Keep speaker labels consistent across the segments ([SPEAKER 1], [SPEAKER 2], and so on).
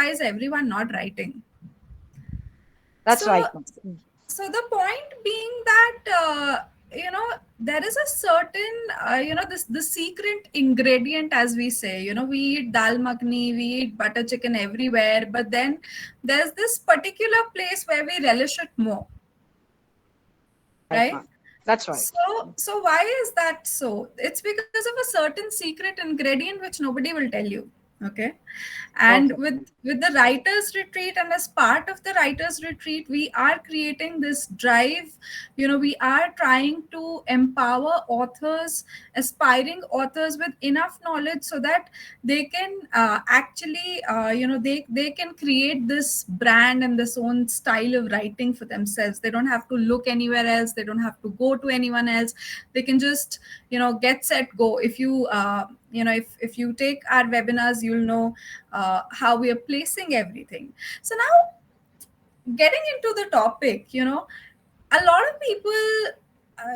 [SPEAKER 1] why is everyone not writing?
[SPEAKER 2] That's
[SPEAKER 1] So
[SPEAKER 2] right.
[SPEAKER 1] so the point being that there is a certain the secret ingredient, as we say. We eat dal makhni, we eat butter chicken everywhere, but then there's this particular place where we relish it more,
[SPEAKER 2] Right,
[SPEAKER 1] right?
[SPEAKER 2] ma'am. That's right.
[SPEAKER 1] So why is that so? It's because of a certain secret ingredient which nobody will tell you. Okay. And
[SPEAKER 2] Okay.
[SPEAKER 1] with the writers retreat, and as part of the writers retreat, we are creating this drive. We are trying to empower authors, aspiring authors, with enough knowledge so that they can actually they can create this brand and this own style of writing for themselves. They don't have to look anywhere else, they don't have to go to anyone else. They can just get set go. If you if you take our webinars, you'll know how we are placing everything. So now, getting into the topic, a lot of people,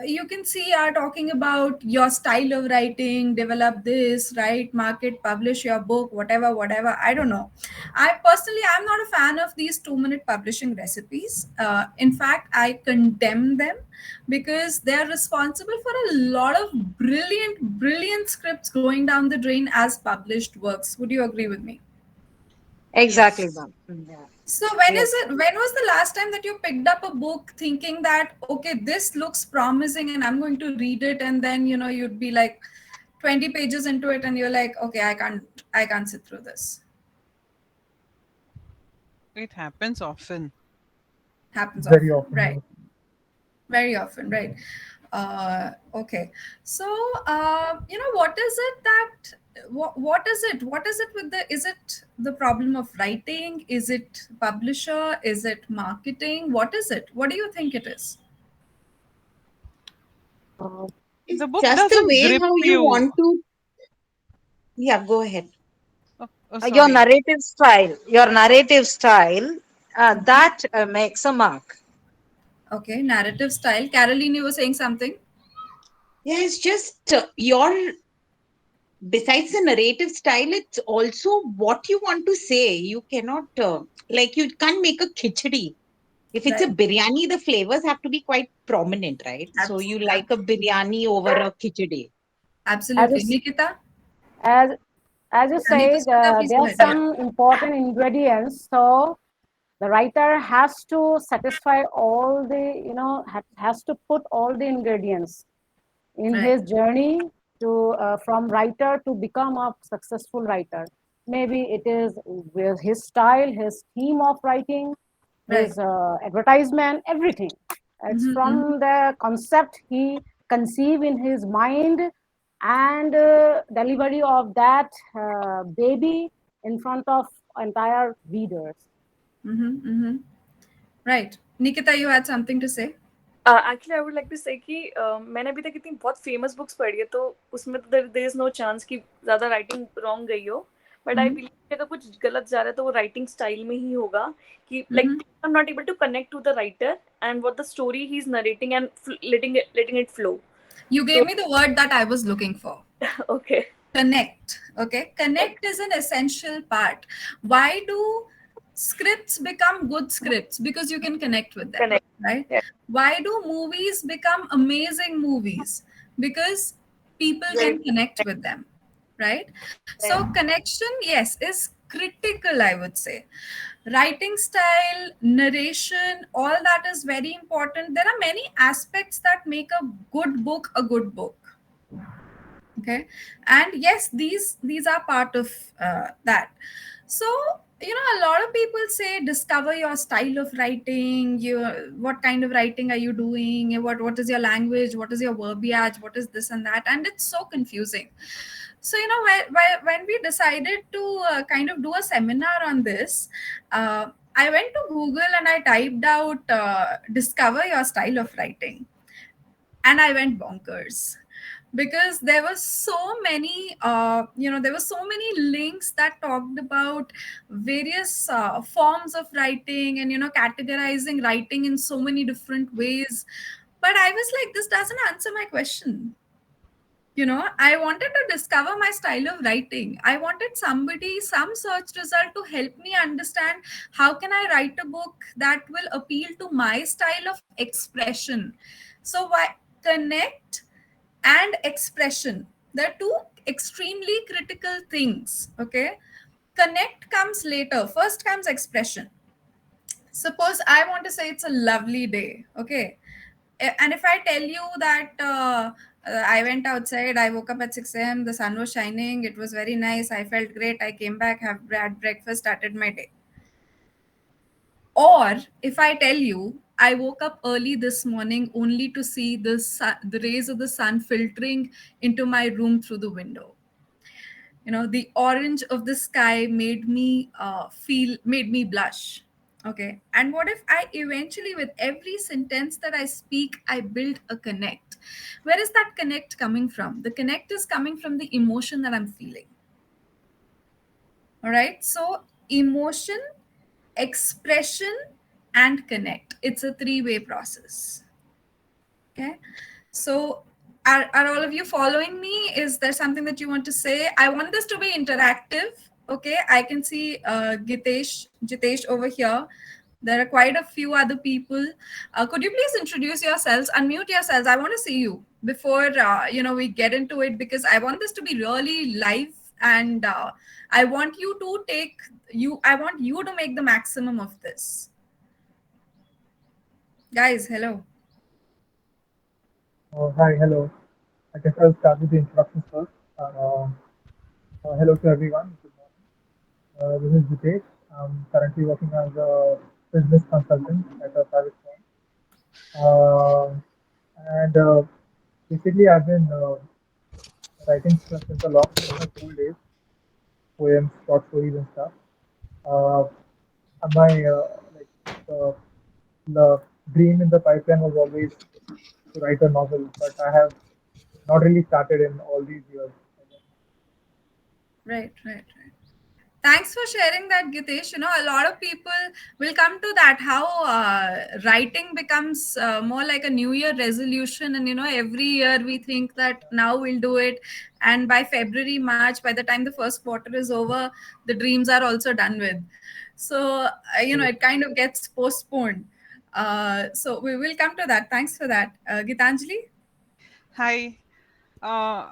[SPEAKER 1] you can see, are talking about your style of writing, develop this, write, market, publish your book, whatever. I don't know. I personally, I'm not a fan of these 2-minute publishing recipes. In fact, I condemn them because they're responsible for a lot of brilliant scripts going down the drain as published works. Would you agree with me?
[SPEAKER 2] Exactly,
[SPEAKER 3] Yes.
[SPEAKER 2] ma'am. Yeah.
[SPEAKER 1] So when
[SPEAKER 2] Yes.
[SPEAKER 1] is it? When was the last time that you picked up a book thinking that, okay, this looks promising and I'm going to read it, and then you'd be like 20 pages into it and you're like, okay, I can't sit through this.
[SPEAKER 3] It happens often.
[SPEAKER 1] Happens
[SPEAKER 4] Very
[SPEAKER 1] often,
[SPEAKER 4] often,
[SPEAKER 1] right?
[SPEAKER 4] yes.
[SPEAKER 1] Very often, right? Okay. So what is it that what is it with the is it the problem of writing? Is it publisher? Is it marketing? What is it? What do you think it is?
[SPEAKER 2] Uh,
[SPEAKER 3] The
[SPEAKER 2] it's
[SPEAKER 3] book
[SPEAKER 2] just the
[SPEAKER 3] doesn't
[SPEAKER 2] way
[SPEAKER 3] grip
[SPEAKER 2] how you
[SPEAKER 3] you.
[SPEAKER 2] want to. Yeah, go ahead. Your
[SPEAKER 3] Sorry.
[SPEAKER 2] narrative style, that makes a mark.
[SPEAKER 1] Okay, narrative style. Caroline, you were saying something?
[SPEAKER 5] Yeah, it's just your, besides the narrative style, it's also what you want to say. You cannot, like, you can't make a khichdi. If it's a
[SPEAKER 1] Right.
[SPEAKER 5] biryani, the flavors have to be quite prominent, right? So you like a biryani over a khichdi.
[SPEAKER 6] As
[SPEAKER 1] Absolutely.
[SPEAKER 6] you,
[SPEAKER 1] Nikita?
[SPEAKER 6] as as you
[SPEAKER 1] Yeah,
[SPEAKER 6] said,
[SPEAKER 1] Nikita, please
[SPEAKER 6] there
[SPEAKER 1] go
[SPEAKER 6] are
[SPEAKER 1] ahead. Yeah.
[SPEAKER 6] some important ingredients. So the writer has to satisfy all the, has to put all the ingredients in
[SPEAKER 1] Right.
[SPEAKER 6] his journey to from writer to become a successful writer. Maybe it is with his style, his theme of writing,
[SPEAKER 1] Right.
[SPEAKER 6] his advertisement, everything. It's
[SPEAKER 1] Mm-hmm.
[SPEAKER 6] from the concept he conceive in his mind, and delivery of that baby in front of entire readers.
[SPEAKER 1] Mm-hmm. Mm-hmm. Right. Nikita, you had something to say?
[SPEAKER 7] Actually I would like to say कि मैंने अभी तक इतनी बहुत famous books पढ़ी है, तो उसमें तो देयर इज नो चांस कि ज़्यादा राइटिंग रॉन्ग गई हो, बट आई
[SPEAKER 1] Mm-hmm.
[SPEAKER 7] बिलीव कि अगर कुछ गलत जा रहा है तो वो राइटिंग स्टाइल में ही होगा, कि like
[SPEAKER 1] Mm-hmm.
[SPEAKER 7] I am not able to connect to the writer and what the story he is narrating and letting it flow.
[SPEAKER 1] You gave me the word that I was looking for.
[SPEAKER 7] Okay.
[SPEAKER 1] Connect. Okay. Connect is an essential part. Why do scripts become good scripts? Because you can connect with them,
[SPEAKER 7] connect.
[SPEAKER 1] right? Why do movies become amazing movies? Because people can connect with them, right? So connection, yes, is critical, I would say. Writing style, narration, all that is very important. There are many aspects that make a good book a good book. Okay. And yes, these are part of that. So a lot of people say, discover your style of writing. What kind of writing are you doing? What is your language? What is your verbiage? What is this and that? And it's so confusing. So when we decided to kind of do a seminar on this, I went to Google and I typed out discover your style of writing, and I went bonkers because there were so many links that talked about various forms of writing, and categorizing writing in so many different ways. But I was like, this doesn't answer my question. I wanted to discover my style of writing. I wanted some search result to help me understand how can I write a book that will appeal to my style of expression. So why connect and expression, they're two extremely critical things. Okay, connect comes later, first comes expression. Suppose I want to say it's a lovely day. Okay, and if I tell you that I went outside, I woke up at 6 a.m., the sun was shining, it was very nice, I felt great, I came back, have had breakfast, started my day. Or if I tell you I woke up early this morning only to see the rays of the sun filtering into my room through the window. The orange of the sky made me blush. Okay, and what if I eventually, with every sentence that I speak, I build a connect? Where is that connect coming from? The connect is coming from the emotion that I'm feeling. All right, so emotion, expression, and connect, it's a three-way process. Okay. So are all of you following me? Is there something that you want to say? I want this to be interactive. Okay. I can see Jitesh over here. There are quite a few other people. Could you please introduce yourselves? Unmute yourselves. I want to see you before we get into it, because I want this to be really live, and I want you to take you. I want you to make the maximum of this, guys. Hello.
[SPEAKER 4] Hi, hello. I guess I'll start with the introduction first. Hello to everyone. Good morning. This is Jitesh. I'm currently working as a business consultant at a private firm. Uh, and basically, I've been writing since since my school days, poems, short stories, and stuff. Uh, my like the, the dream in the pipeline was always to write a novel, but I have not really started in all these years, I guess.
[SPEAKER 1] Right, right, right. Thanks for sharing that, Gitesh. A lot of people will come to that, how writing becomes more like a New Year resolution. And, every year we think that now we'll do it. And by February, March, by the time the first quarter is over, the dreams are also done with. So,
[SPEAKER 4] So,
[SPEAKER 1] it kind of gets postponed. So we will come to that. Thanks for that. Gitanjali?
[SPEAKER 3] Hi. Uh,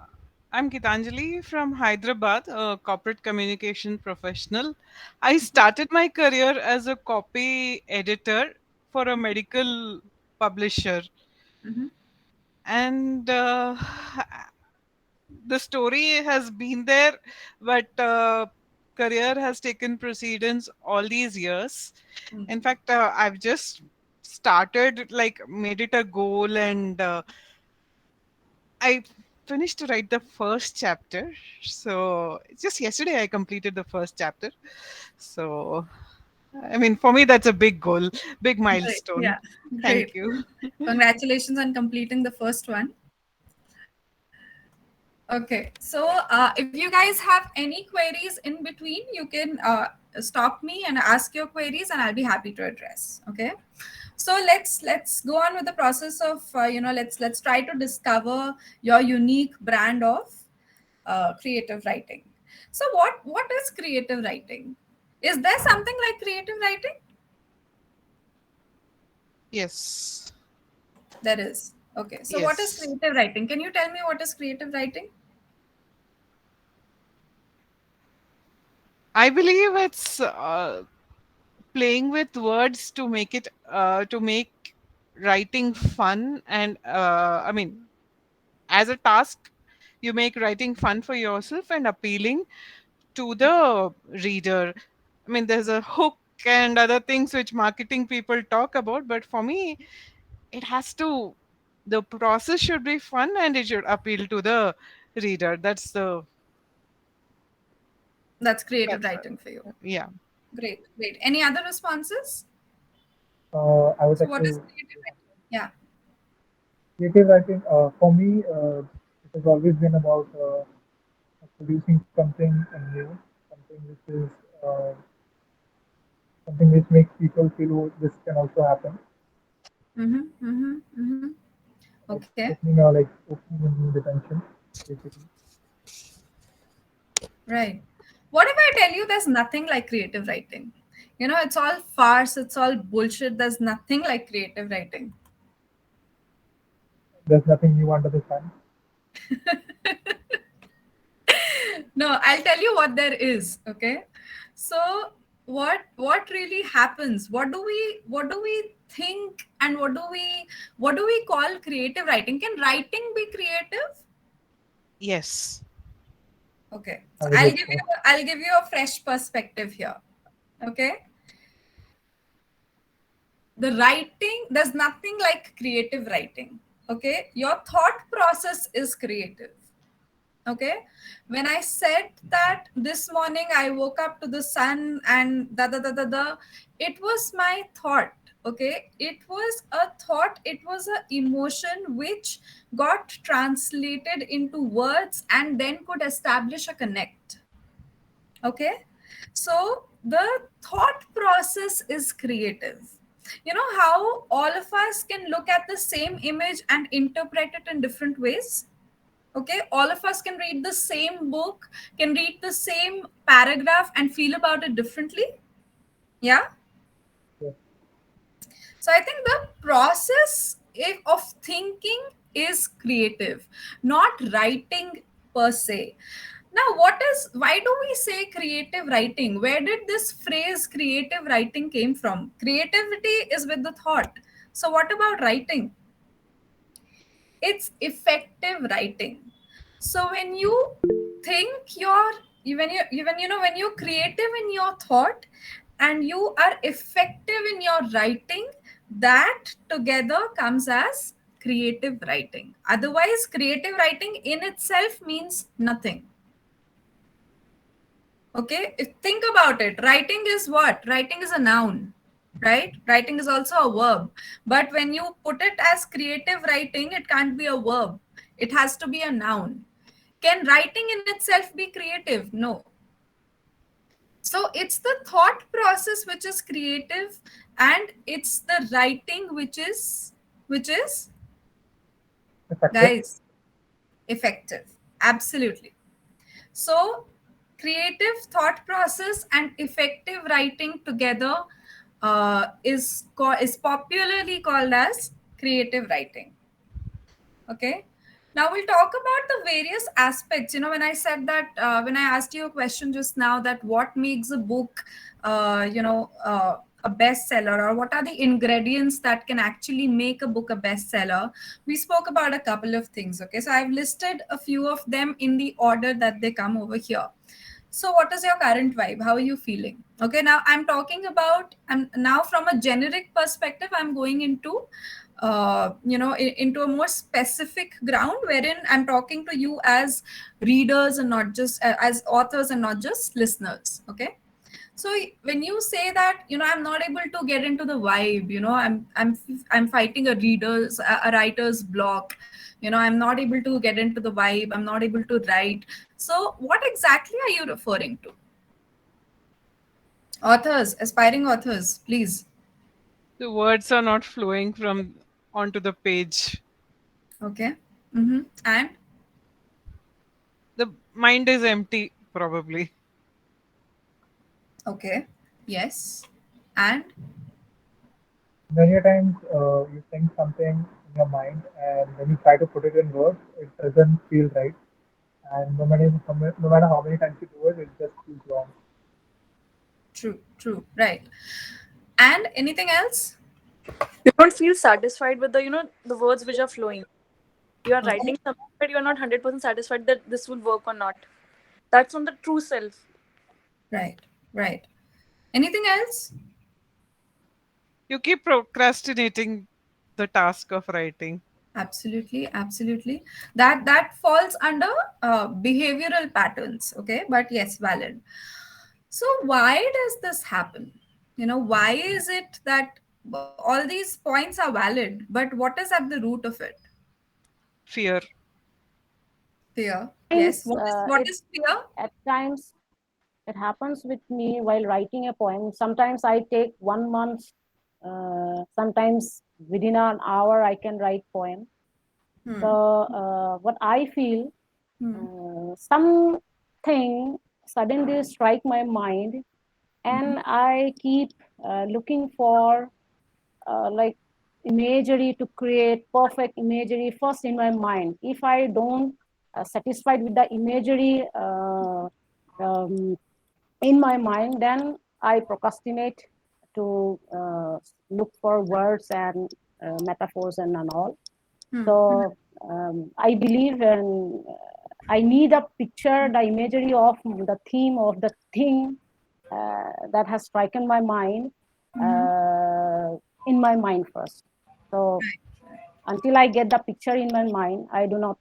[SPEAKER 3] I'm Gitanjali from Hyderabad, a corporate communication professional. I started my career as a copy editor for a medical publisher.
[SPEAKER 1] Mm-hmm.
[SPEAKER 3] And the story has been there, but career has taken precedence all these years. In fact, I've just started, like, made it a goal, and I finished to write the first chapter. So just yesterday I completed the first chapter. So I mean, for me that's a big goal, big
[SPEAKER 1] Right.
[SPEAKER 3] milestone.
[SPEAKER 1] Yeah.
[SPEAKER 3] Thank
[SPEAKER 1] Great.
[SPEAKER 3] you.
[SPEAKER 1] Congratulations on completing the first one. Okay, so if you guys have any queries in between, you can stop me and ask your queries, and I'll be happy to address. Okay, so let's go on with the process of let's try to discover your unique brand of creative writing. So what is creative writing? Is there something like creative writing?
[SPEAKER 3] Yes.
[SPEAKER 1] There is. Okay, so what is
[SPEAKER 3] Yes.
[SPEAKER 1] creative writing? Can you tell me what is creative writing?
[SPEAKER 3] I believe it's playing with words to make it to make writing fun, and I mean, as a task, you make writing fun for yourself and appealing to the reader. I mean, there's a hook and other things which marketing people talk about, but for me, it has to, the process should be fun and it should appeal to the reader. That's the,
[SPEAKER 1] That's creative
[SPEAKER 3] that's
[SPEAKER 1] writing for you.
[SPEAKER 3] yeah.
[SPEAKER 1] Great, great. Any other responses?
[SPEAKER 4] I would
[SPEAKER 1] So,
[SPEAKER 4] like
[SPEAKER 1] what is
[SPEAKER 4] to
[SPEAKER 1] creative writing? Yeah.
[SPEAKER 4] creative writing. For me, it has always been about producing something new, something which is uh, something which makes people feel, oh, this can also happen,
[SPEAKER 1] Mm-hmm. Mm-hmm. Mm-hmm.
[SPEAKER 4] like
[SPEAKER 1] Okay.
[SPEAKER 4] opening a new dimension. basically.
[SPEAKER 1] Right. What if I tell you there's nothing like creative writing? It's all farce, it's all bullshit. There's nothing like creative writing.
[SPEAKER 4] There's nothing new under the sun.
[SPEAKER 1] No, I'll tell you what there is, okay? So what really happens? What do we think, and what do we call creative writing? Can writing be creative?
[SPEAKER 3] Yes.
[SPEAKER 1] Okay. So
[SPEAKER 4] I would
[SPEAKER 1] I'll
[SPEAKER 4] hope
[SPEAKER 1] give
[SPEAKER 4] so.
[SPEAKER 1] you I'll give you a fresh perspective here. Okay? The writing, there's nothing like creative writing. Okay? Your thought process is creative. Okay, when I said that this morning I woke up to the sun and da da da da da, it was my thought. Okay, it was a thought, it was a emotion which got translated into words and then could establish a connect. Okay, so the thought process is creative. You know how all of us can look at the same image and interpret it in different ways? Okay, all of us can read the same book, can read the same paragraph and feel about it differently. Yeah.
[SPEAKER 4] Yes,
[SPEAKER 1] So I think the process of thinking is creative, not writing per se. Now, why do we say creative writing? Where did this phrase creative writing came from? Creativity is with the thought. So what about writing? It's effective writing. So when you think when you're creative in your thought and you are effective in your writing, that together comes as creative writing. Otherwise, creative writing in itself means nothing. Okay, think about it. Writing is what? Writing is a noun, right? Writing is also a verb. But when you put it as creative writing, it can't be a verb, it has to be a noun. Can writing in itself be creative? No. So it's the thought process which is creative, and it's the writing which is
[SPEAKER 4] effective.
[SPEAKER 1] guys, effective. Absolutely. So, creative thought process and effective writing together is popularly called as creative writing. Okay. Now we'll talk about the various aspects. When I said that, when I asked you a question just now, that what makes a book, a bestseller, or what are the ingredients that can actually make a book a bestseller, we spoke about a couple of things. Okay. So I've listed a few of them in the order that they come over here. So what is your current vibe? How are you feeling? Okay, now I'm talking about, I'm now from a generic perspective, I'm going into into a more specific ground wherein I'm talking to you as readers and not just as authors and not just listeners. Okay, so when you say that, I'm not able to get into the vibe, I'm fighting a writer's block, I'm not able to get into the vibe, I'm not able to write. So what exactly are you referring to? Authors, aspiring authors, please.
[SPEAKER 3] The words are not flowing from onto the page.
[SPEAKER 1] Okay. And
[SPEAKER 3] The mind is empty, probably.
[SPEAKER 1] okay, yes, and
[SPEAKER 4] Many a times you think something in your mind, and when you try to put it in words, it doesn't feel right. And no matter how many times you do it, it just feels wrong.
[SPEAKER 1] true, true, right. And anything else?
[SPEAKER 7] You don't feel satisfied with the words which are flowing. You are
[SPEAKER 1] Okay,
[SPEAKER 7] writing something, but you are not 100% satisfied that this will work or not. That's not the true self.
[SPEAKER 1] right, right. Anything else?
[SPEAKER 3] You keep procrastinating the task of writing.
[SPEAKER 1] Absolutely, absolutely. That falls under behavioral patterns. Okay, but yes, valid. So why does this happen? Why is it that all these points are valid, but what is at the root of it?
[SPEAKER 3] Fear.
[SPEAKER 1] Fear. Yes.
[SPEAKER 6] Times,
[SPEAKER 1] What is fear?
[SPEAKER 6] at times it happens with me while writing a poem. Sometimes I take 1 month, sometimes within an hour I can write poem. So what I feel, something suddenly strike my mind, and I keep looking for like imagery to create perfect imagery first in my mind. If I don't satisfied with the imagery um, in my mind, then I procrastinate to look for words and metaphors and all. So I believe and I need a picture, the imagery of the theme of the thing that has striken my mind uh, in my mind first. So until I get the picture in my mind, I do not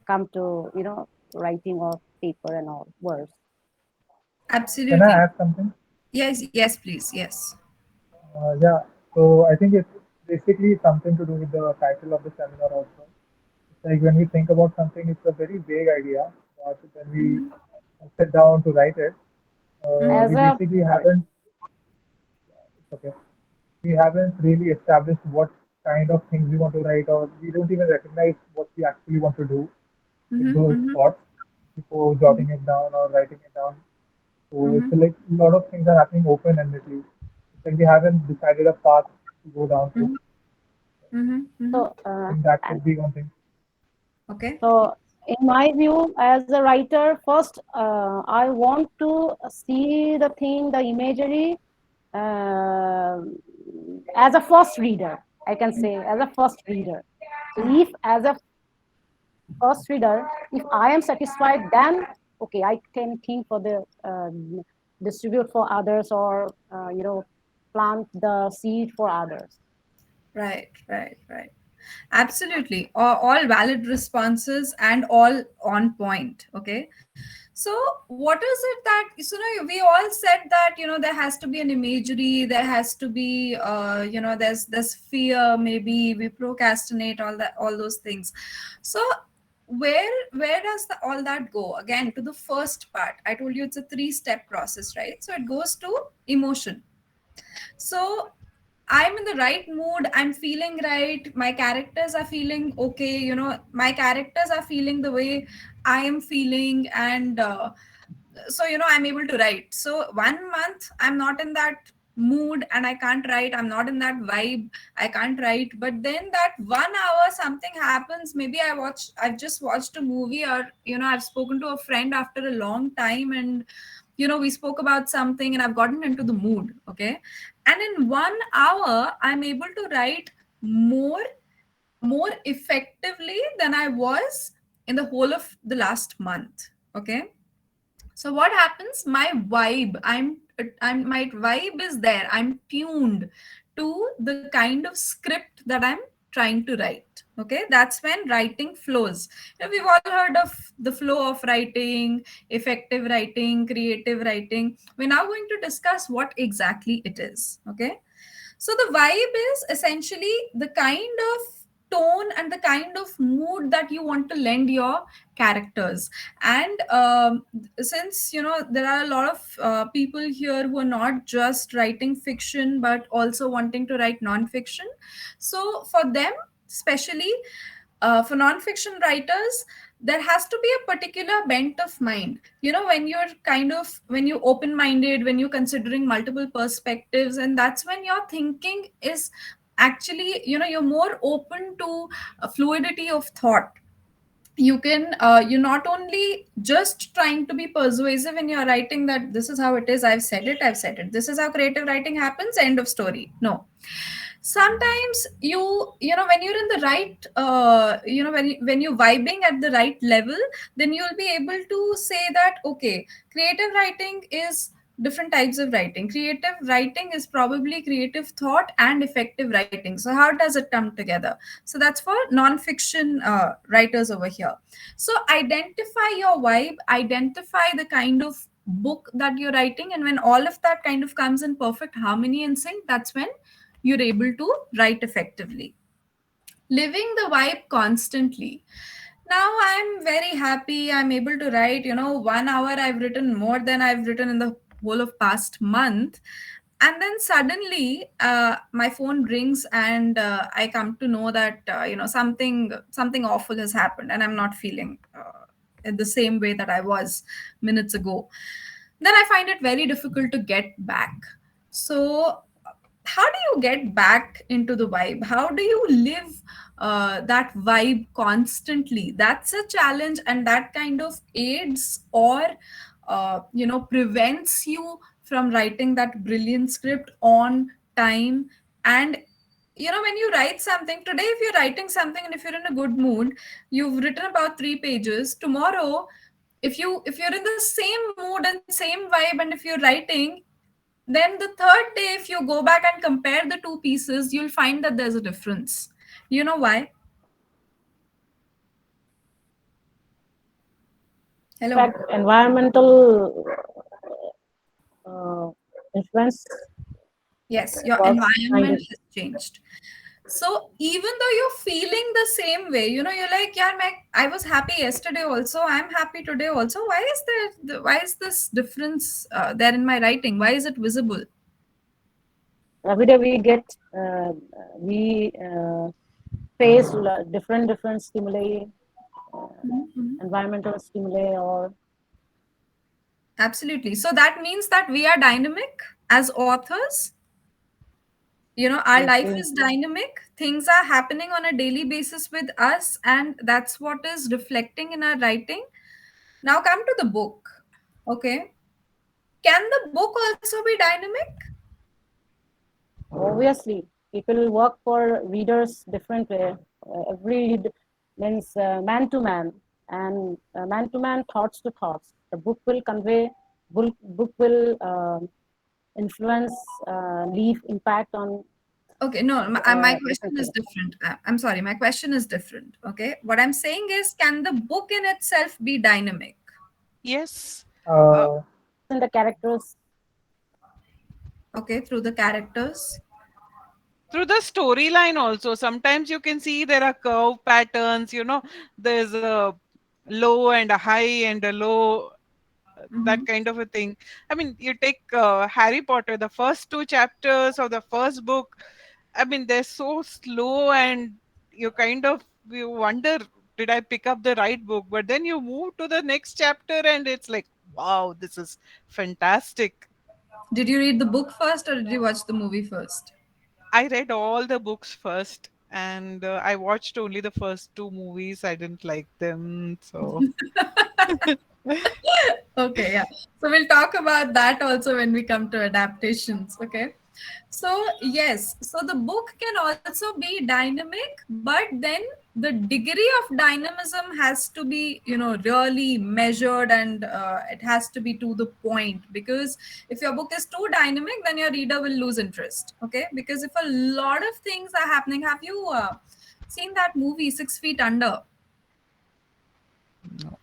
[SPEAKER 6] come to writing of paper and all words.
[SPEAKER 4] Can I
[SPEAKER 1] Absolutely.
[SPEAKER 4] add something?
[SPEAKER 1] Yes, yes, please. Yes.
[SPEAKER 4] Yeah. So I think it's basically something to do with the title of the seminar also. It's like when we think about something, it's a very vague idea, but when we sit down to write it,
[SPEAKER 6] As
[SPEAKER 4] we
[SPEAKER 6] a
[SPEAKER 4] basically
[SPEAKER 6] sorry.
[SPEAKER 4] haven't, okay, we haven't really established what kind of things we want to write, or we don't even recognize what we actually want to do with
[SPEAKER 1] Mm-hmm,
[SPEAKER 4] those
[SPEAKER 1] mm-hmm,
[SPEAKER 4] thoughts before jotting it down or writing it down. So
[SPEAKER 1] mm-hmm,
[SPEAKER 4] it's like a lot of things are happening open-endedly. It's like we haven't decided a path to go down to.
[SPEAKER 1] mm-hmm, mm-hmm, mm-hmm.
[SPEAKER 6] So
[SPEAKER 4] I think that
[SPEAKER 6] and
[SPEAKER 4] could be one thing.
[SPEAKER 1] Okay.
[SPEAKER 6] so in my view, as a writer, first I want to see the thing, the imagery, uh, as a first reader. I can say as a first reader. So if as a first reader, if I am satisfied, then okay, I can think for the distribute for others, or plant the seed for others.
[SPEAKER 1] Right, right, right. Absolutely. All valid responses and all on point. Okay. So, what is it that, we all said that, there has to be an imagery, there has to be, there's fear, maybe we procrastinate, all those things. So, where does all that go? Again, to the first part, I told you it's a three-step process, right? So, it goes to emotion. So I'm in the right mood, I'm feeling right, my characters are feeling okay, my characters are feeling the way I am feeling, and so I'm able to write. So 1 month I'm not in that mood and I can't write, I'm not in that vibe, I can't write. But then that 1 hour something happens, maybe I've just watched a movie, or I've spoken to a friend after a long time, and we spoke about something and I've gotten into the mood. Okay. And in 1 hour I'm able to write more effectively than I was in the whole of the last month. Okay. So what happens? My vibe is there. I'm tuned to the kind of script that I'm trying to write. Okay, that's when writing flows. We've all heard of the flow of writing, effective writing, creative writing. We're now going to discuss what exactly it is. Okay, so the vibe is essentially the kind of tone and the kind of mood that you want to lend your characters. And since there are a lot of people here who are not just writing fiction but also wanting to write non-fiction, so for them especially, for non-fiction writers, there has to be a particular bent of mind. When you're when you open minded, when you're considering multiple perspectives, and that's when your thinking is actually, you're more open to a fluidity of thought. You're not only just trying to be persuasive when you're writing that this is how it is, I've said it, this is how creative writing happens, end of story. No, sometimes when you're in the right, when you're vibing at the right level, then you'll be able to say that, okay, creative writing is different types of writing. Creative writing is probably creative thought and effective writing. So how does it come together? So that's for non-fiction writers over here. So identify your vibe, identify the kind of book that you're writing, and when all of that kind of comes in perfect harmony and sync, that's when you're able to write effectively. Living the vibe constantly. Now I'm very happy. I'm able to write, 1 hour I've written more than I've written in the whole of past month. And then suddenly my phone rings, and I come to know that something awful has happened, and I'm not feeling in the same way that I was minutes ago, then I find it very difficult to get back. So how do you get back into the vibe? How do you live that vibe constantly? That's a challenge, and that kind of aids or prevents you from writing that brilliant script on time. And when you write something today, if you're writing something and if you're in a good mood, you've written about 3 pages. Tomorrow, if you're in the same mood and same vibe, and if you're writing, then the third day, if you go back and compare the two pieces, you'll find that there's a difference. You know why?
[SPEAKER 6] In
[SPEAKER 1] Hello.
[SPEAKER 6] fact, environmental influence
[SPEAKER 1] Yes, your
[SPEAKER 6] works behind
[SPEAKER 1] environment
[SPEAKER 6] it.
[SPEAKER 1] has changed. So even though you're feeling the same way, you're like, yeah, I was happy yesterday also, I'm happy today also. Why is this difference there in my writing? Why is it visible?
[SPEAKER 6] Every day we get we face different stimuli,
[SPEAKER 1] Mhm.
[SPEAKER 6] environmental stimuli, or
[SPEAKER 1] Absolutely. So that means that we are dynamic as authors. Our
[SPEAKER 6] yes,
[SPEAKER 1] life is dynamic, things are happening on a daily basis with us, and that's what is reflecting in our writing. Now come to the book. Okay, can the book also be dynamic?
[SPEAKER 6] obviously people work for readers different way. Every read means man to man, and man to man, thoughts to thoughts. The book will convey, book will influence, leave impact on
[SPEAKER 1] Okay, no, my question
[SPEAKER 6] different
[SPEAKER 1] is
[SPEAKER 6] way.
[SPEAKER 1] different. I'm sorry, my question is different. Okay, what I'm saying is, can the book in itself be dynamic?
[SPEAKER 3] Yes. Uh,
[SPEAKER 4] Uh,
[SPEAKER 6] In the characters,
[SPEAKER 1] Okay, through the characters.
[SPEAKER 3] through the storyline also, sometimes you can see there are curve patterns, there's a low and a high and a low, that
[SPEAKER 1] Mhm.
[SPEAKER 3] kind of a thing. I mean, you take Harry Potter, the first two chapters of the first book, I mean, they're so slow, and you wonder, did I pick up the right book? But then you move to the next chapter and it's like, wow, this is fantastic.
[SPEAKER 1] Did you read the book first or did you watch the movie first?
[SPEAKER 3] I read all the books first, and I watched only the first two movies. I didn't like them, so
[SPEAKER 1] Okay, yeah. So we'll talk about that also when we come to adaptations. Okay. So, yes, so the book can also be dynamic, but then the degree of dynamism has to be, really measured, and it has to be to the point. Because if your book is too dynamic, then your reader will lose interest. Okay. Because if a lot of things are happening, have you seen that movie, 6 Feet Under?
[SPEAKER 3] no.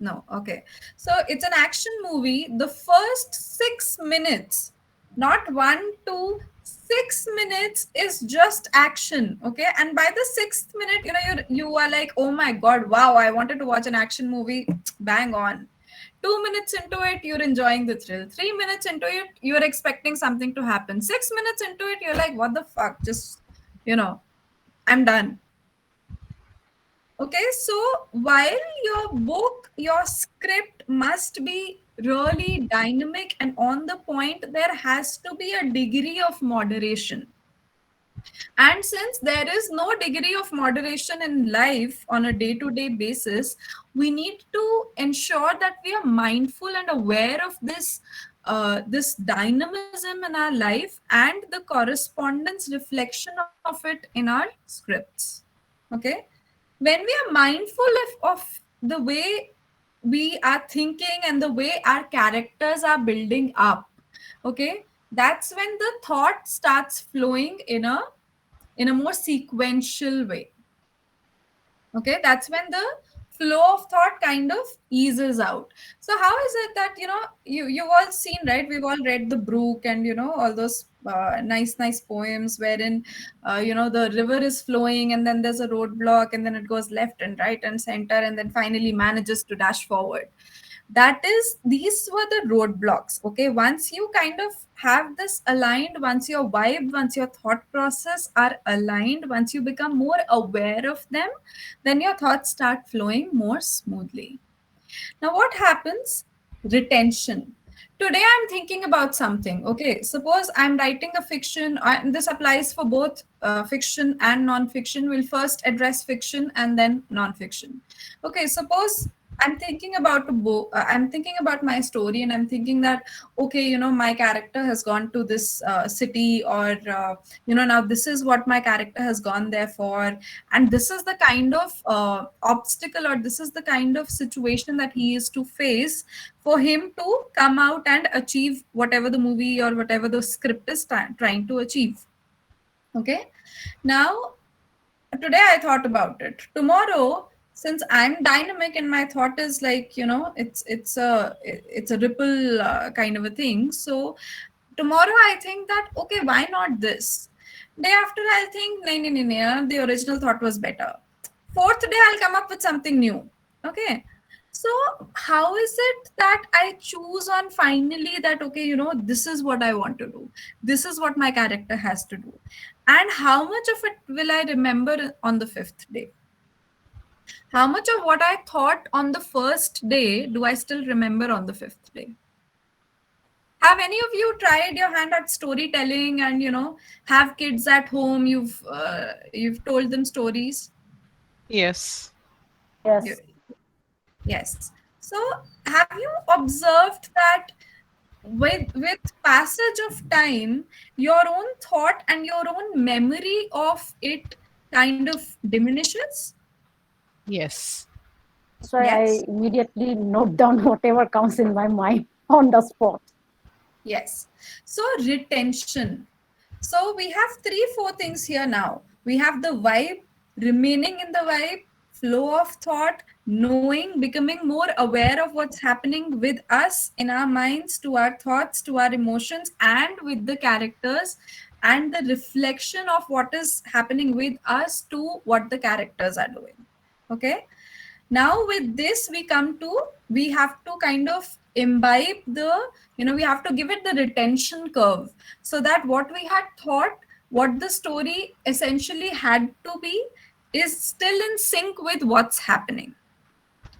[SPEAKER 1] No, okay. So it's an action movie. The first 6 minutes, not 1 to 6 minutes, is just action. Okay. And by the sixth minute, you are like, oh my God, wow, I wanted to watch an action movie. Bang on. 2 minutes into it, you're enjoying the thrill. 3 minutes into it, you're expecting something to happen. 6 minutes into it, you're like, what the fuck? Just, you know, I'm done. Okay, so while your book, your script must be really dynamic and on the point, there has to be a degree of moderation. And since there is no degree of moderation in life on a day to day basis, we need to ensure that we are mindful and aware of this dynamism in our life and the correspondence reflection of it in our scripts. Okay, when we are mindful of the way we are thinking and the way our characters are building up, okay, that's when the thought starts flowing in a more sequential way. Okay, that's when the flow of thought kind of eases out. So how is it that you've all seen, right? We've all read the Brook, and all those nice poems wherein the river is flowing, and then there's a roadblock, and then it goes left and right and center, and then finally manages to dash forward. That is, these were the roadblocks. Okay, once you kind of have this aligned, once your vibe, once your thought process are aligned, once you become more aware of them, then your thoughts start flowing more smoothly. Now, what happens? Retention. Today, I'm thinking about something. Okay, suppose I'm writing a fiction, and this applies for both fiction and non-fiction. We'll first address fiction and then non-fiction. Okay, suppose I'm thinking about I'm thinking about my story, and I'm thinking that okay, my character has gone to this city, or now this is what my character has gone there for, and this is the kind of obstacle, or this is the kind of situation that he is to face for him to come out and achieve whatever the movie or whatever the script is trying to achieve. Okay, now today I thought about it. Tomorrow, since I'm dynamic and my thought is like, it's a ripple kind of a thing. So tomorrow I think that okay, why not this? Day after I'll think, no, no, no, no, the original thought was better. Fourth day I'll come up with something new. Okay. So how is it that I choose on finally that okay, this is what I want to do. This is what my character has to do. And how much of it will I remember on the fifth day? How much of what I thought on the first day do I still remember on the fifth day? Have any of you tried your hand at storytelling and have kids at home? You've told them stories.
[SPEAKER 3] Yes.
[SPEAKER 1] You-
[SPEAKER 6] Yes.
[SPEAKER 1] Yes. So have you observed that with passage of time, your own thought and your own memory of it kind of diminishes?
[SPEAKER 3] Yes.
[SPEAKER 6] That's why
[SPEAKER 1] Yes.
[SPEAKER 6] I immediately note down whatever comes in my mind on the spot.
[SPEAKER 1] Yes. So retention. So we have three, four things here now. We have the vibe, remaining in the vibe, flow of thought, knowing, becoming more aware of what's happening with us in our minds, to our thoughts, to our emotions, and with the characters, and the reflection of what is happening with us to what the characters are doing. Okay, now with this we come to, we have to kind of imbibe the, we have to give it the retention curve, so that what we had thought, what the story essentially had to be, is still in sync with what's happening.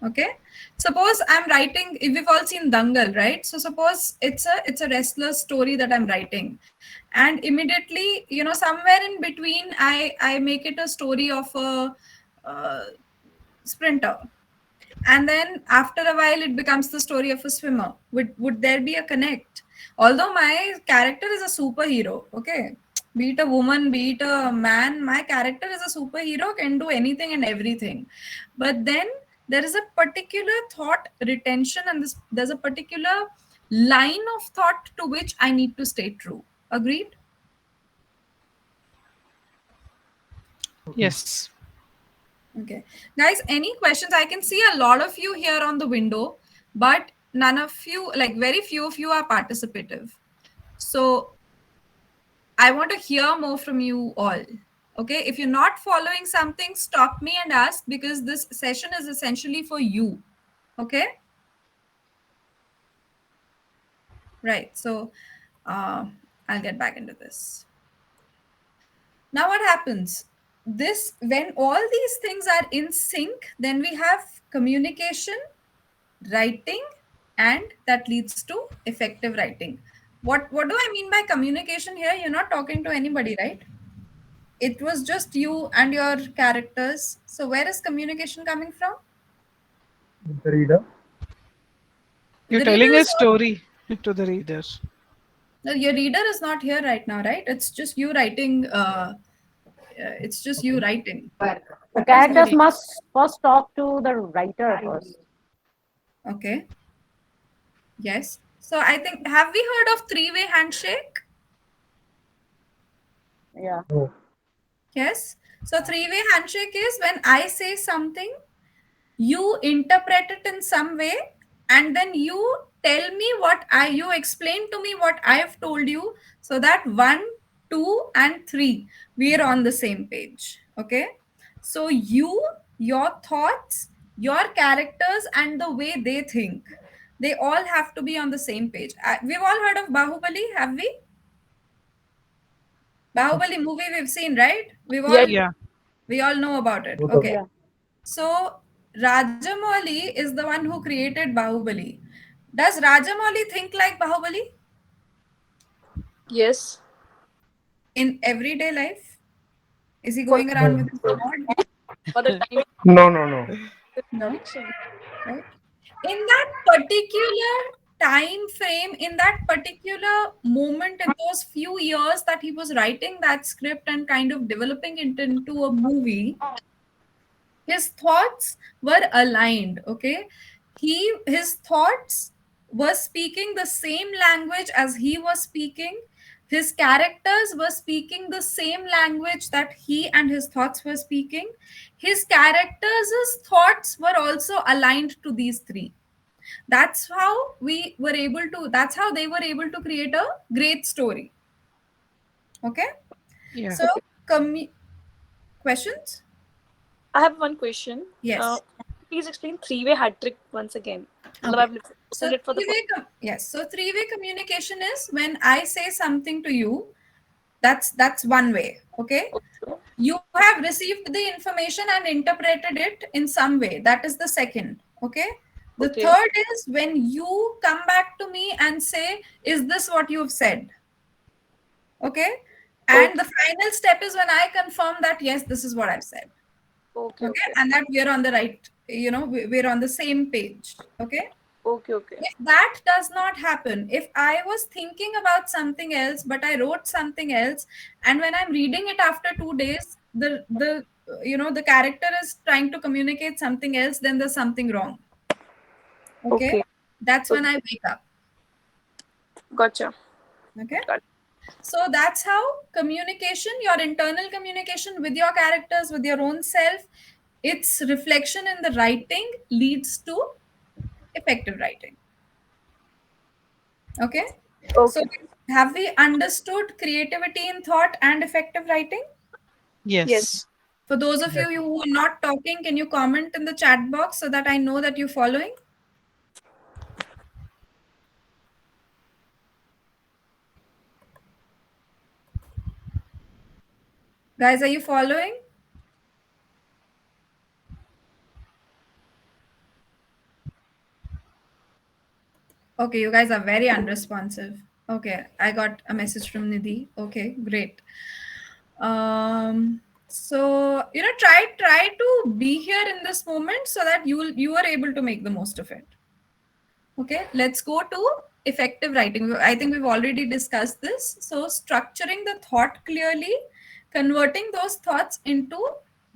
[SPEAKER 1] Okay, suppose I'm writing, if we've all seen Dangal, right? So suppose it's a wrestler story that I'm writing, and immediately, somewhere in between, I make it a story of a uh, sprinter, and then after a while it becomes the story of a swimmer. Would there be a connect? Although my character is a superhero, okay, be it a woman, be it a man, my character is a superhero, can do anything and everything. But then there is a particular thought retention, and there's a particular line of thought to which I need to stay true. Agreed?
[SPEAKER 4] Okay.
[SPEAKER 3] Yes.
[SPEAKER 1] Okay. Guys, any questions? I can see a lot of you here on the window, but none of you, like very few of you, are participative. So I want to hear more from you all. Okay. If you're not following something, stop me and ask, because this session is essentially for you. Okay. Right. So uh, I'll get back into this. Now, what happens? This, when all these things are in sync, then we have communication, writing, and that leads to effective writing. What do I mean by communication here? You're not talking to anybody, right? It was just you and your characters. So where is communication coming from?
[SPEAKER 4] With the reader.
[SPEAKER 3] You're
[SPEAKER 1] The reader
[SPEAKER 3] telling a
[SPEAKER 1] is not,
[SPEAKER 3] story to the reader.
[SPEAKER 1] no, your reader is not here right now, right? It's just you writing. It's just you
[SPEAKER 4] Okay.
[SPEAKER 1] writing.
[SPEAKER 6] The
[SPEAKER 1] There's no
[SPEAKER 6] characters
[SPEAKER 1] reader.
[SPEAKER 6] must first talk to the writer first.
[SPEAKER 1] Okay. Yes. So I think, have we heard of three-way handshake?
[SPEAKER 6] Yeah.
[SPEAKER 4] No.
[SPEAKER 1] Yes. So three-way handshake is when I say something, you interpret it in some way, and then you tell me what I you explain to me what I have told you, so that 1, 2, and 3, we are on the same page. Okay, so your thoughts, your characters, and the way they think, they all have to be on the same page. We've all heard of Bahubali, have we? Bahubali movie we've seen, right?
[SPEAKER 7] Yeah.
[SPEAKER 3] Yeah.
[SPEAKER 1] We all know about it.
[SPEAKER 4] Both of
[SPEAKER 1] Okay,
[SPEAKER 4] them.
[SPEAKER 6] Yeah.
[SPEAKER 1] so Rajamouli is the one who created Bahubali. Does Rajamouli think like Bahubali
[SPEAKER 7] Yes.
[SPEAKER 1] in everyday life? Is he
[SPEAKER 7] For
[SPEAKER 1] going around
[SPEAKER 4] No,
[SPEAKER 1] with his sword?
[SPEAKER 7] for the time
[SPEAKER 4] no, no, no.
[SPEAKER 1] No,
[SPEAKER 7] direction.
[SPEAKER 1] right? In that particular time frame, in that particular moment, in those few years that he was writing that script and kind of developing it into a movie, his thoughts were aligned. Okay, his thoughts were speaking the same language as he was speaking. His characters were speaking the same language that he and his thoughts were speaking. His characters' thoughts were also aligned to these three. That's how we were able to, that's how they were able to create a great story. Okay,
[SPEAKER 3] Yeah.
[SPEAKER 1] so
[SPEAKER 7] Okay.
[SPEAKER 1] questions?
[SPEAKER 7] I have one question.
[SPEAKER 1] Yes.
[SPEAKER 7] Please explain three-way hat trick once again. Matlab,
[SPEAKER 1] Okay.
[SPEAKER 7] I've
[SPEAKER 1] So
[SPEAKER 7] listened it for the first.
[SPEAKER 1] yes. So three-way communication is when I say something to you, that's one way. Okay.
[SPEAKER 7] Okay.
[SPEAKER 1] You have received the information and interpreted it in some way. That is the second. Okay. The
[SPEAKER 7] Okay.
[SPEAKER 1] third is when you come back to me and say, is this what you've said? Okay. And the
[SPEAKER 7] Okay.
[SPEAKER 1] final step is when I confirm that, yes, this is what I've said.
[SPEAKER 7] Okay.
[SPEAKER 1] Okay.
[SPEAKER 7] Okay.
[SPEAKER 1] And that we're on the right, we're on the same page. Okay.
[SPEAKER 7] Okay. Okay.
[SPEAKER 1] If that does not happen, if I was thinking about something else but I wrote something else, and when I'm reading it after 2 days, the character is trying to communicate something else, then there's something wrong. Okay,
[SPEAKER 7] Okay.
[SPEAKER 1] that's when
[SPEAKER 7] Okay.
[SPEAKER 1] I wake up.
[SPEAKER 7] Gotcha.
[SPEAKER 1] Okay,
[SPEAKER 7] Got it.
[SPEAKER 1] so that's how communication, your internal communication with your characters, with your own self, its reflection in the writing leads to effective writing. Okay. So
[SPEAKER 7] Okay.
[SPEAKER 1] have we understood creativity in thought and effective writing?
[SPEAKER 7] Yes.
[SPEAKER 3] Yes.
[SPEAKER 1] For those of
[SPEAKER 4] Yes.
[SPEAKER 1] you who are not talking, can you comment in the chat box so that I know that you're following? Guys, are you following? Okay, you guys are very unresponsive. Okay, I got a message from Nidhi. Okay, great. So try to be here in this moment so that you are able to make the most of it. Okay, let's go to effective writing. I think we've already discussed this. So, structuring the thought clearly, converting those thoughts into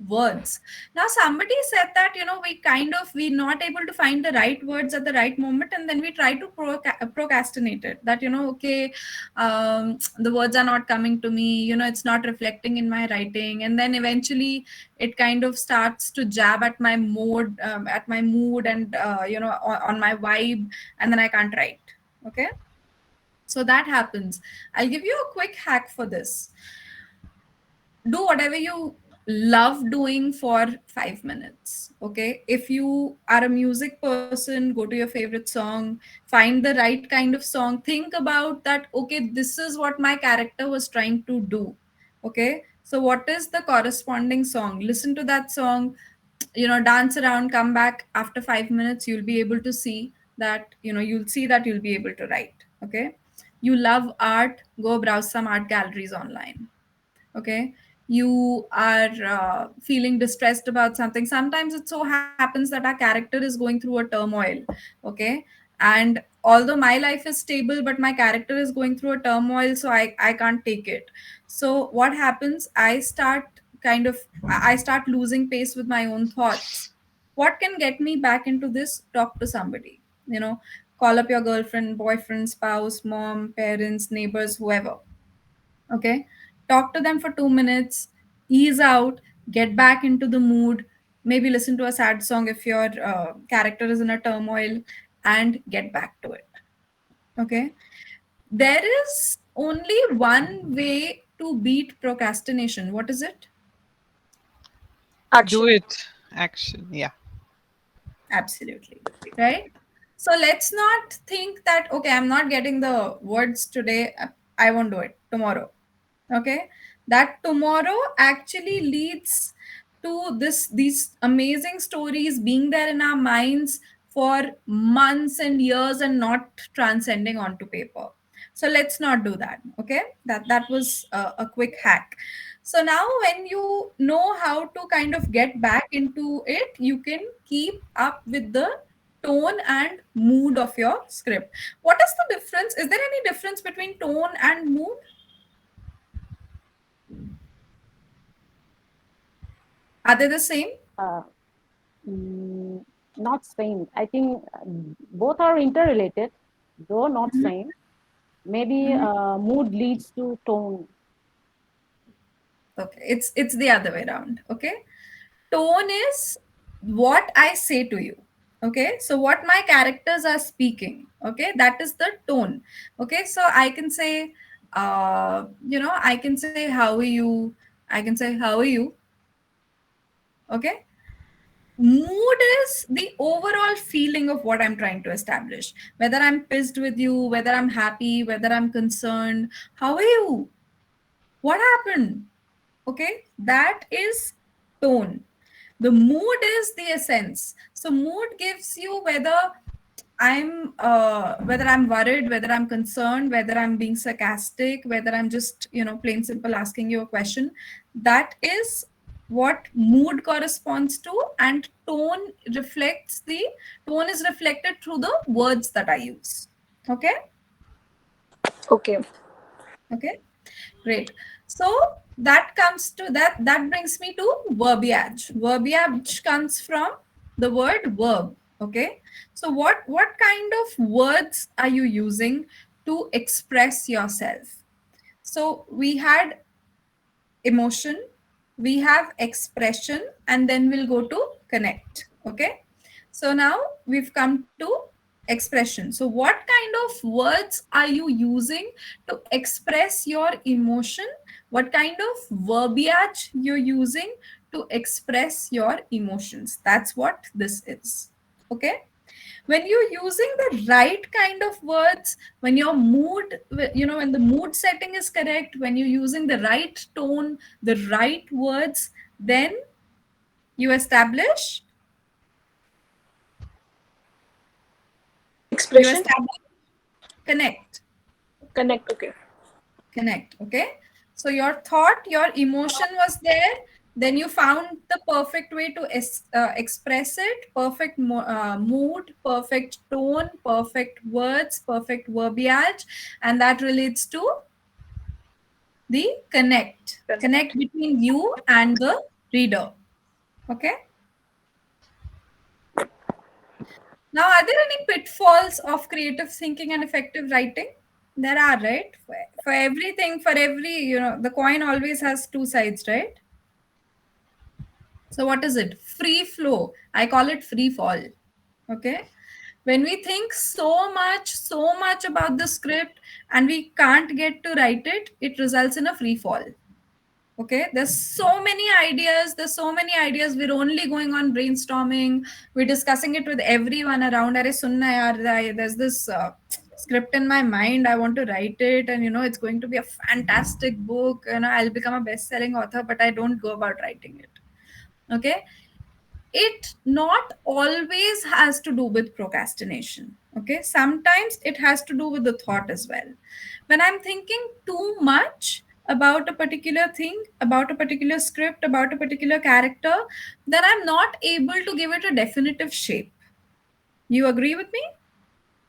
[SPEAKER 1] words. Now, somebody said that, we're not able to find the right words at the right moment, and then we try to procrastinate it. That, okay, the words are not coming to me, it's not reflecting in my writing. And then eventually it kind of starts to jab at my mood, and on my vibe, and then I can't write. Okay, so that happens. I'll give you a quick hack for this. Do whatever you love doing for 5 minutes. Okay, if you are a music person, go to your favorite song, find the right kind of song, think about that. Okay, this is what my character was trying to do. Okay, so what is the corresponding song? Listen to that song, dance around, come back after 5 minutes. You'll be able to see that, you'll see that you'll be able to write. Okay, you love art, go browse some art galleries online. Okay, you are feeling distressed about something. Sometimes it so happens that our character is going through a turmoil. Okay, and although my life is stable, but my character is going through a turmoil, so I can't take it. So what happens, I start losing pace with my own thoughts. What can get me back into this? Talk to somebody. Call up your girlfriend, boyfriend, spouse, mom, parents, neighbors, whoever. Okay, talk to them for 2 minutes, ease out, get back into the mood, maybe listen to a sad song if your character is in a turmoil, and get back to it. Okay, there is only one way to beat procrastination. What is it?
[SPEAKER 3] Do
[SPEAKER 7] Action.
[SPEAKER 3] it. Action. Yeah.
[SPEAKER 1] Absolutely. Right? So let's not think that, okay, I'm not getting the words today, I won't do it tomorrow. Okay, that tomorrow actually leads to these amazing stories being there in our minds for months and years and not transcending onto paper. So let's not do that. Okay, that was a quick hack. So now when you know how to kind of get back into it, you can keep up with the tone and mood of your script. What is the difference? Is there any difference between tone and mood? Are they the same?
[SPEAKER 6] Uh, mm, Not same. I think both are interrelated, though not same. Maybe
[SPEAKER 1] Mhm.
[SPEAKER 6] mood leads to tone.
[SPEAKER 1] Okay, it's the other way around. Okay, tone is what I say to you. Okay, so what my characters are speaking. Okay, that is the tone. Okay, so I can say, I can say, how are you? I can say, how are you? Okay, mood is the overall feeling of what I'm trying to establish. Whether I'm pissed with you, whether I'm happy, whether I'm concerned. How are you? What happened? Okay, that is tone. The mood is the essence. So mood gives you whether I'm worried, whether I'm concerned, whether I'm being sarcastic, whether I'm just plain simple asking you a question. That is what mood corresponds to, and tone is reflected through the words that I use. Okay.
[SPEAKER 7] Okay.
[SPEAKER 1] Okay, great. So that brings me to verbiage. Verbiage comes from the word verb. Okay. So what kind of words are you using to express yourself? So we had emotion, we have expression, and then we'll go to connect. Okay. So now we've come to expression. So what kind of words are you using to express your emotion? What kind of verbiage you're using to express your emotions? That's what this is. Okay, when you're using the right kind of words, when your mood, when the mood setting is correct, when you're using the right tone, the right words, then you establish you
[SPEAKER 7] Expression.
[SPEAKER 1] establish connect.
[SPEAKER 7] Connect. Okay.
[SPEAKER 1] Connect. Okay, so your thought, your emotion was there, then you found the perfect way to express it. Perfect mood, perfect tone, perfect words, perfect verbiage, and that relates to the connect
[SPEAKER 7] Connect.
[SPEAKER 1] between you and the reader. Okay, now are there any pitfalls of creative thinking and effective writing? There are, right? For everything, for every, the coin always has two sides, right? So what is it? Free flow. I call it free fall. Okay, when we think so much about the script and we can't get to write it, it results in a free fall. Okay, there's so many ideas, we're only going on brainstorming, we're discussing it with everyone around. Are sunna yaar, there's this script in my mind, I want to write it, and it's going to be a fantastic book, I'll become a best-selling author, but I don't go about writing it. Okay, it not always has to do with procrastination. Okay, sometimes it has to do with the thought as well. When I'm thinking too much about a particular thing, about a particular script, about a particular character, then I'm not able to give it a definitive shape. You agree with me?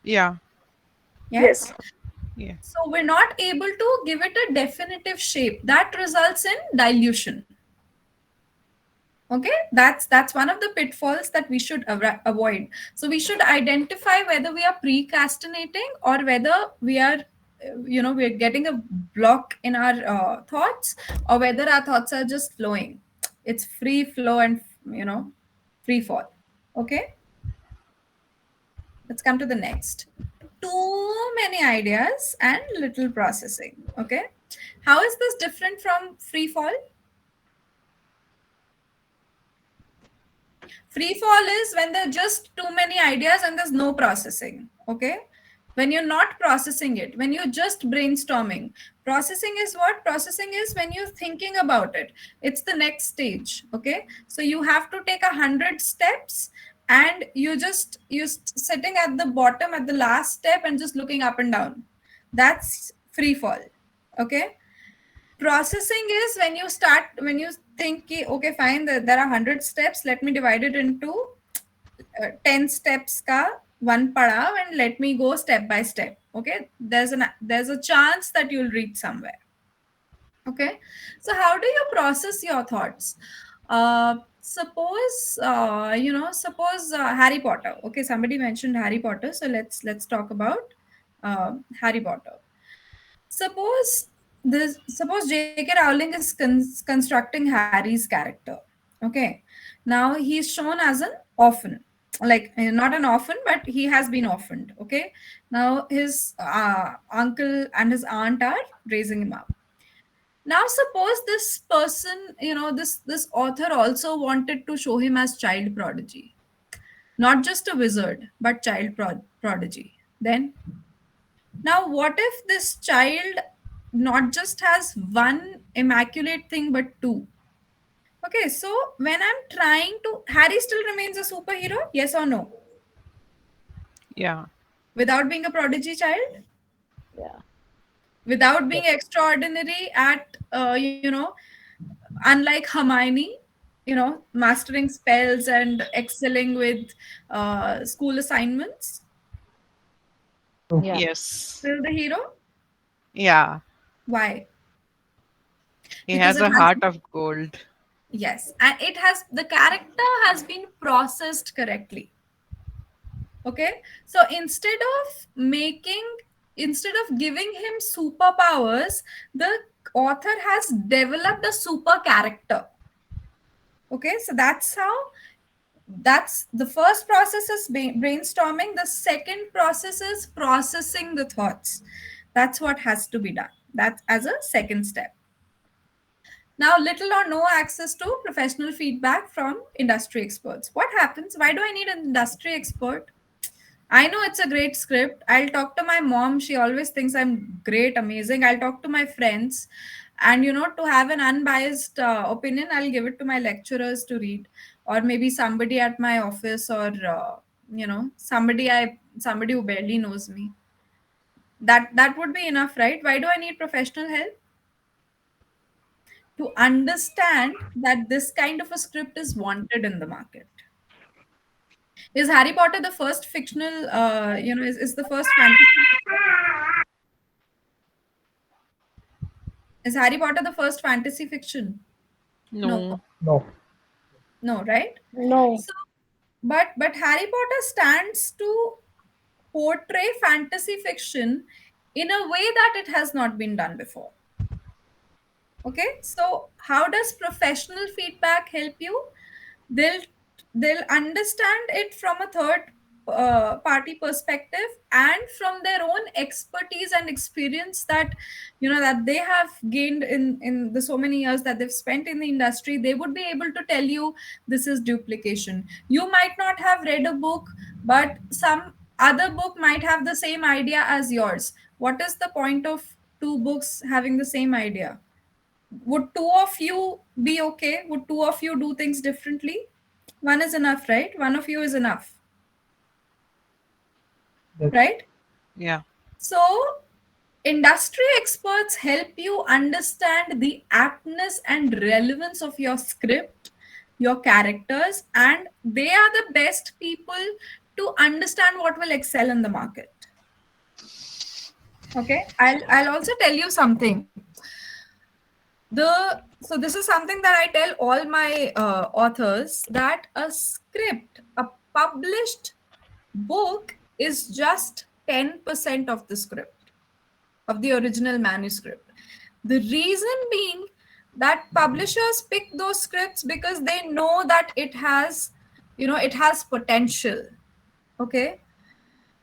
[SPEAKER 3] Yeah.
[SPEAKER 1] Yes.
[SPEAKER 7] Yes.
[SPEAKER 3] Yeah.
[SPEAKER 1] So we're not able to give it a definitive shape. That results in dilution. Okay, that's one of the pitfalls that we should avoid. So we should identify whether we are procrastinating or whether we are we're getting a block in our thoughts, or whether our thoughts are just flowing. It's free flow and free fall. Okay, let's come to the next. Too many ideas and little processing. Okay, how is this different from free fall? Free fall is when there are just too many ideas and there's no processing. Okay, when you're not processing it, when you're just brainstorming. Processing is what? Processing is when you're thinking about it. It's the next stage. Okay, so you have to take 100 steps, and sitting at the bottom at the last step and just looking up and down. That's free fall. Okay, processing is when you think ki, okay fine, there are 100 steps, let me divide it into 10 steps ka one padav, and let me go step by step. Okay, there's a chance that you'll reach somewhere. Okay, so how do you process your thoughts? Suppose Harry Potter. Okay, somebody mentioned Harry Potter, so let's talk about Harry Potter. Suppose J.K. Rowling is constructing Harry's character. Okay, now he's shown as an orphan, like not an orphan, but he has been orphaned. Okay, now his uncle and his aunt are raising him up. Now suppose this person, this author also wanted to show him as child prodigy, not just a wizard, but child prodigy. Then now, what if this child not just has one immaculate thing but two? Okay, so when I'm trying to, Harry still remains a superhero, yes or no?
[SPEAKER 3] Yeah.
[SPEAKER 1] Without being a prodigy child,
[SPEAKER 6] Yeah.
[SPEAKER 1] without
[SPEAKER 4] Yes.
[SPEAKER 1] being extraordinary at, unlike Hermione, mastering spells and excelling with school assignments,
[SPEAKER 4] True.
[SPEAKER 6] Yeah.
[SPEAKER 3] Yes.
[SPEAKER 1] still the hero.
[SPEAKER 3] Yeah.
[SPEAKER 1] Why?
[SPEAKER 3] He
[SPEAKER 1] Because
[SPEAKER 3] has
[SPEAKER 1] it
[SPEAKER 3] a
[SPEAKER 1] has.
[SPEAKER 3] heart of gold.
[SPEAKER 1] Yes, and the character has been processed correctly. Okay, so instead of giving him superpowers, the author has developed a super character. Okay, so that's the first process is brainstorming. The second process is processing the thoughts. That's what has to be done. That's as a second step. Now, little or no access to professional feedback from industry experts. What happens? Why do I need an industry expert? I know it's a great script. I'll talk to my mom. She always thinks I'm great, amazing. I'll talk to my friends. And, to have an unbiased opinion, I'll give it to my lecturers to read, or maybe somebody at my office, or, somebody who barely knows me. That would be enough, right? Why do I need professional help? To understand that this kind of a script is wanted in the market. Is Harry Potter the first fictional, is the first fantasy? Is Harry Potter the first fantasy fiction? No,
[SPEAKER 3] No.
[SPEAKER 4] No.
[SPEAKER 1] no, right?
[SPEAKER 6] No.
[SPEAKER 1] So, but Harry Potter stands to portray fantasy fiction in a way that it has not been done before. Okay, so how does professional feedback help you? they'll they'll understand it from a third party perspective, and from their own expertise and experience that that they have gained in the so many years that they've spent in the industry. They would be able to tell you this is duplication. You might not have read a book, but some other book might have the same idea as yours. What is the point of two books having the same idea? Would two of you be okay? Would two of you do things differently? One is enough, right? One of you is enough,
[SPEAKER 4] Yes.
[SPEAKER 1] right?
[SPEAKER 3] Yeah.
[SPEAKER 1] So industry experts help you understand the aptness and relevance of your script, your characters, and they are the best people to understand what will excel in the market. Okay, I'll also tell you something. So this is something that I tell all my authors, that a script, a published book, is just 10% of the script, of the original manuscript. The reason being that publishers pick those scripts because they know that it has potential. Okay,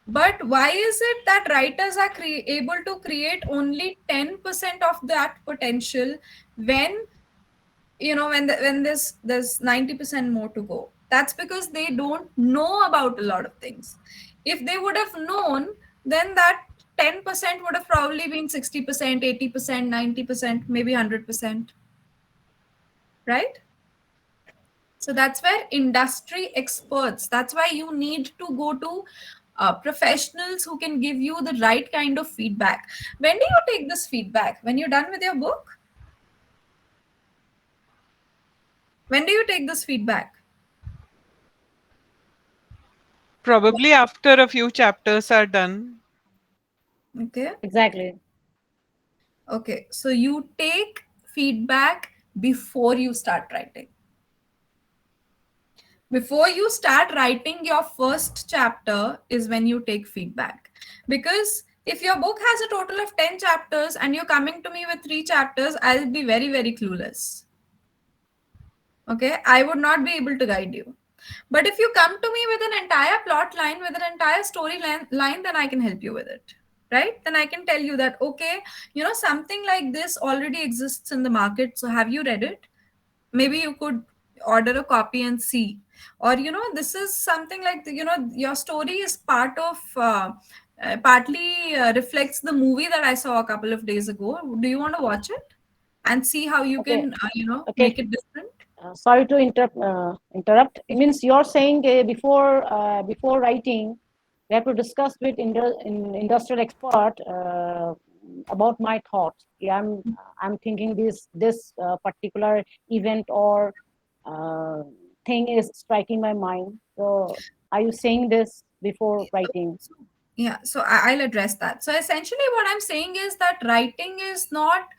[SPEAKER 1] but why is it that writers are able to create only 10% of that potential, when when there's 90% more to go? That's because they don't know about a lot of things. If they would have known, then that 10% would have probably been 60%, 80%, 90%, maybe 100%, right? So that's where industry experts, that's why you need to go to professionals who can give you the right kind of feedback. When do you take this feedback? When you're done with your book? When do you take this feedback?
[SPEAKER 3] Probably after a few chapters are done.
[SPEAKER 1] Okay.
[SPEAKER 6] Exactly.
[SPEAKER 1] Okay. So you take feedback before you start writing. Before you start writing your first chapter is when you take feedback. Because if your book has a total of 10 chapters and you're coming to me with 3 chapters, I'll be very, very clueless. Okay. I would not be able to guide you. But if you come to me with an entire plot line, with an entire story line, then I can help you with it. Right? Then I can tell you that, okay, something like this already exists in the market. So have you read it? Maybe you could order a copy and see. Or, this is something like, your story is partly reflects the movie that I saw a couple of days ago. Do you want to watch it and see how you
[SPEAKER 6] Okay.
[SPEAKER 1] can,
[SPEAKER 6] Okay.
[SPEAKER 1] make it different?
[SPEAKER 6] Sorry to interrupt. It means you're saying before writing, we have to discuss with industrial expert about my thoughts. Yeah, I'm thinking this particular event or uh, thing is striking my mind. So are you saying this before writing?
[SPEAKER 1] So, yeah, so I'll address that. So essentially, what I'm saying is that writing is not,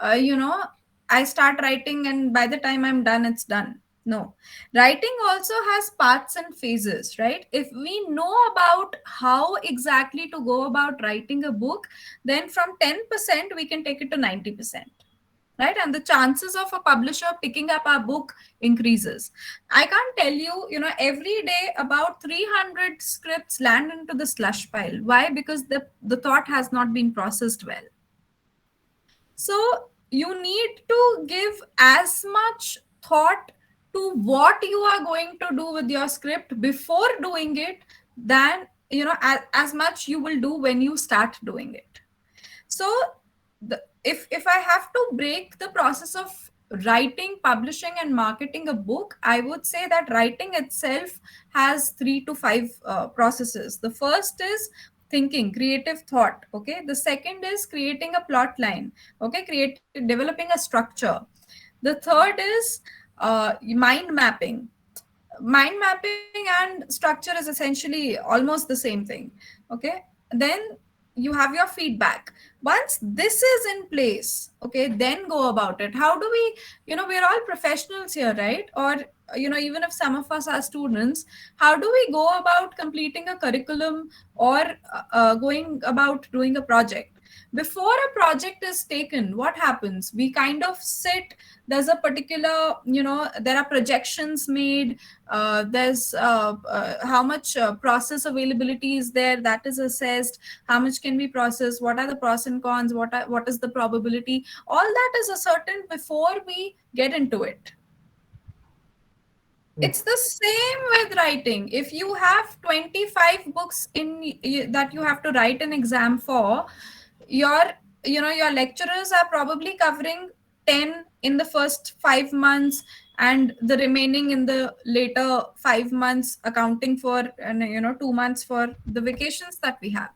[SPEAKER 1] uh, you know, I start writing and by the time I'm done, it's done. No, writing also has parts and phases, right? If we know about how exactly to go about writing a book, then from 10%, we can take it to 90%, right? And the chances of a publisher picking up our book increases. I can't tell you, every day about 300 scripts land into the slush pile. Why? Because the thought has not been processed well. So you need to give as much thought to what you are going to do with your script before doing it than, as much you will do when you start doing it. So if I have to break the process of writing, publishing and marketing a book, I would say that writing itself has 3 to 5 processes. The first is thinking, creative thought. Okay, the second is creating a plot line. Okay, developing a structure. The third is mind mapping. Mind mapping and structure is essentially almost the same thing. Okay, then you have your feedback. Once this is in place, okay, then go about it. How do we, we're all professionals here, right? Or, even if some of us are students, how do we go about completing a curriculum or going about doing a project? Before a project is taken, what happens? We kind of sit, there's a particular, there are projections made, there's how much process availability is there, that is assessed. How much can be processed, what are the pros and cons, what is the probability, all that is ascertained before we get into it.
[SPEAKER 4] Yes.
[SPEAKER 1] It's the same with writing. If you have 25 books that you have to write an exam for, your your lecturers are probably covering 10 in the first 5 months and the remaining in the later 5 months, accounting for, and 2 months for the vacations that we have.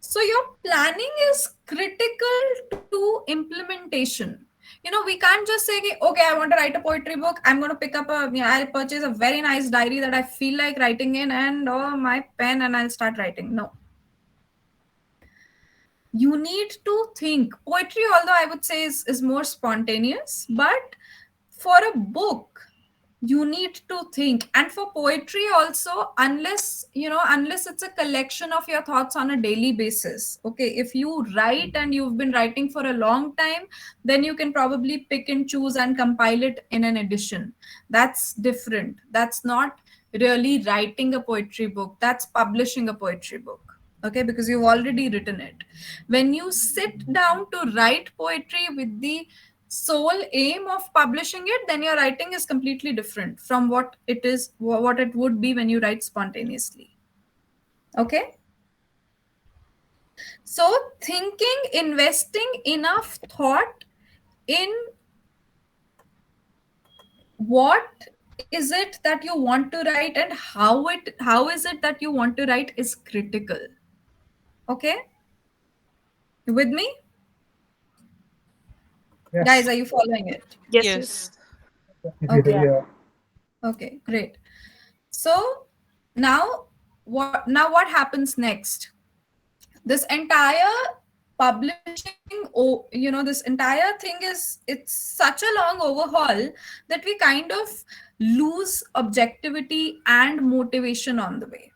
[SPEAKER 1] So your planning is critical to implementation. We can't just say, okay, I want to write a poetry book. I'm going to pick up I'll purchase a very nice diary that I feel like writing in, and my pen, and I'll start writing. No, you need to think. Poetry, although I would say is more spontaneous, but for a book, you need to think. And for poetry also, unless it's a collection of your thoughts on a daily basis. Okay, if you write and you've been writing for a long time, then you can probably pick and choose and compile it in an edition. That's different. That's not really writing a poetry book, that's publishing a poetry book. Okay, because you've already written it. When you sit down to write poetry with the sole aim of publishing it, then your writing is completely different from what it would be when you write spontaneously. Okay. So thinking, investing enough thought in what is it that you want to write and how is it that you want to write is critical. Okay, you with me, guys?
[SPEAKER 4] Yes,
[SPEAKER 1] Are you following it?
[SPEAKER 7] Yes, yes.
[SPEAKER 3] Yes.
[SPEAKER 4] definitely.
[SPEAKER 1] Okay.
[SPEAKER 6] Yeah.
[SPEAKER 4] Yeah.
[SPEAKER 1] Okay, great. So now what happens next? This entire publishing, this entire thing it's such a long overhaul that we kind of lose objectivity and motivation on the way,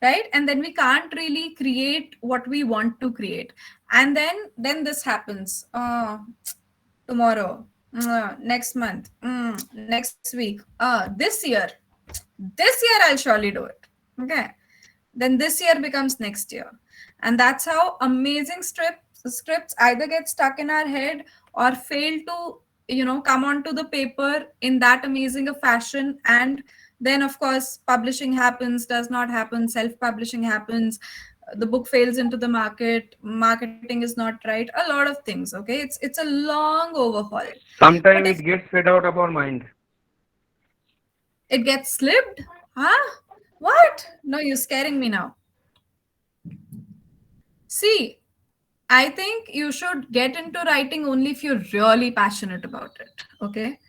[SPEAKER 1] right? And then we can't really create what we want to create. And then this happens, tomorrow, next month, next week, this year I'll surely do it. Okay, then this year becomes next year. And that's how amazing scripts either get stuck in our head or fail to come onto the paper in that amazing a fashion. And then of course publishing happens, does not happen, self publishing happens, the book fails into the market, marketing is not right, a lot of things. Okay, it's a long overhaul. But
[SPEAKER 8] Sometimes
[SPEAKER 1] if
[SPEAKER 8] it gets fed out of our mind.
[SPEAKER 1] it gets slipped, huh? What? No, you're scaring me now. See, I think you should get into writing only if you're really passionate about it. Okay.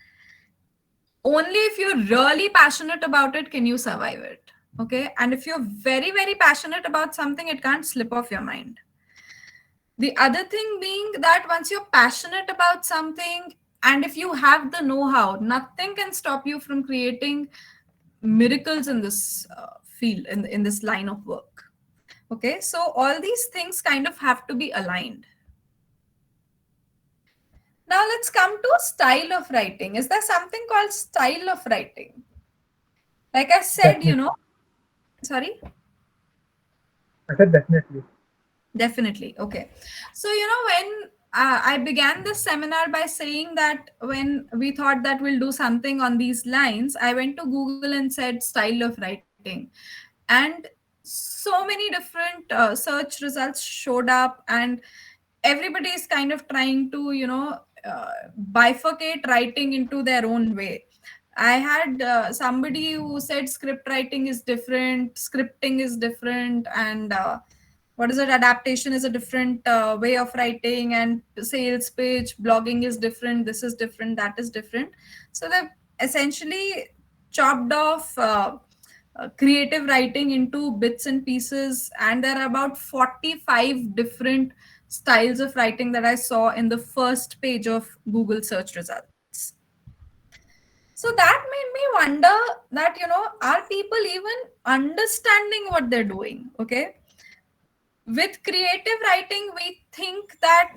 [SPEAKER 1] Only if you're really passionate about it can you survive it. Okay. And if you're very, very passionate about something, it can't slip off your mind. The other thing being that once you're passionate about something, and if you have the know how, nothing can stop you from creating miracles in this field, in this line of work. Okay. So all these things kind of have to be aligned. Now let's come to style of writing. Is there something called style of writing? Like I said,
[SPEAKER 4] Definitely.
[SPEAKER 1] sorry,
[SPEAKER 4] I said definitely.
[SPEAKER 1] definitely. Okay. So, when I began this seminar by saying that when we thought that we'll do something on these lines, I went to Google and said style of writing. And so many different search results showed up, and everybody is kind of trying to bifurcate writing into their own way. I had somebody who said script writing is different, scripting is different, and what is it, adaptation is a different way of writing, and sales page blogging is different, this is different, that is different. So they've essentially chopped off creative writing into bits and pieces, and there are about 45 different styles of writing that I saw in the first page of Google search results. So that made me wonder that, are people even understanding what they're doing? Okay. With creative writing, we think that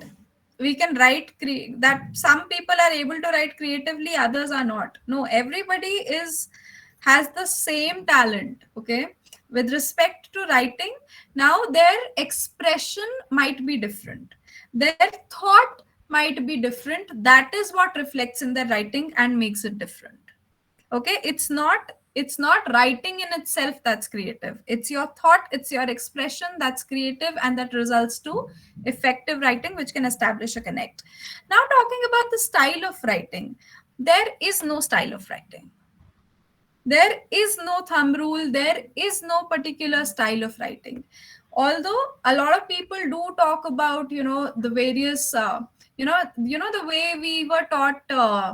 [SPEAKER 1] we can that some people are able to write creatively, others are not. No, everybody is has the same talent. Okay. With respect to writing, now their expression might be different, their thought might be different. That is what reflects in their writing and makes it different. Okay, it's not writing in itself that's creative, it's your thought, it's your expression that's creative, and that results to effective writing which can establish a connect. Now talking about the style of writing, there is no style of writing, there is no thumb rule, there is no particular style of writing. Although a lot of people do talk about the various the way we were taught uh,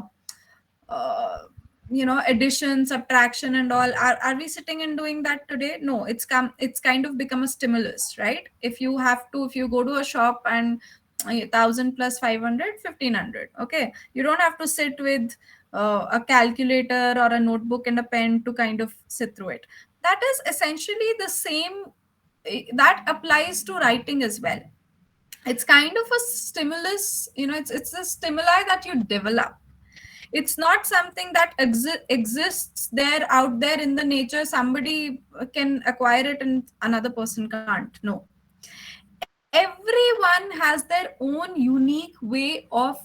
[SPEAKER 1] addition, subtraction and all. Are we sitting and doing that today? No, it's kind of become a stimulus, right? If you go to a shop and 1000 plus 500, 1500. Okay, you don't have to sit with a calculator or a notebook and a pen to kind of sit through it. That is essentially the same, that applies to writing as well. It's kind of a stimulus, it's a stimuli that you develop. It's not something that exists there out there in the nature, somebody can acquire it and another person can't. No, everyone has their own unique way of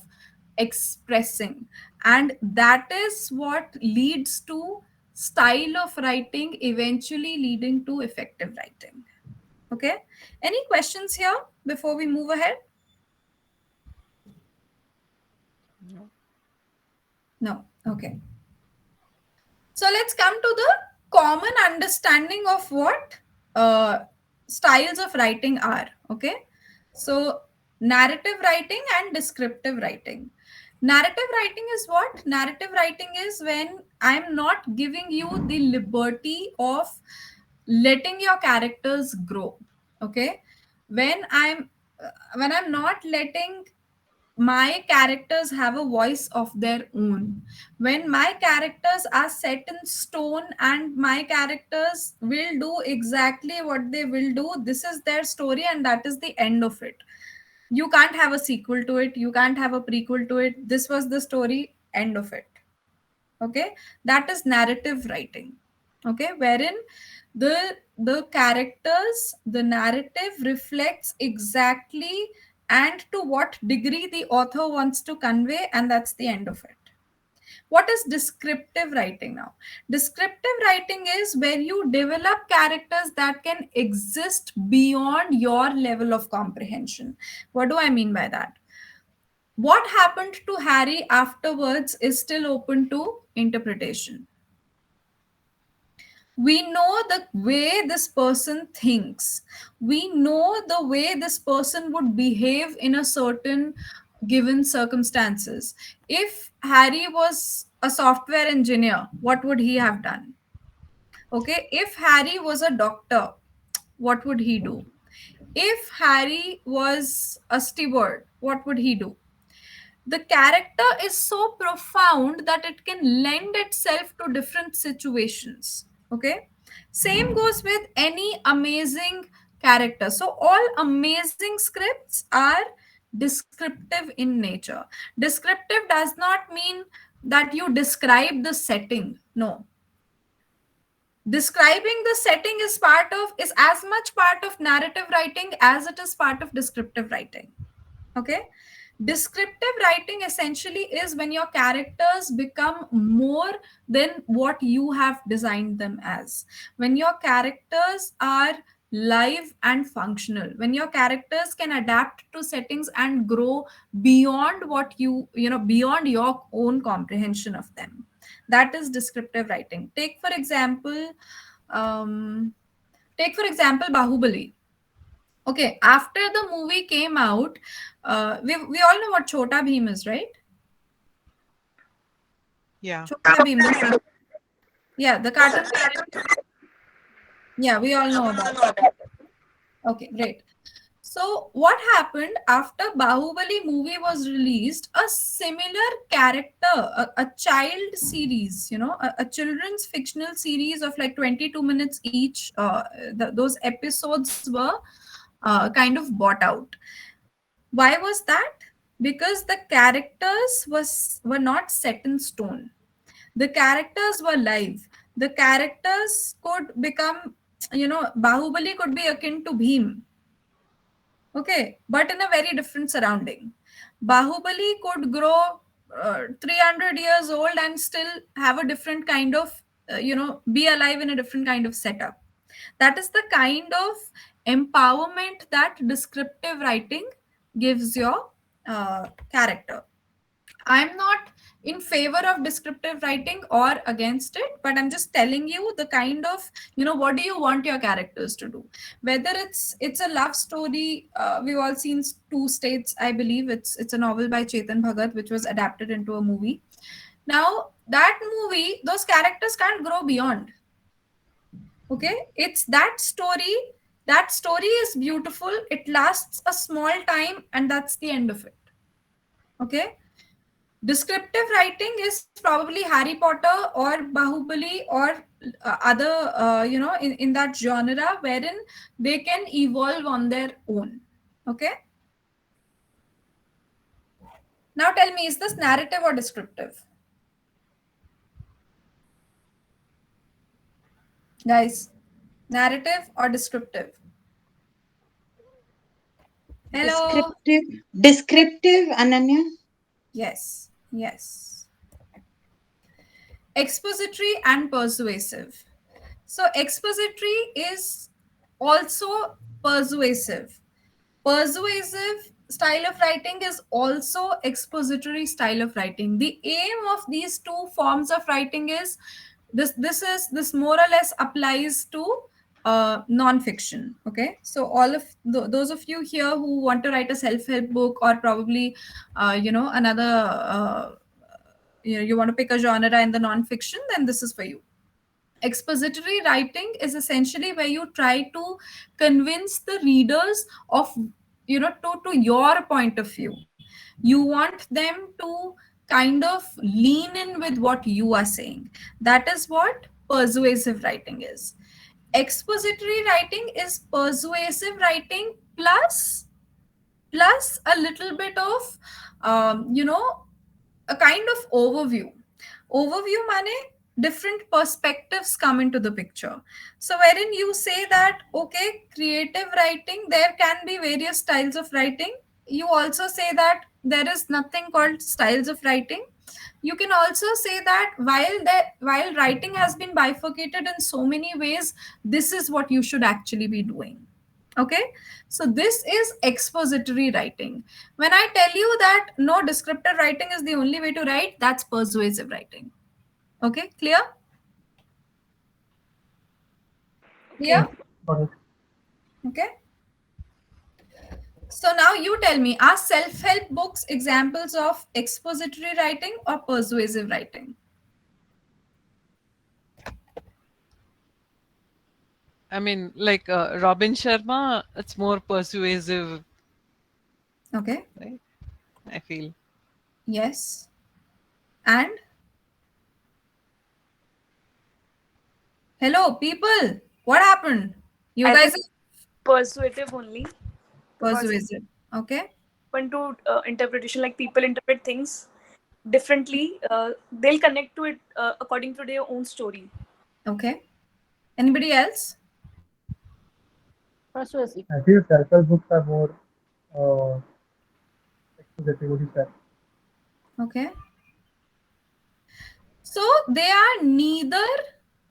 [SPEAKER 1] expressing, and that is what leads to style of writing eventually leading to effective writing. Okay. Any questions here before we move ahead?
[SPEAKER 3] No.
[SPEAKER 1] No. Okay. So let's come to the common understanding of what uh, styles of writing are. Okay. So narrative writing and descriptive writing. Narrative writing is what? Narrative writing is when I'm not giving you the liberty of letting your characters grow. Okay. When I'm when I'm not letting my characters have a voice of their own, when my characters are set in stone and my characters will do exactly what they will do, this is their story and that is the end of it. You can't have a sequel to it, you can't have a prequel to it. This was the story, end of it. Okay, that is narrative writing. Okay, wherein the characters, the narrative reflects exactly and to what degree the author wants to convey, and that's the end of it. What is descriptive writing now? Descriptive writing is where you develop characters that can exist beyond your level of comprehension. What do I mean by that? What happened to Harry afterwards is still open to interpretation. We know the way this person thinks. We know the way this person would behave in a certain given circumstances. If Harry was a software engineer, what would he have done? Okay, if Harry was a doctor, what would he do? If Harry was a steward, what would he do? The character is so profound that it can lend itself to different situations. Okay, same goes with any amazing character. So all amazing scripts are descriptive in nature. Descriptive does not mean that you describe the setting. No, describing the setting is as much part of narrative writing as it is part of descriptive writing. Okay, descriptive writing essentially is when your characters become more than what you have designed them as, when your characters are live and functional, when your characters can adapt to settings and grow beyond what beyond your own comprehension of them. That is descriptive writing. Um, take for example Bahubali. Okay, after the movie came out, we all know what Chota Bheem is, right?
[SPEAKER 3] Yeah.
[SPEAKER 1] Chota Bheem, yeah, the cartoon character. Yeah, we all know about it. Okay, great. So, what happened after Bahubali movie was released? A similar character, a child series, a children's fictional series of like 22 minutes each. Those episodes were kind of bought out. Why was that? Because the characters were not set in stone. The characters were live. The characters could become, Bahubali could be akin to Bhim. Okay, but in a very different surrounding. Bahubali could grow 300 years old and still have a different kind of, be alive in a different kind of setup. That is the kind of empowerment that descriptive writing gives your character. I'm not in favor of descriptive writing or against it, but I'm just telling you the kind of, what do you want your characters to do? Whether it's a love story, we've all seen Two States, I believe. It's a novel by Chetan Bhagat, which was adapted into a movie. Now, that movie, those characters can't grow beyond. Okay, it's that story. That story is beautiful. It lasts a small time, and that's the end of it. Okay, descriptive writing is probably Harry Potter or Bahubali or other, in that genre wherein they can evolve on their own. Okay. Now tell me, is this narrative or descriptive? Guys, narrative or descriptive? Hello.
[SPEAKER 5] Descriptive, Ananya.
[SPEAKER 1] Yes. Yes. expository and persuasive. So expository is also persuasive. Persuasive style of writing is also expository style of writing. The aim of these two forms of writing is this more or less applies to non-fiction. Okay, so all of those of you here who want to write a self-help book, or probably another you want to pick a genre in the non-fiction, then this is for you. Expository writing is essentially where you try to convince the readers of, to your point of view. You want them to kind of lean in with what you are saying. That is what persuasive writing is. Expository writing is persuasive writing plus a little bit of a kind of overview mane different perspectives come into the picture. So wherein you say that, okay, creative writing, there can be various styles of writing. You also say that there is nothing called styles of writing. You can also say that while writing has been bifurcated in so many ways, this is what you should actually be doing. Okay, so this is expository writing. When I tell you that no, descriptive writing is the only way to write, that's persuasive writing. Okay, clear?
[SPEAKER 7] Okay.
[SPEAKER 1] Clear?
[SPEAKER 4] Yes, got it.
[SPEAKER 1] Okay. So now you tell me, are self-help books examples of expository writing or persuasive writing?
[SPEAKER 3] I mean, like Robin Sharma, it's more persuasive,
[SPEAKER 1] Okay.
[SPEAKER 3] right? I feel.
[SPEAKER 1] Yes. And hello, people. What happened? You
[SPEAKER 7] I
[SPEAKER 1] guys
[SPEAKER 7] think
[SPEAKER 1] are
[SPEAKER 7] persuasive only, because
[SPEAKER 1] persuasive. Okay.
[SPEAKER 7] open to interpretation. Like people interpret things differently. They'll connect to it according to their own story.
[SPEAKER 1] Okay. Anybody else?
[SPEAKER 6] Persuasive.
[SPEAKER 4] I feel self-help books are more uh, expository. What you said.
[SPEAKER 1] Okay. So they are neither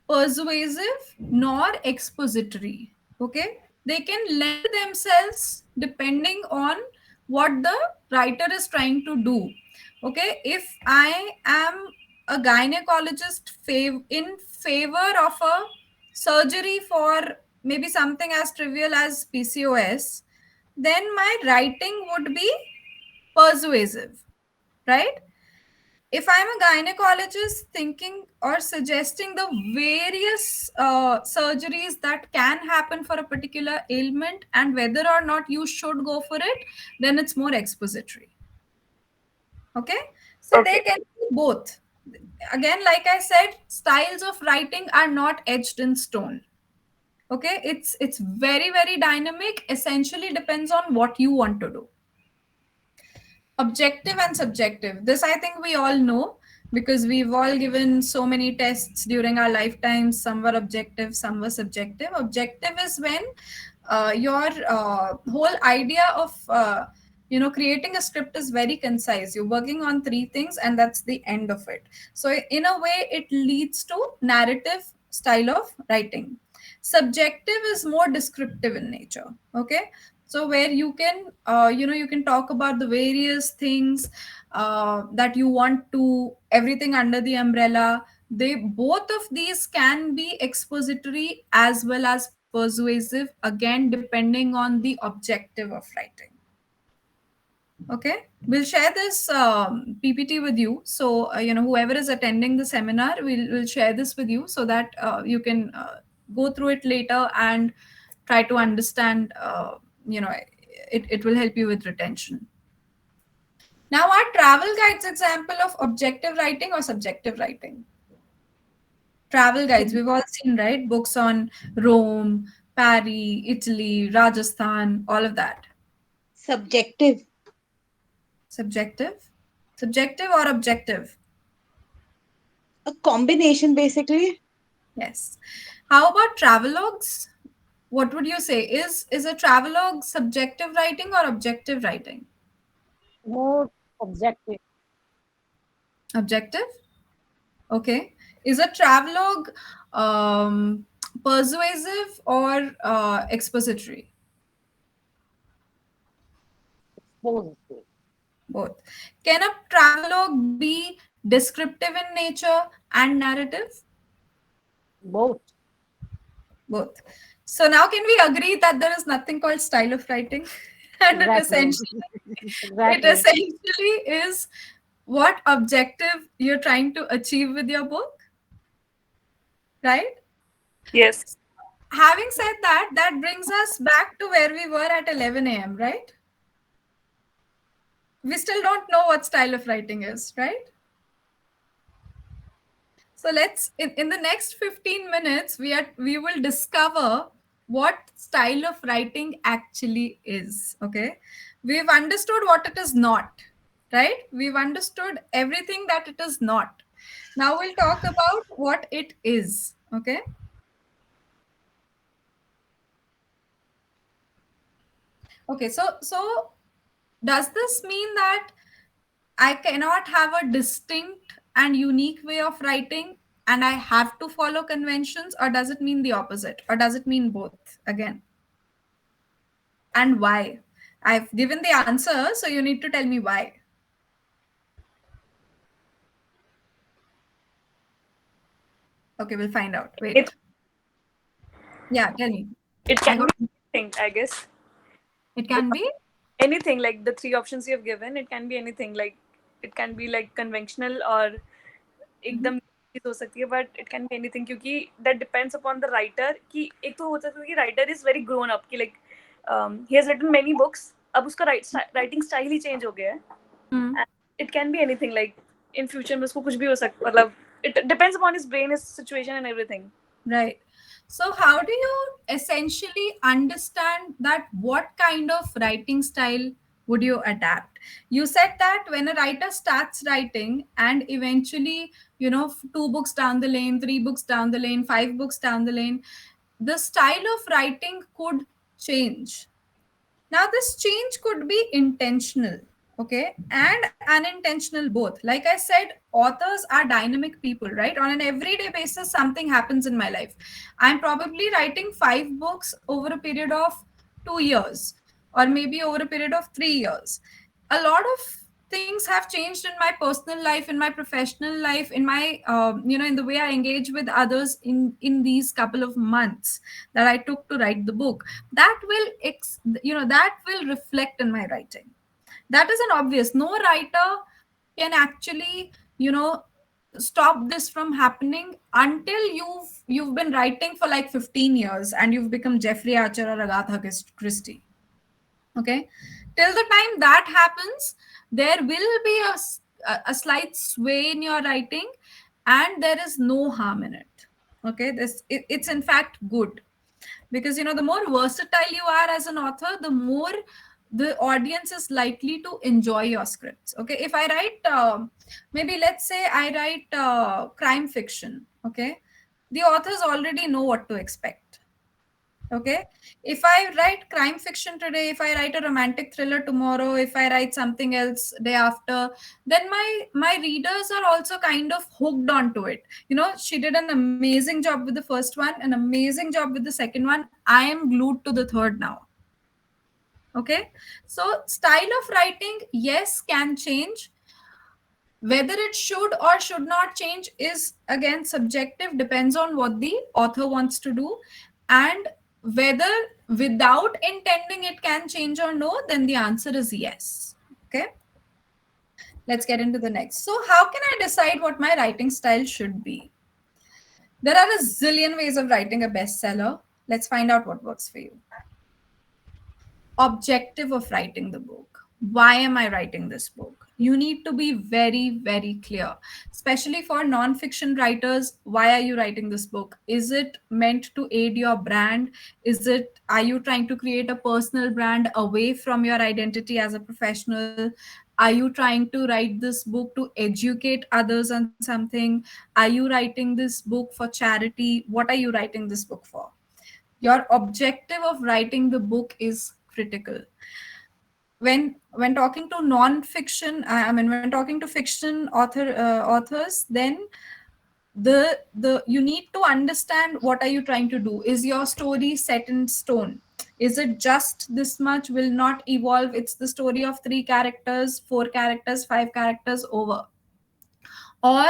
[SPEAKER 1] persuasive nor expository. Okay. They can lend themselves depending on what the writer is trying to do. Okay. If I am a gynecologist in favor of a surgery for maybe something as trivial as PCOS, then my writing would be persuasive, right? If I'm a gynecologist thinking or suggesting the various surgeries that can happen for a particular ailment and whether or not you should go for it, then it's more expository. Okay, so they
[SPEAKER 7] Okay.
[SPEAKER 1] can be both. Again, like I said, styles of writing are not etched in stone. Okay, it's very very dynamic, essentially depends on what you want to do. Objective and subjective, this I think we all know, because we've all given so many tests during our lifetimes. Some were objective, some were subjective. Objective is when your whole idea of creating a script is very concise. You're working on three things and that's the end of it. So in a way it leads to narrative style of writing. Subjective is more descriptive in nature. Okay, so where you can you can talk about the various things that you want to, everything under the umbrella. They both of these can be expository as well as persuasive, again depending on the objective of writing. Okay, we'll share this PPT with you. So whoever is attending the seminar, will share this with you so that you can go through it later and try to understand. It will help you with retention. Now, are travel guides example of objective writing or subjective writing? Travel guides, we've all seen, right? Books on Rome, Paris, Italy, Rajasthan, all of that.
[SPEAKER 5] Subjective.
[SPEAKER 1] Subjective? Subjective or objective?
[SPEAKER 5] A combination, basically.
[SPEAKER 1] Yes. How about travelogues? What would you say? Is a travelogue subjective writing or objective writing?
[SPEAKER 6] More objective.
[SPEAKER 1] Objective? Okay. Is a travelogue persuasive or expository?
[SPEAKER 6] Expository.
[SPEAKER 1] Both. Can a travelogue be descriptive in nature and narrative?
[SPEAKER 6] Both.
[SPEAKER 1] Both. So now can we agree that there is nothing called style of writing? And
[SPEAKER 6] Exactly.
[SPEAKER 1] it
[SPEAKER 6] Exactly.
[SPEAKER 1] essentially is what objective you're trying to achieve with your book, right?
[SPEAKER 7] Yes.
[SPEAKER 1] Having said that, that brings us back to where we were at 11 a.m., right? We still don't know what style of writing is, right? So let's in the next 15 minutes we will discover what style of writing actually is. Okay. We've understood what it is not, right? We've understood everything that it is not. Now we'll talk about what it is. Okay. Okay. So does this mean that I cannot have a distinct and unique way of writing and I have to follow conventions, or does it mean the opposite? Or does it mean both again? And why? I've given the answer, so you need to tell me why. Okay, we'll find out.
[SPEAKER 7] It
[SPEAKER 1] Wait. Yeah, tell me.
[SPEAKER 7] it
[SPEAKER 1] I
[SPEAKER 7] can
[SPEAKER 1] got
[SPEAKER 7] be anything, I guess.
[SPEAKER 1] it can be.
[SPEAKER 7] Anything, like the three options you have given, it can be anything. Like it can be like conventional or
[SPEAKER 1] Mhm.
[SPEAKER 7] एकदम चीज हो सकती है, but it can be anything क्योंकि that depends upon the writer कि एक तो हो सकता है कि writer is very grown up कि like he has written many books, अब उसका writing style ही change हो गया है.
[SPEAKER 1] Hmm.
[SPEAKER 7] And it can be anything, like in future में उसको कुछ भी हो सकता, मतलब it depends upon his brain, his situation and everything.
[SPEAKER 1] Right. So, how do you essentially understand that what kind of writing style would you adapt? You said that when a writer starts writing and eventually, two books down the lane, three books down the lane, five books down the lane, the style of writing could change. Now, this change could be intentional, okay, and unintentional both. Like I said, authors are dynamic people, right? On an everyday basis, something happens in my life. I'm probably writing five books over a period of 2 years, or maybe over a period of 3 years. A lot of things have changed in my personal life, in my professional life, in my in the way I engage with others in these couple of months that I took to write the book. That will that will reflect in my writing. That is an obvious. No writer can actually stop this from happening until you've been writing for like 15 years and you've become Jeffrey Archer or Agatha Christie. Okay, till the time that happens, there will be a slight sway in your writing, and there is no harm in it. Okay, it's in fact good, because the more versatile you are as an author, the more the audience is likely to enjoy your scripts. Okay, if I write maybe let's say I write crime fiction, okay, the authors already know what to expect. Okay, if I write crime fiction today, if I write a romantic thriller tomorrow, if I write something else day after, then my readers are also kind of hooked onto it. She did an amazing job with the first one, an amazing job with the second one, I am glued to the third now. Okay, so style of writing, yes, can change. Whether it should or should not change is again subjective, depends on what the author wants to do. And whether without intending it can change or no, then the answer is yes. Okay, let's get into the next. So, how can I decide what my writing style should be? There are a zillion ways of writing a bestseller. Let's find out what works for you. Objective of writing the book. Why am I writing this book? You need to be very, very clear, especially for non-fiction writers. Why are you writing this book? Is it meant to aid your brand? Are you trying to create a personal brand away from your identity as a professional? Are you trying to write this book to educate others on something? Are you writing this book for charity? What are you writing this book for? Your objective of writing the book is critical. When talking to non-fiction, I mean, when talking to fiction authors, then the you need to understand what are you trying to do. Is your story set in stone? Is it just this much, will not evolve, it's the story of 3 characters, 4 characters, 5 characters, over? Or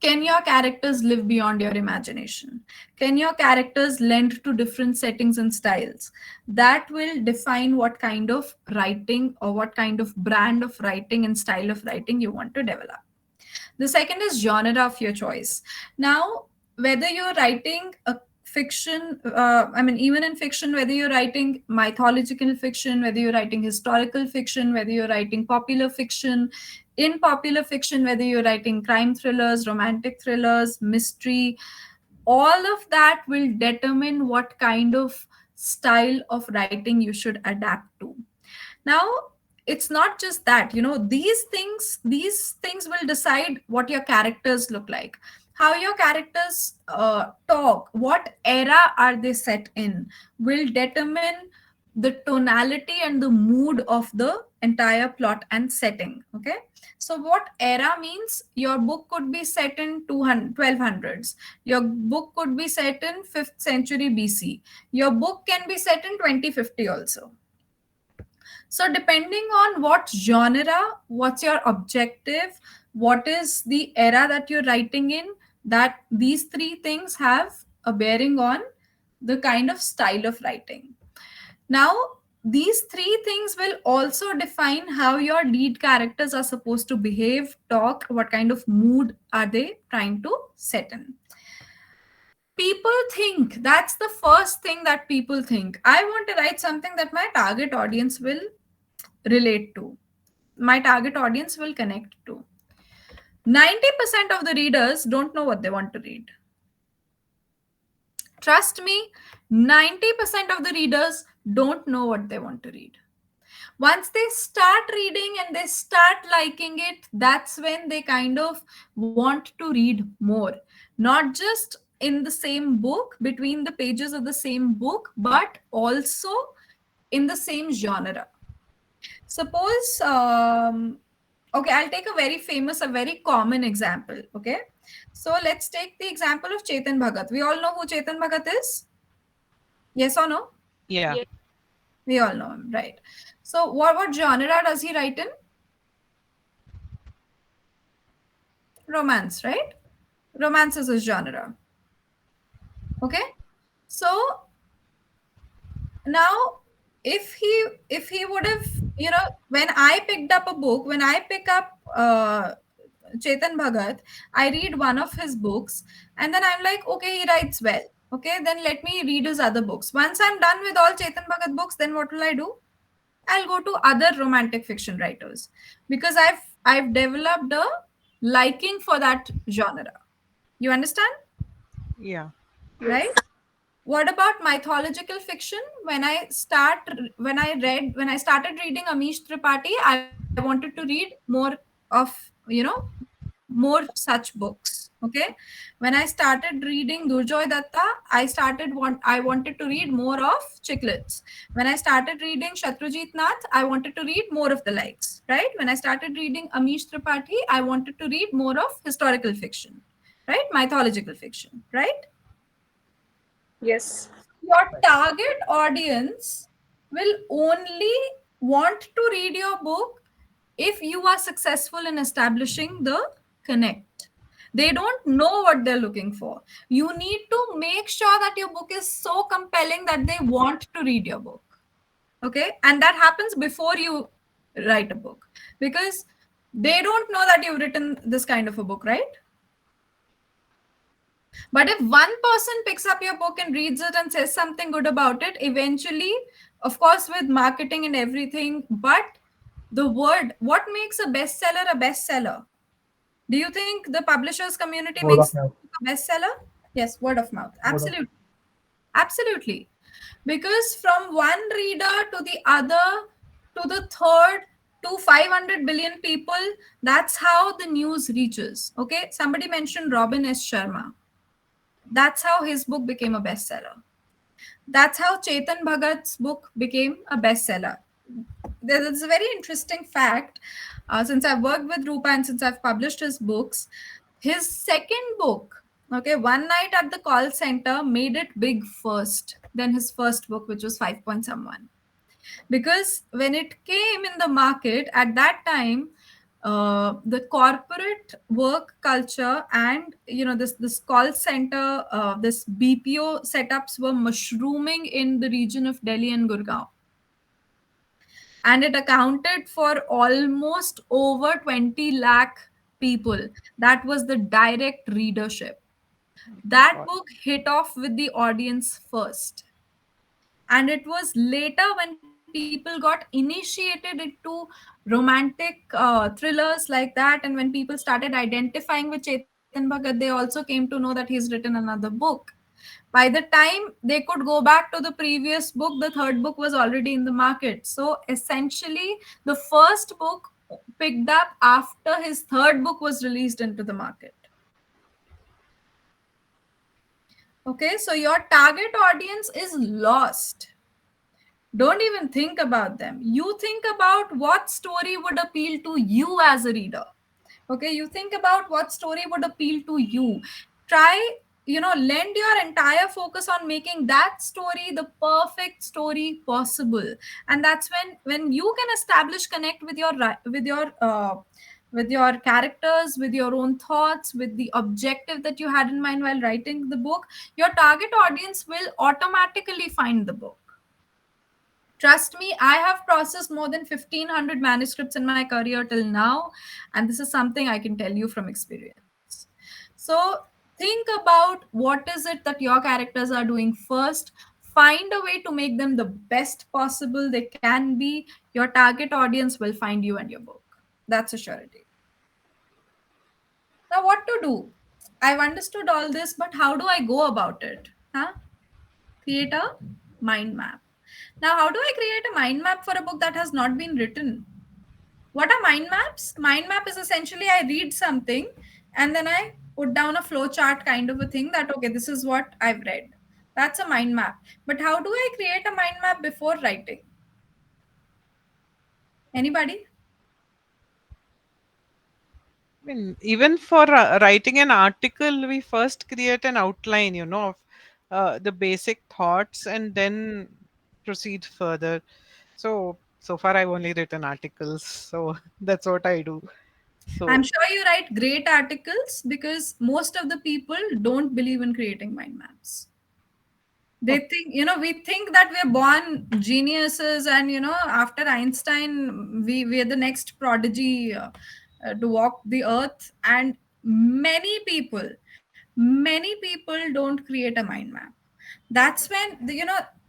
[SPEAKER 1] can your characters live beyond your imagination? Can your characters lend to different settings and styles? That will define what kind of writing or what kind of brand of writing and style of writing you want to develop. The second is genre of your choice. Now, whether you're writing a fiction, I mean, even in fiction, whether you're writing mythological fiction, whether you're writing historical fiction, whether you're writing popular fiction, in popular fiction, whether you're writing crime thrillers, romantic thrillers, mystery, all of that will determine what kind of style of writing you should adapt to. Now, it's not just that, these things will decide what your characters look like, how your characters talk, what era are they set in, will determine the tonality and the mood of the entire plot and setting. Okay, so what era means, your book could be set in 1200s, your book could be set in 5th century BC, your book can be set in 2050 also. So, depending on what genre, what's your objective, what is the era that you're writing in, that these 3 things have a bearing on the kind of style of writing. Now, these 3 things will also define how your lead characters are supposed to behave, talk, what kind of mood are they trying to set in. People think, that's the first thing that people think, I want to write something that my target audience will relate to, my target audience will connect to. 90% of the readers don't know what they want to read. Trust me, 90% of the readers don't know what they want to read. Once they start reading and they start liking it, that's when they kind of want to read more. Not just in the same book, between the pages of the same book, but also in the same genre. Suppose, okay, I'll take a very famous, a very common example. Okay, so let's take the example of Chetan Bhagat. We all know who Chetan Bhagat is. Yes or no?
[SPEAKER 3] Yeah.
[SPEAKER 7] Yes.
[SPEAKER 1] We all know him, right? So, what genre does he write in? Romance, right? Romance is his genre. Okay, so now if he would have, when I picked up a book, when I pick up Chetan Bhagat, I read one of his books and then I'm like, okay, he writes well. Okay, then let me read his other books. Once I'm done with all Chetan Bhagat books, then what will I do? I'll go to other romantic fiction writers because I've developed a liking for that genre. You understand?
[SPEAKER 3] Yeah.
[SPEAKER 1] Right? What about mythological fiction? When I started reading Amish Tripathi, I wanted to read more of, more such books. Okay, when I started reading Durjoy Datta, I wanted to read more of Chicklets. When I started reading Shatrujit Nath, I wanted to read more of the likes. Right, when I started reading Amish Tripathi, I wanted to read more of historical fiction, right, mythological fiction, right?
[SPEAKER 7] Yes.
[SPEAKER 1] Your
[SPEAKER 4] Right.
[SPEAKER 1] target audience will only want to read your book if you are successful in establishing the connect. They don't know what they're looking for. You need to make sure that your book is so compelling that they want to read your book. Okay, and that happens before you write a book, because they don't know that you've written this kind of a book, right? But if one person picks up your book and reads it and says something good about it, eventually, of course, with marketing and everything, but the word, what makes a bestseller? Do you think the publishers community
[SPEAKER 4] Word
[SPEAKER 1] makes
[SPEAKER 4] of mouth.
[SPEAKER 1] a bestseller? Yes, word of mouth.
[SPEAKER 4] Word of
[SPEAKER 1] Absolutely. Absolutely. Because from one reader to the other, to the third, to 500 billion people, that's how the news reaches. Okay. Somebody mentioned Robin S. Sharma. That's how his book became a bestseller. That's how Chetan Bhagat's book became a bestseller. There's a very interesting fact. Since I've worked with Rupa and since I've published his books, his second book Okay, one night at the call center made it big first than his first book, which was 5 point someone. Because when it came in the market at that time, the corporate work culture and this call center, this BPO setups were mushrooming in the region of Delhi and Gurgaon, and it accounted for almost over 20 lakh people. That was the direct readership. That
[SPEAKER 3] God.
[SPEAKER 1] book hit off with the audience first, and it was later when people got initiated into romantic thrillers like that, and when people started identifying with Chetan Bhagat, they also came to know that he's written another book. By the time they could go back to the previous book, the third book was already in the market. So essentially, the first book picked up after his third book was released into the market. Okay, so your target audience is lost. Don't even think about them. You think about what story would appeal to you as a reader. Okay, you think about what story would appeal to you. Try, lend your entire focus on making that story the perfect story possible. And that's when you can establish connect with your characters, with your own thoughts, with the objective that you had in mind while writing the book. Your target audience will automatically find the book. Trust me, I have processed more than 1,500 manuscripts in my career till now, and this is something I can tell you from experience. So, think about what is it that your characters are doing first. Find a way to make them the best possible they can be. Your target audience will find you and your book. That's a surety. Now, what to do? I've understood all this, but how do I go about it? Huh? Create a mind map. Now, how do I create a mind map for a book that has not been written? What are mind maps? Mind map is essentially I read something and then I put down a flow chart kind of a thing that, okay, this is what I've read. That's a mind map. But how do I create a mind map before writing? Anybody?
[SPEAKER 3] I mean, even for writing an article, we first create an outline, of the basic thoughts and then proceed further. So far, I've only written articles, so that's what I do.
[SPEAKER 1] I'm
[SPEAKER 3] So,
[SPEAKER 1] sure you write great articles because most of the people don't believe in creating mind maps. They
[SPEAKER 3] oh,
[SPEAKER 1] think, we think that we're born geniuses, and after Einstein we're the next prodigy to walk the earth. And many people don't create a mind map. That's when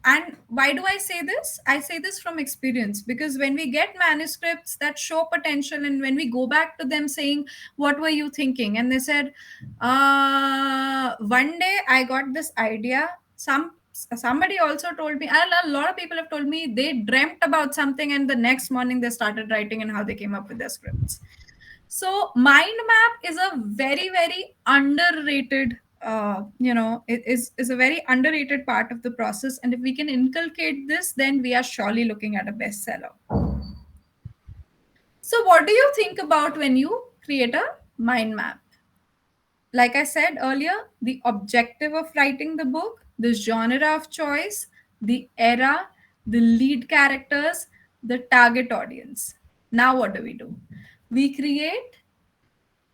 [SPEAKER 1] and why do I say this? I say this from experience, because when we get manuscripts that show potential, and when we go back to them saying, what were you thinking? And they said, one day I got this idea. Somebody also told me, and a lot of people have told me they dreamt about something, and the next morning they started writing, and how they came up with their scripts. So mind map is a very, very underrated, is a very underrated part of the process. And if we can inculcate this, then we are surely looking at a bestseller. So what do you think about when you create a mind map? Like I said earlier, the objective of writing the book, the genre of choice, the era, the lead characters, the target audience. Now what do? We create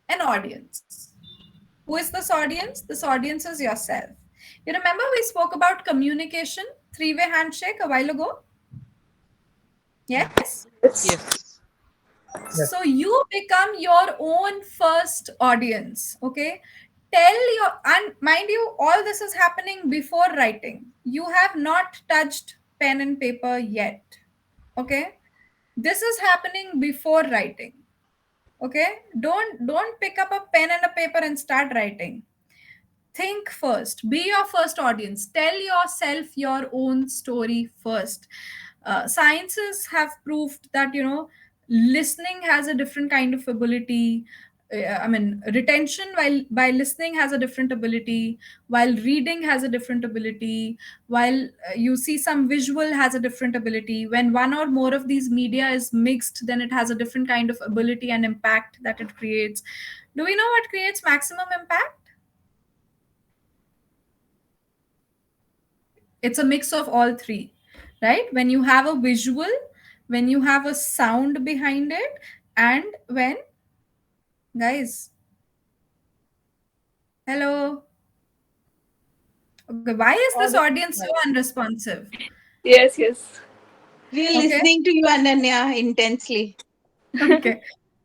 [SPEAKER 1] an audience. Who is this audience? This audience is yourself. You remember we spoke about communication, three-way handshake a while ago?
[SPEAKER 3] yeah.
[SPEAKER 1] Yes?
[SPEAKER 3] Yes.
[SPEAKER 1] So you become your own first audience. Okay, and mind you, all this is happening before writing. You have not touched pen and paper yet. Okay, this is happening before writing. Okay, don't pick up a pen and a paper and start writing. Think first, be your first audience, tell yourself your own story first. Sciences have proved that listening has a different kind of ability. I mean, retention while by listening has a different ability, while reading has a different ability, while you see some visual has a different ability. When one or more of these media is mixed, then it has a different kind of ability and impact that it creates. Do we know what creates maximum impact? It's a mix of all three, right? When you have a visual, when you have a sound behind it, and when, guys, hello. Okay, why is this
[SPEAKER 2] Audible.
[SPEAKER 1] audience so unresponsive?
[SPEAKER 7] Yes, yes.
[SPEAKER 5] We are
[SPEAKER 1] Okay.
[SPEAKER 5] listening to you, Ananya, intensely.
[SPEAKER 1] Okay.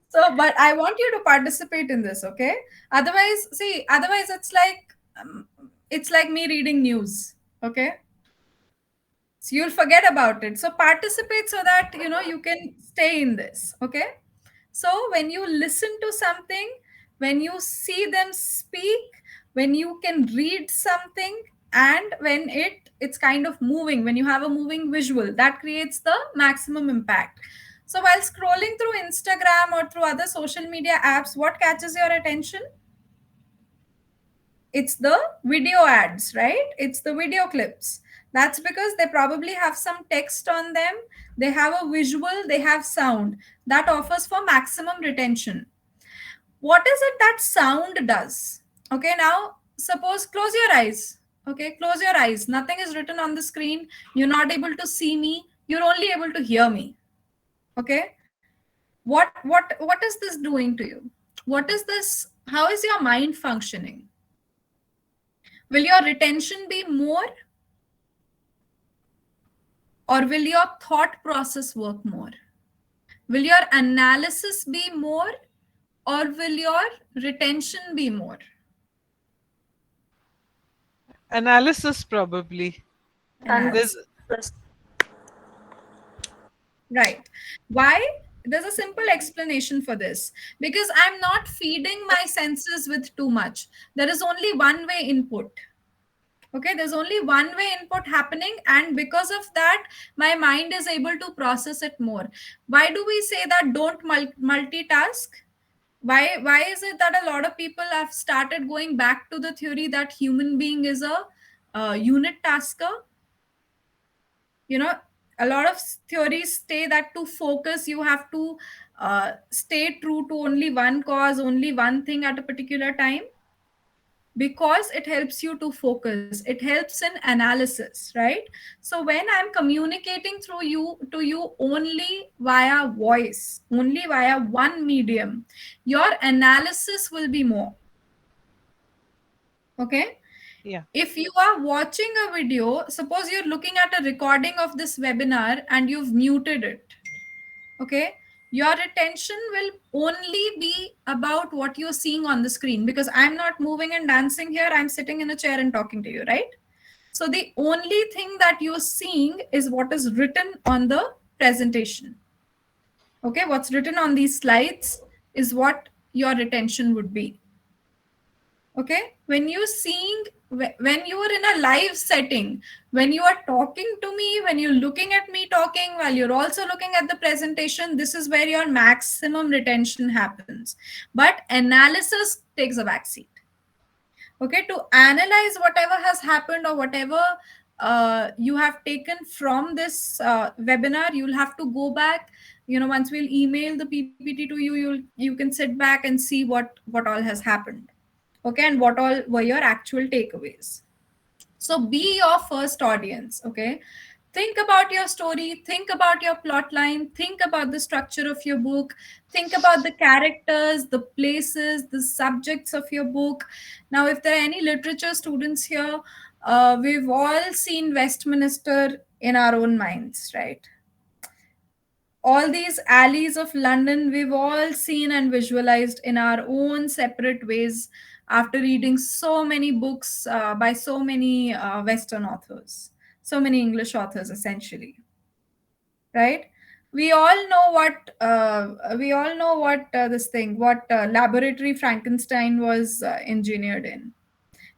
[SPEAKER 1] So, but I want you to participate in this, okay? Otherwise, see, otherwise it's like me reading news, okay? So you'll forget about it. So participate so that you can stay in this, okay? So when you listen to something, when you see them speak, when you can read something, and when it's kind of moving, when you have a moving visual, that creates the maximum impact. So while scrolling through Instagram or through other social media apps, what catches your attention? It's the video ads, right? It's the video clips. That's because they probably have some text on them, they have a visual, they have sound that offers for maximum retention. What is it that sound does? Okay, now suppose, close your eyes. Okay, close your eyes, nothing is written on the screen, you're not able to see me, you're only able to hear me. Okay, what is this doing to you? What is this? How is your mind functioning? Will your retention be more, or will your thought process work more? Will your analysis be more, or will your retention be more?
[SPEAKER 3] Analysis, probably. There's
[SPEAKER 1] Analysis. Right. Why? There's a simple explanation for this. Because I'm not feeding my senses with too much. There is only one way input. Okay, there's only one way input happening, and because of that, my mind is able to process it more. Why do we say that don't multitask? Why is it that a lot of people have started going back to the theory that human being is a unit tasker? you know a lot of theories say that to focus you have to stay true to only one cause, only one thing at a particular time, because it helps you to focus, it helps in analysis, right? So when I'm communicating through you to you only via voice, only via one medium, your analysis will be more. Okay,
[SPEAKER 3] Yeah.
[SPEAKER 1] if you are watching a video, suppose you're looking at a recording of this webinar and you've muted it, okay, your attention will only be about what you're seeing on the screen, because I'm not moving and dancing here, I'm sitting in a chair and talking to you, right? So the only thing that you're seeing is what is written on the presentation. Okay, what's written on these slides is what your attention would be. Okay, when you seeing, when you are in a live setting, when you are talking to me, when you're looking at me talking while you're also looking at the presentation, this is where your maximum retention happens. But analysis takes a backseat. Okay, to analyze whatever has happened or whatever you have taken from this webinar, you'll have to go back. Once we'll email the PPT to you, you can sit back and see what all has happened. Okay, and what all were your actual takeaways. So be your first audience. Okay, think about your story, think about your plot line, think about the structure of your book, think about the characters, the places, the subjects of your book. Now if there are any literature students here, we've all seen Westminster in our own minds, right? All these alleys of London, we've all seen and visualized in our own separate ways after reading so many books by so many Western authors, so many English authors, essentially, right? We all know what this thing, what laboratory Frankenstein was engineered in,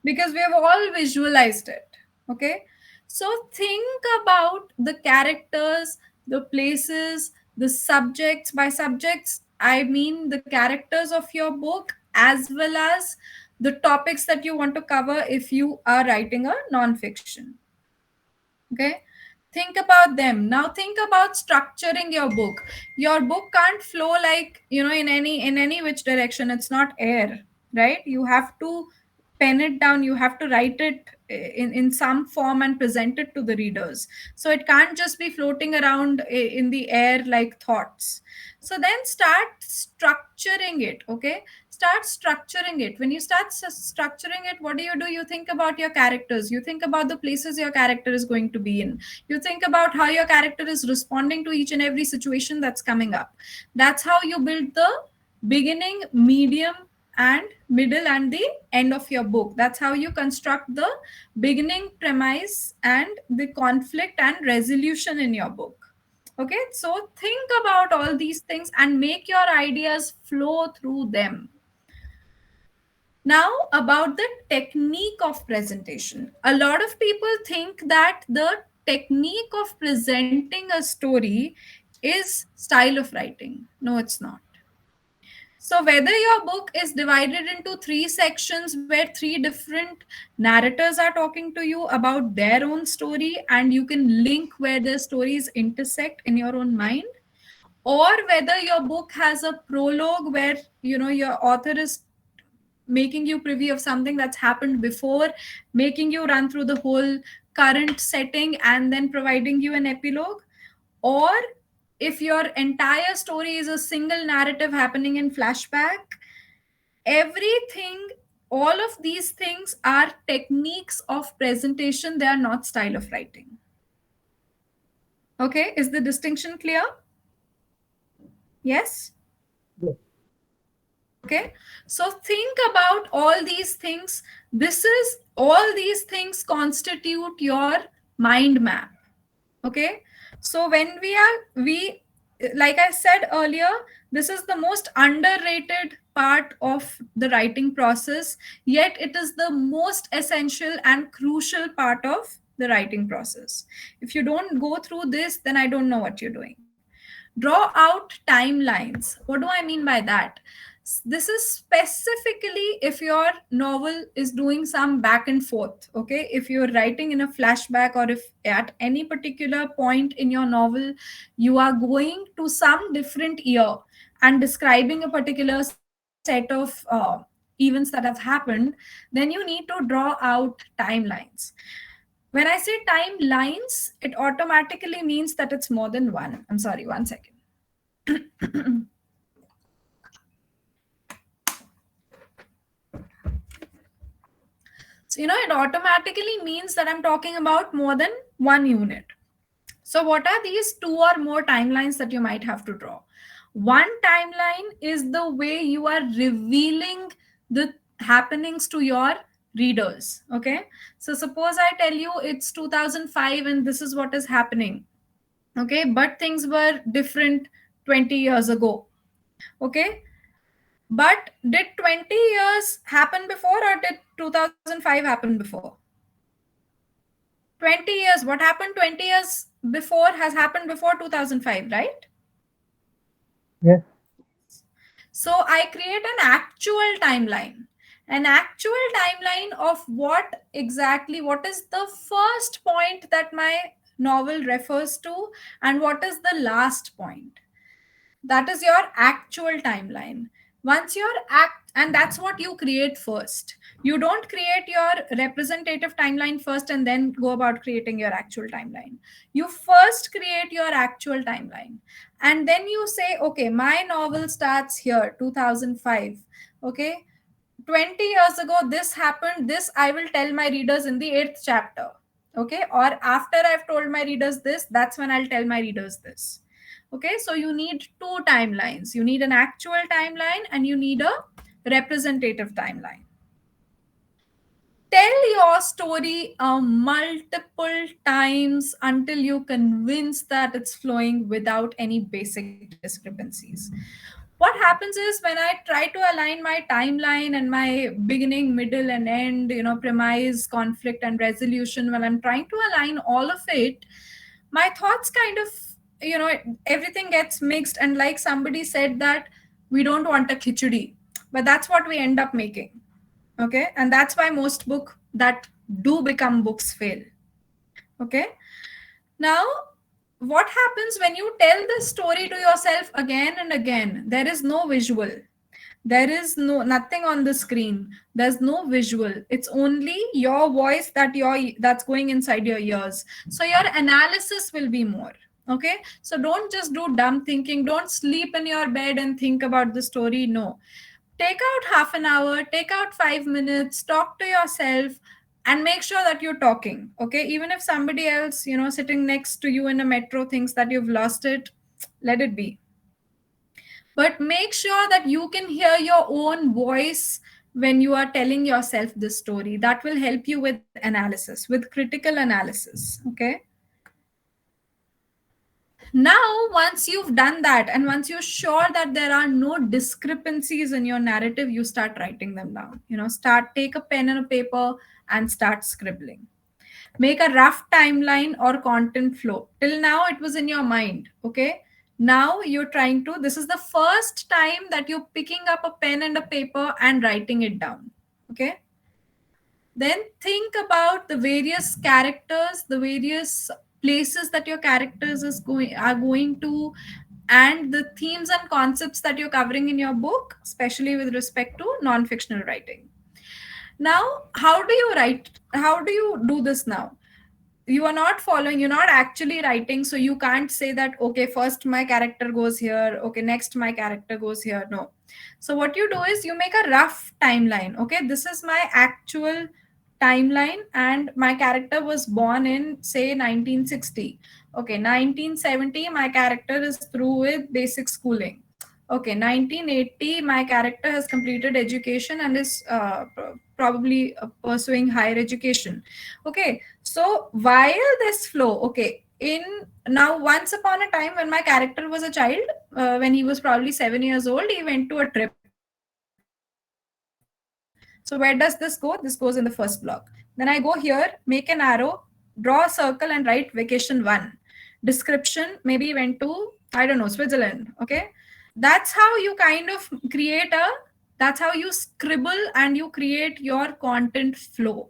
[SPEAKER 1] because we have all visualized it. Okay, so think about the characters, the places, the subjects. By subjects I mean the characters of your book, as well as the topics that you want to cover if you are writing a non-fiction. Okay, think about them. Now think about structuring your book. Your book can't flow like, in any which direction. It's not air, right? You have to pen it down, you have to write it in some form and present it to the readers. So it can't just be floating around in the air like thoughts. So then start structuring it. Okay, start structuring it. When you start structuring it, what do? You think about your characters, you think about the places your character is going to be in, you think about how your character is responding to each and every situation that's coming up. That's how you build the beginning, medium, and middle and the end of your book. That's how you construct the beginning, premise, and the conflict and resolution in your book. Okay, so think about all these things and make your ideas flow through them. Now, about the technique of presentation. A lot of people think that the technique of presenting a story is style of writing. No, it's not. So, whether your book is divided into three sections where three different narrators are talking to you about their own story, and you can link where their stories intersect in your own mind, or whether your book has a prologue where your author is making you privy of something that's happened before, making you run through the whole current setting, and then providing you an epilogue, or if your entire story is a single narrative happening in flashback. Everything, all of these things are techniques of presentation, they are not style of writing. Okay, is the distinction clear? Yes.
[SPEAKER 4] Yes.
[SPEAKER 1] Okay, so think about all these things. This is, all these things constitute your mind map. Okay, so when we like I said earlier, this is the most underrated part of the writing process, yet it is the most essential and crucial part of the writing process. If you don't go through this, then I don't know what you're doing. Draw out timelines. What do I mean by that? This is specifically if your novel is doing some back and forth. Okay, if you're writing in a flashback, or if at any particular point in your novel you are going to some different year and describing a particular set of events that have happened, then you need to draw out timelines. When I say timelines, it automatically means that it's more than one. I'm sorry, 1 second. So, it automatically means that I'm talking about more than one unit. So, what are these two or more timelines that you might have to draw? One timeline is the way you are revealing the happenings to your readers. Okay. So, suppose I tell you it's 2005 and this is what is happening. Okay. But things were different 20 years ago. Okay. But did 20 years happen before, or did 2005 happen before? 20 years. What happened 20 years before has happened before 2005, right?
[SPEAKER 4] Yes.
[SPEAKER 1] So I create an actual timeline. An actual timeline of what exactly, what is the first point that my novel refers to, and what is the last point. That is your actual timeline. Once your act, and that's what you create first. You don't create your representative timeline first and then go about creating your actual timeline. You first create your actual timeline, and then you say, okay, my novel starts here 2005. Okay, 20 years ago this happened, this I will tell my readers in the 8th chapter. Okay, or after I've told my readers this, that's when I'll tell my readers this. Okay, so you need two timelines. You need an actual timeline and you need a representative timeline. Tell your story multiple times until you convince that it's flowing without any basic discrepancies. What happens is, when I try to align my timeline and my beginning, middle, and end, premise, conflict, and resolution, when I'm trying to align all of it, my thoughts kind of, everything gets mixed. And like somebody said, that we don't want a khichdi, but that's what we end up making. Okay, and that's why most book that do become books fail. Okay, now what happens when you tell the story to yourself again and again? There is no visual. There is nothing on the screen. There's no visual. It's only your voice that's going inside your ears. So your analysis will be more. Okay, so don't just do dumb thinking. Don't sleep in your bed and think about the story. No, take out half an hour, take out 5 minutes, talk to yourself, and make sure that you're talking. Okay, even if somebody else, sitting next to you in a metro thinks that you've lost it, let it be. But make sure that you can hear your own voice when you are telling yourself this story. That will help you with analysis, with critical analysis. Okay, now once you've done that, and once you're sure that there are no discrepancies in your narrative, you start writing them down. Start, take a pen and a paper and start scribbling. Make a rough timeline or content flow. Till now it was in your mind. Okay, now you're trying to, this is the first time that you're picking up a pen and a paper and writing it down. Okay, then think about the various characters, the various places that your characters are going to, and the themes and concepts that you're covering in your book, especially with respect to non-fictional writing. Now, how do you write? How do you do this now? You are not following, you're not actually writing, so you can't say that, okay, first my character goes here, okay, next my character goes here. No. So what you do is you make a rough timeline. Okay, this is my actual timeline, and my character was born in, say, 1960. Okay, 1970 my character is through with basic schooling. Okay, 1980 my character has completed education and is probably pursuing higher education. Okay, so while this flow, okay, in now, once upon a time when my character was a child, when he was probably 7 years old, he went to a trip. So where does this go? This goes in the first block. Then I go here, make an arrow, draw a circle and write vacation 1. Description, maybe went to, I don't know, Switzerland. Okay, that's how you kind of that's how you scribble and you create your content flow.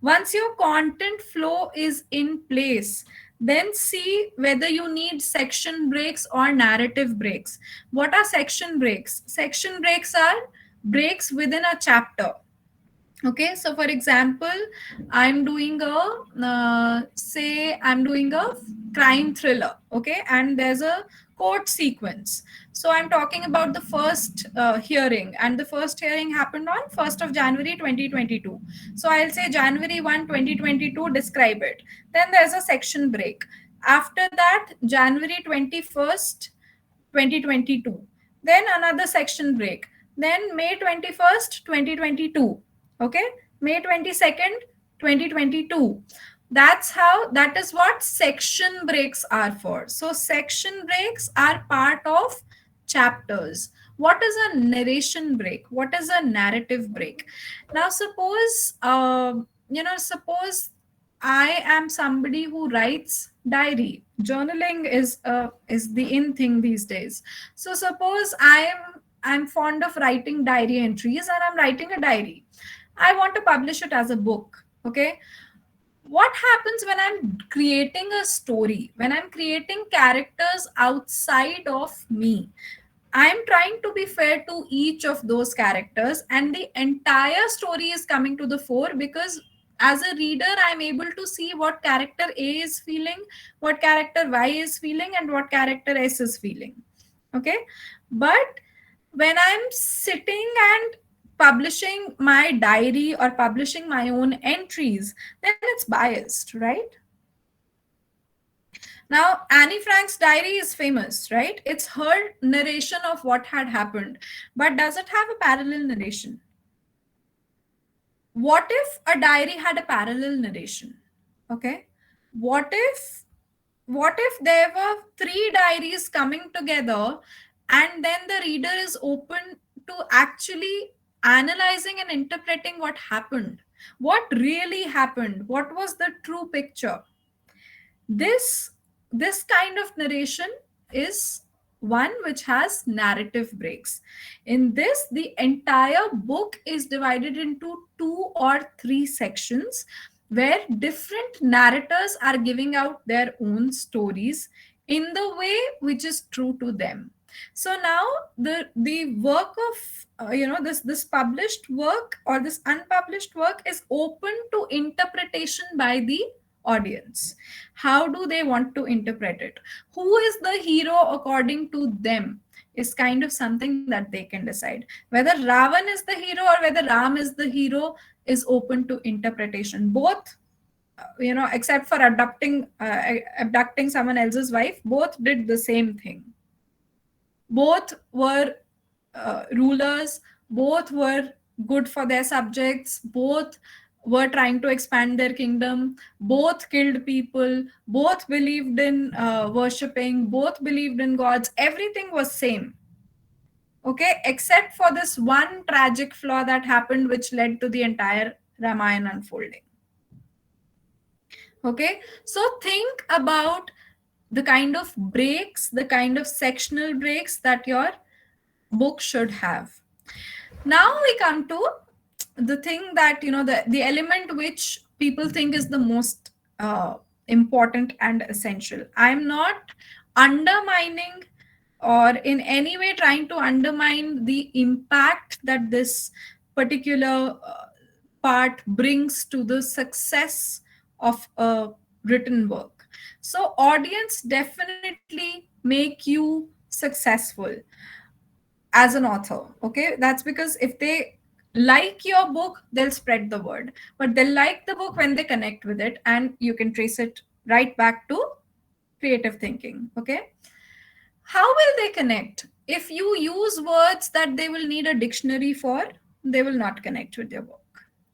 [SPEAKER 1] Once your content flow is in place, then see whether you need section breaks or narrative breaks. What are section breaks? Section breaks are breaks within a chapter. Okay, so for example, I'm doing a say I'm doing a crime thriller. Okay, and there's a court sequence. So I'm talking about the first hearing, and the first hearing happened on 1st of January 2022. So I'll say January 1, 2022, describe it. Then there's a section break. After that, January 21st, 2022. Then another section break. Then May 21st, 2022. Okay, May 22nd, 2022. That is what section breaks are for. So section breaks are part of chapters. What is a narration break? What is a narrative break? Now suppose suppose I am somebody who writes diary. Journaling is the in thing these days. So suppose I'm fond of writing diary entries, and I'm writing a diary. I want to publish it as a book. Okay. What happens when I'm creating a story? When I'm creating characters outside of me, I'm trying to be fair to each of those characters, and the entire story is coming to the fore, because as a reader, I'm able to see what character A is feeling, what character Y is feeling, and what character S is feeling. Okay. But when I'm sitting and publishing my diary or publishing my own entries, then it's biased, right? Now, Annie Frank's diary is famous, right? It's her narration of what had happened. But does it have a parallel narration? What if a diary had a parallel narration? Okay. What if there were three diaries coming together, and then the reader is open to actually analyzing and interpreting what happened? What really happened? What was the true picture? This kind of narration is one which has narrative breaks. In this, the entire book is divided into 2 or 3 sections, where different narrators are giving out their own stories in the way which is true to them. So now the work of this published work or this unpublished work is open to interpretation by the audience. How do they want to interpret it? Who is the hero according to them is kind of something that they can decide. Whether Ravan is the hero or whether Ram is the hero is open to interpretation. Both, except for abducting someone else's wife, both did the same thing. Both were rulers, both were good for their subjects, both were trying to expand their kingdom, both killed people, both believed in worshipping, both believed in gods. Everything was same, okay, except for this one tragic flaw that happened which led to the entire Ramayana unfolding. Okay, so think about the kind of breaks, the kind of sectional breaks that your book should have. Now we come to the thing that, the element which people think is the most important and essential. I'm not undermining or in any way trying to undermine the impact that this particular part brings to the success of a written work. So audience definitely make you successful as an author. Okay, that's because if they like your book, they'll spread the word, but they'll like the book when they connect with it, and you can trace it right back to creative thinking. Okay, how will they connect? If you use words that they will need a dictionary for, they will not connect with your book.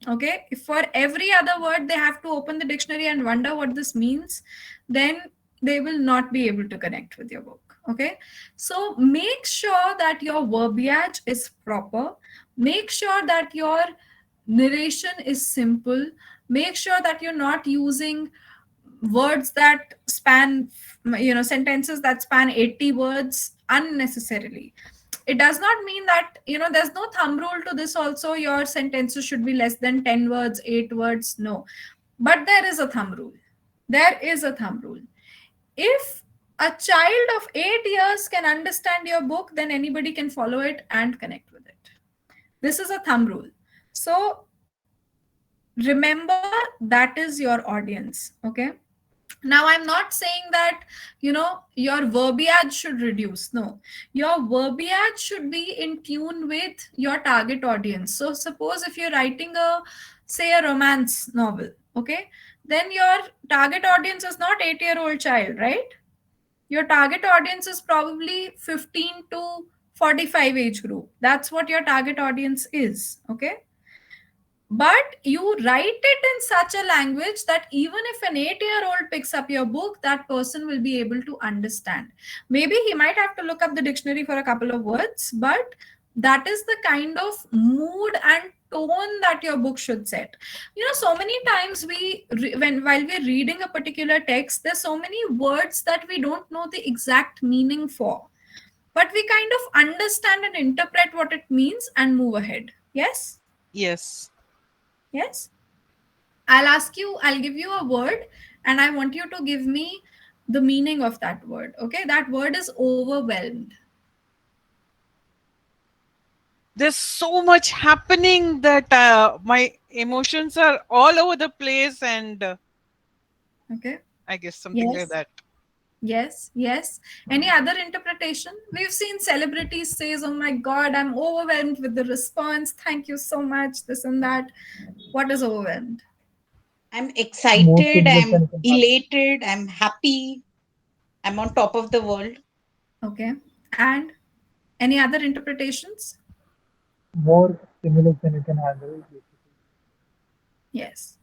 [SPEAKER 1] Okay, if for every other word they have to open the dictionary and wonder what this means, then they will not be able to connect with your book. Okay, so make sure that your verbiage is proper, make sure that your narration is simple, make sure that you're not using words that span, sentences that span 80 words unnecessarily. It does not mean that, there's no thumb rule to this also, your sentences should be less than 10 words, 8 words, no. But there is a thumb rule. There is a thumb rule. If a child of 8 years can understand your book, then anybody can follow it and connect with it. This is a thumb rule. So remember, that is your audience. Okay, now I'm not saying that, your verbiage should reduce. No, your verbiage should be in tune with your target audience. So suppose if you're writing a, say, a romance novel, okay, then your target audience is not 8-year-old child, right? Your target audience is probably 15 to 45 age group. That's what your target audience is. Okay, but you write it in such a language that even if an 8-year-old picks up your book, that person will be able to understand. Maybe he might have to look up the dictionary for a couple of words, but that is the kind of mood and tone that your book should set. So many times while we're reading a particular text, there's so many words that we don't know the exact meaning for, but we kind of understand and interpret what it means and move ahead. Yes.
[SPEAKER 3] Yes.
[SPEAKER 1] Yes. I'll give you a word, and I want you to give me the meaning of that word. Okay, that word is overwhelmed.
[SPEAKER 3] There's so much happening that my emotions are all over the place, and
[SPEAKER 1] Okay.
[SPEAKER 3] I guess something like
[SPEAKER 1] Yes.
[SPEAKER 3] that.
[SPEAKER 1] Yes. Yes. Any other interpretation? We've seen celebrities says, "Oh my God, I'm overwhelmed with the response. Thank you so much." This and that. What is overwhelmed?
[SPEAKER 5] I'm
[SPEAKER 4] More
[SPEAKER 5] excited,
[SPEAKER 4] stimulus than
[SPEAKER 5] I'm
[SPEAKER 4] you can handle.
[SPEAKER 5] elated, I'm happy, I'm on top of the world.
[SPEAKER 1] Okay. And any other interpretations?
[SPEAKER 4] More stimulus than you can handle. Basically.
[SPEAKER 1] Yes.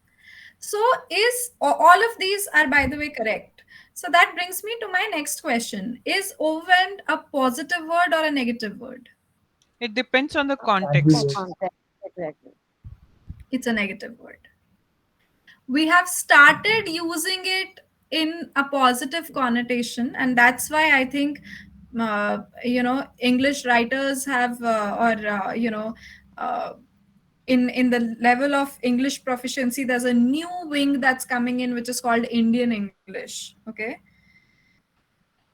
[SPEAKER 1] So is all of these are, by the way, correct. So that brings me to my next question. Is overwhelmed a positive word or a negative word?
[SPEAKER 3] It depends on the
[SPEAKER 4] Can be
[SPEAKER 3] context.
[SPEAKER 4] both.
[SPEAKER 6] Context. Exactly.
[SPEAKER 1] It's a negative word. We have started using it in a positive connotation, and that's why I think, English writers have, or uh, in the level of English proficiency, there's a new wing that's coming in, which is called Indian English. Okay,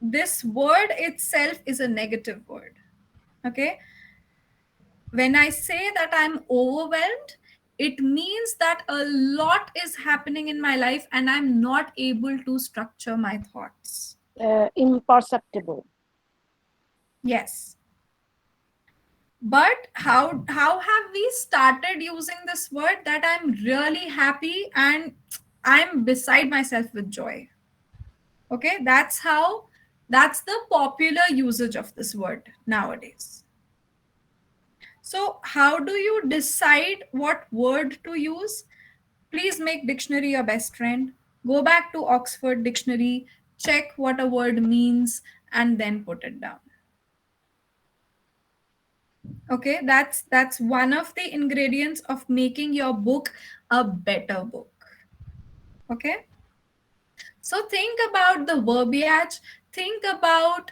[SPEAKER 1] this word itself is a negative word. Okay, when I say that I'm overwhelmed, it means that a lot is happening in my life and I'm not able to structure my thoughts.
[SPEAKER 6] Imperceptible.
[SPEAKER 1] Yes. But how have we started using this word that I'm really happy and I'm beside myself with joy? Okay, that's the popular usage of this word nowadays. So how do you decide what word to use? Please make dictionary your best friend. Go back to Oxford Dictionary, check what a word means, and then put it down. Okay, that's one of the ingredients of making your book a better book. Okay, so think about the verbiage, think about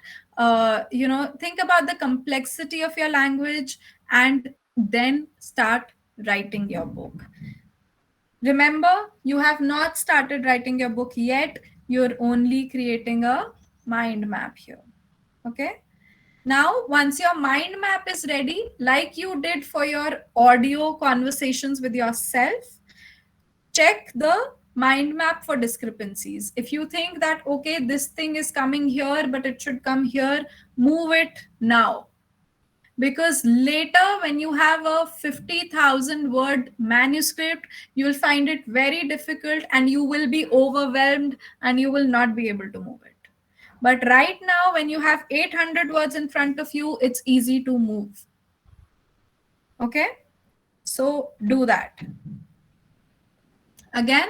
[SPEAKER 1] think about the complexity of your language, and then start writing your book. Remember, you have not started writing your book yet. You're only creating a mind map here. Okay. Now, once your mind map is ready, like you did for your audio conversations with yourself, check the mind map for discrepancies. If you think that, okay, this thing is coming here, but it should come here, move it now. Because later, when you have a 50,000 word manuscript, you'll find it very difficult and you will be overwhelmed and you will not be able to move it. But right now, when you have 800 words in front of you, it's easy to move. Okay? So do that. Again,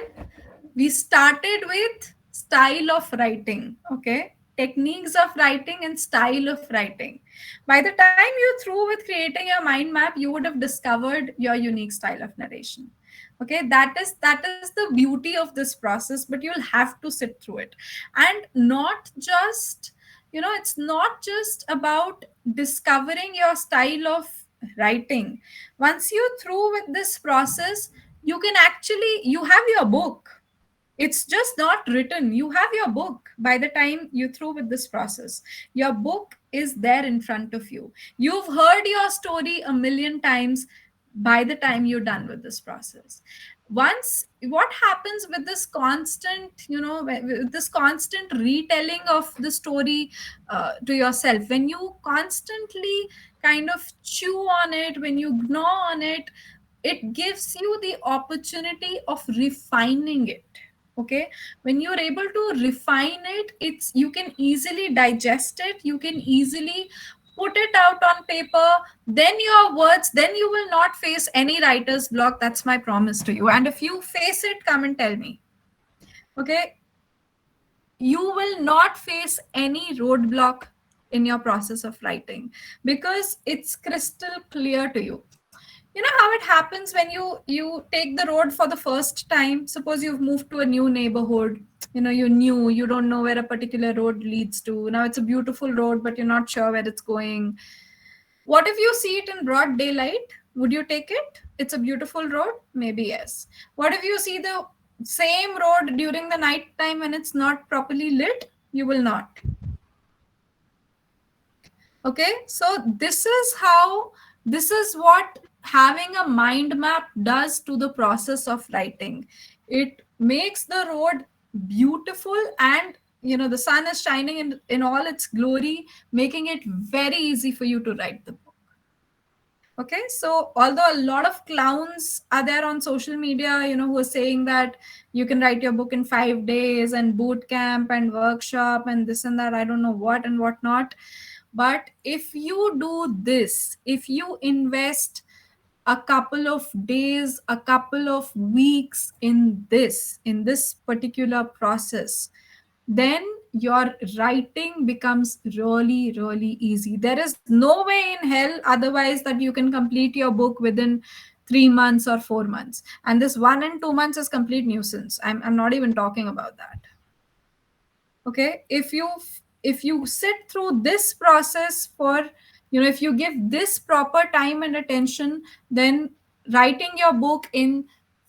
[SPEAKER 1] we started with style of writing. Okay? Techniques of writing and style of writing. By the time you through with creating your mind map, you would have discovered your unique style of narration. Okay, that is the beauty of this process, but you'll have to sit through it. And not just, it's not just about discovering your style of writing. Once you're through with this process, you have your book. It's just not written. You have your book by the time you're through with this process. Your book is there in front of you. You've heard your story a million times by the time you're done with this process. Once, what happens with this constant, with this constant retelling of the story to yourself, when you constantly kind of chew on it, when you gnaw on it, it gives you the opportunity of refining it. Okay, when you're able to refine it, it's you can easily digest it, you can easily put it out on paper, then your words, then you will not face any writer's block. That's my promise to you. And if you face it, come and tell me. Okay, you will not face any roadblock in your process of writing, because it's crystal clear to you. You know how it happens when you take the road for the first time. Suppose you've moved to a new neighborhood, you don't know where a particular road leads to. Now it's a beautiful road, but you're not sure where it's going. What if you see it in broad daylight? Would you take it? It's a beautiful road, maybe yes. What if you see the same road during the night time when it's not properly lit? You will not. Okay, so this is what having a mind map does to the process of writing. It makes the road beautiful, and the sun is shining in all its glory, making it very easy for you to write the book. Okay, so although a lot of clowns are there on social media, who are saying that you can write your book in 5 days and boot camp and workshop and this and that, I don't know what and what not. But if you do this, if you invest a couple of days, a couple of weeks in this particular process, then your writing becomes really, really easy. There is no way in hell otherwise that you can complete your book within 3 months or 4 months. And this 1 and 2 months is complete nuisance. I'm not even talking about that. Okay, if you sit through this process for, if you give this proper time and attention, then writing your book in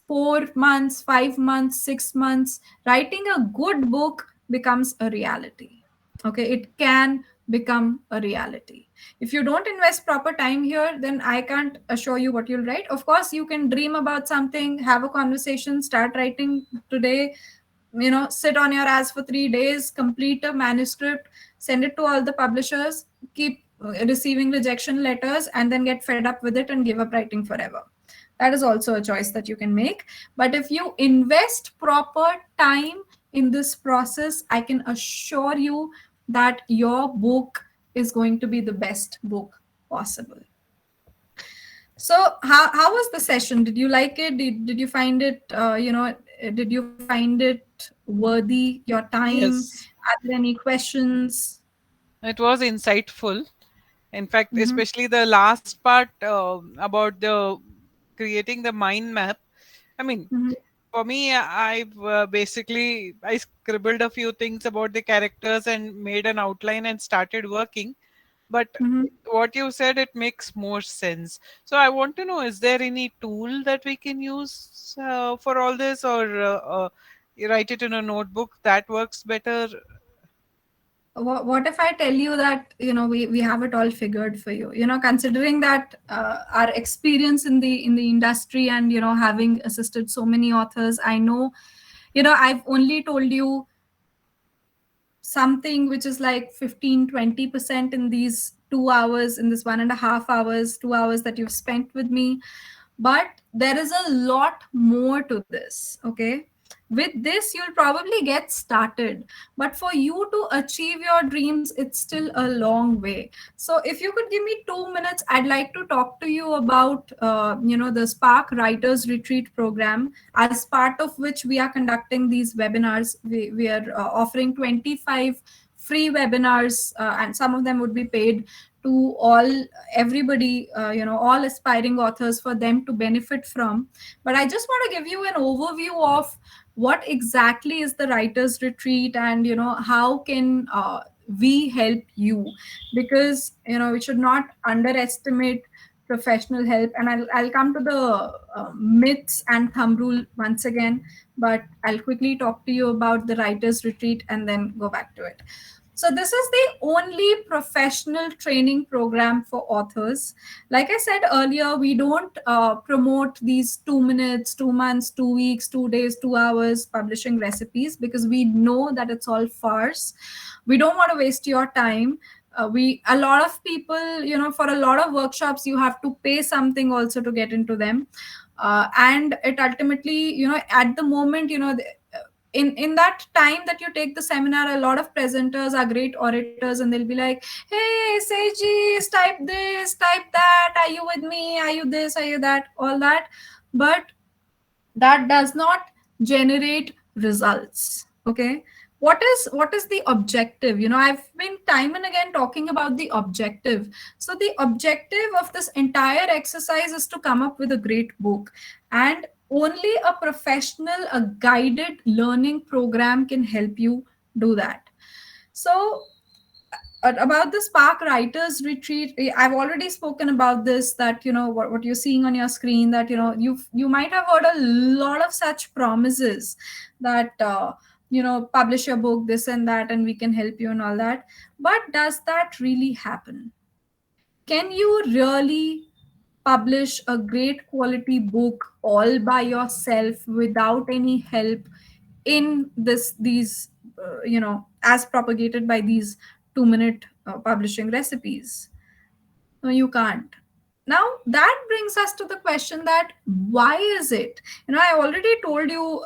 [SPEAKER 1] 4 months, 5 months, 6 months, writing a good book becomes a reality. Okay, it can become a reality. If you don't invest proper time here, then I can't assure you what you'll write. Of course, you can dream about something, have a conversation, start writing today, sit on your ass for 3 days, complete a manuscript, send it to all the publishers, keep receiving rejection letters, and then get fed up with it and give up writing forever. That is also a choice that you can make. But if you invest proper time in this process, I can assure you that your book is going to be the best book possible. So how was the session? Did you like it? Did you find it, did you find it worthy your time?
[SPEAKER 3] Yes,
[SPEAKER 1] Are there any questions?
[SPEAKER 3] it was insightful. In fact,
[SPEAKER 1] Mm-hmm.
[SPEAKER 3] especially the last part about the creating the mind map. I mean,
[SPEAKER 1] Mm-hmm.
[SPEAKER 3] for me, I've basically I scribbled a few things about the characters and made an outline and started working. But
[SPEAKER 1] Mm-hmm.
[SPEAKER 3] what you said, it makes more sense. So I want to know: is there any tool that we can use for all this, or you write it in a notebook that works better?
[SPEAKER 1] What if I tell you that we have it all figured for you, considering that our experience in the industry, and having assisted so many authors, I know, I've only told you something which is like 15-20% in these 2 hours, in this 1.5 hours, 2 hours that you've spent with me. But there is a lot more to this. Okay, with this you'll probably get started, but for you to achieve your dreams, it's still a long way. So if you could give me 2 minutes, I'd like to talk to you about the Spark Writers Retreat program, as part of which we are conducting these webinars. We are offering 25 free webinars, and some of them would be paid, to everybody, all aspiring authors, for them to benefit from. But I just want to give you an overview of what exactly is the writers retreat, and how can we help you, because we should not underestimate professional help. And I'll come to the myths and thumb rule once again, but I'll quickly talk to you about the writers retreat and then go back to it. So, this is the only professional training program for authors. Like I said earlier, we don't promote these 2 minutes, 2 months, 2 weeks, 2 days, 2 hours publishing recipes, because we know that it's all farce. We don't want to waste your time. A lot of people, for a lot of workshops, you have to pay something also to get into them. And it ultimately, at the moment, in that time that you take the seminar, a lot of presenters are great orators, and they'll be like, hey Seiji, type this, type that, are you with me, are you this, are you that, all that. But that does not generate results. Okay, what is the objective? I've been time and again talking about the objective. So the objective of this entire exercise is to come up with a great book, and only a professional, a guided learning program can help you do that. So about the Spark Writers Retreat, I've already spoken about this, that what you're seeing on your screen, that you might have heard a lot of such promises, that publish your book, this and that, and we can help you and all that. But does that really happen? Can you really publish a great quality book all by yourself without any help in these as propagated by these 2 minute publishing recipes? No, you can't. Now that brings us to the question, that why is it, I already told you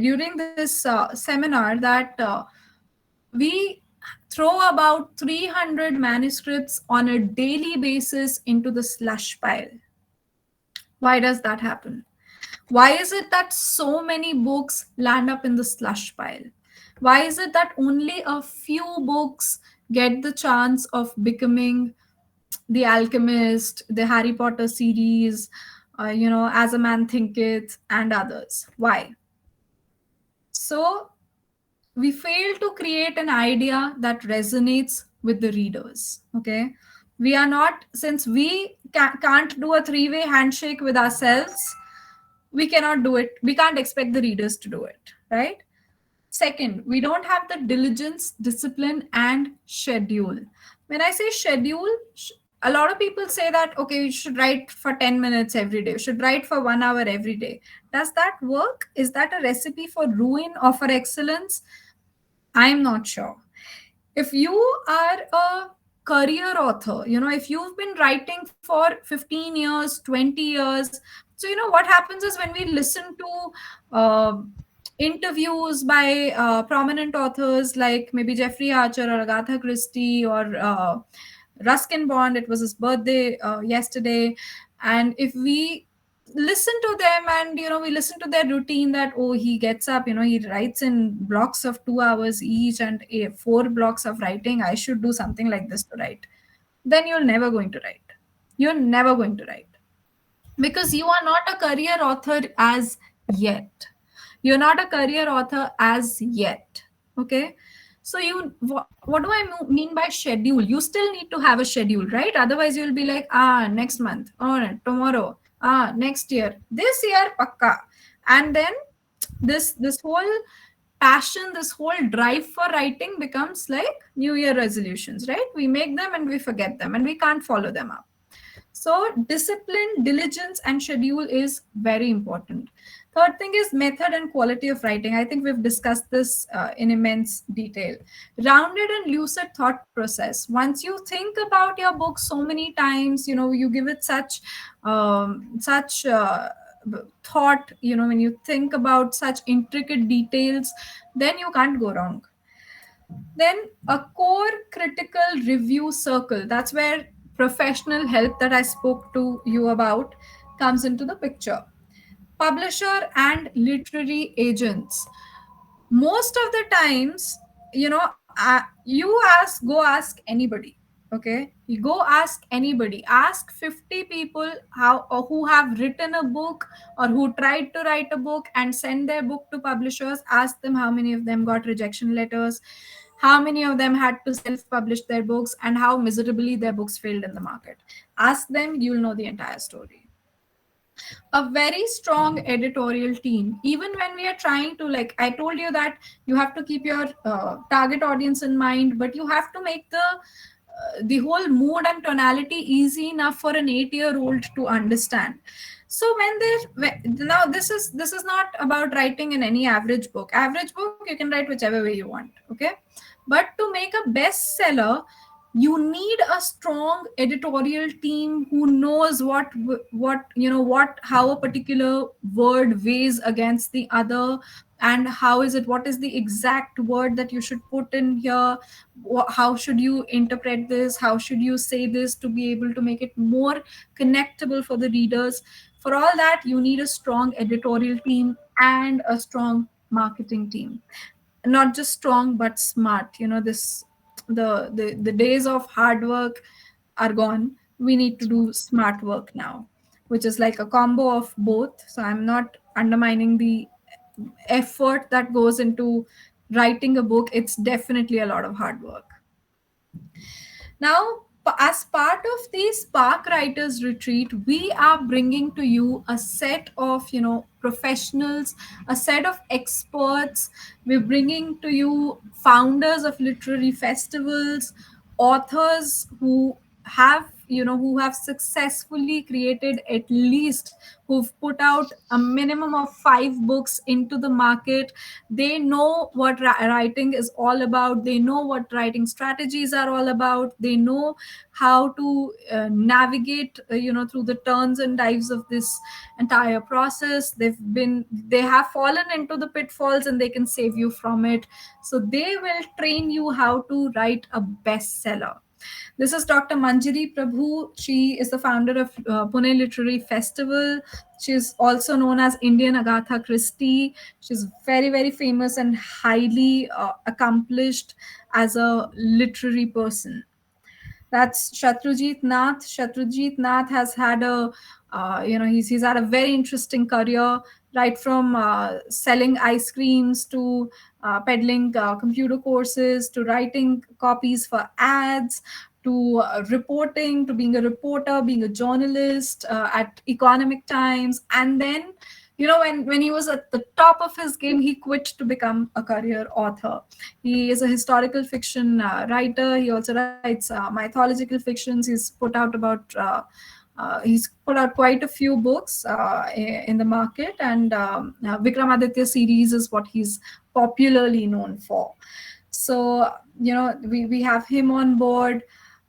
[SPEAKER 1] during this seminar, that we throw about 300 manuscripts on a daily basis into the slush pile. Why does that happen? Why is it that so many books land up in the slush pile? Why is it that only a few books get the chance of becoming The Alchemist, the Harry Potter series, As a Man Thinketh, and others? Why? So, we fail to create an idea that resonates with the readers. Okay, we are not, since we can't do a three-way handshake with ourselves, we cannot do it, we can't expect the readers to do it, right? Second, we don't have the diligence, discipline, and schedule. When I say schedule, a lot of people say that, okay, you should write for 10 minutes every day, you should write for 1 hour every day. Does that work? Is that a recipe for ruin or for excellence? I'm not sure. If you are a career author, if you've been writing for 15 years, 20 years, so what happens is when we listen to interviews by prominent authors like maybe Jeffrey Archer or Agatha Christie or Ruskin Bond, it was his birthday yesterday, and if we listen to them and we listen to their routine, that oh, he gets up, he writes in blocks of 2 hours each, and 4 blocks of writing, I should do something like this to write, then you're never going to write. You're never going to write because you are not a career author as yet. You're not a career author as yet. Okay. So what do I mean by schedule? You still need to have a schedule, right? Otherwise you'll be like, next month, tomorrow, next year, this year pakka. And then this whole passion, this whole drive for writing becomes like new year resolutions, right? We make them and we forget them and we can't follow them up. So, discipline, diligence, and schedule is very important. Third thing is method and quality of writing. I think we've discussed this in immense detail. Rounded and lucid thought process. Once you think about your book so many times, you give it such thought. When you think about such intricate details, then you can't go wrong. Then a core critical review circle. That's where professional help that I spoke to you about comes into the picture. Publisher and literary agents. Most of the times, go ask anybody. Okay, you go ask anybody. Ask 50 people how or who have written a book or who tried to write a book and send their book to publishers. Ask them how many of them got rejection letters, how many of them had to self publish their books, and how miserably their books failed in the market. Ask them, you'll know the entire story. A very strong editorial team. Even when we are trying to, like I told you, that you have to keep your target audience in mind, but you have to make the whole mood and tonality easy enough for an 8-year-old to understand. So now this is not about writing in any average book you can write whichever way you want. Okay, but to make a bestseller, you need a strong editorial team who knows what how a particular word weighs against the other, and what is the exact word that you should put in here. How should you interpret this, how should you say this to be able to make it more connectable for the readers. For all that, you need a strong editorial team and a strong marketing team. Not just strong but smart. This the days of hard work are gone. We need to do smart work now, which is like a combo of both. So I'm not undermining the effort that goes into writing a book. It's definitely a lot of hard work. Now, as part of the Spark Writers Retreat, we are bringing to you a set of, professionals, a set of experts. We're bringing to you founders of literary festivals, authors who have successfully created, at least who've put out a minimum of 5 books into the market. They know what writing is all about. They know what writing strategies are all about. They know how to navigate through the turns and dives of this entire process. They have fallen into the pitfalls and they can save you from it. So they will train you how to write a bestseller. This is Dr. Manjari Prabhu. She is the founder of Pune Literary Festival. She is also known as Indian Agatha Christie. She's very, very famous and highly accomplished as a literary person. That's Shatrujit Nath. Shatrujit Nath has had he's had a very interesting career, right from selling ice creams to peddling computer courses to writing copies for ads to reporting, to being a reporter, being a journalist at Economic Times, and then When he was at the top of his game, he quit to become a career author. He is a historical fiction writer. He also writes mythological fictions. He's put out quite a few books in the market, and Vikramaditya series is what he's popularly known for. So we have him on board.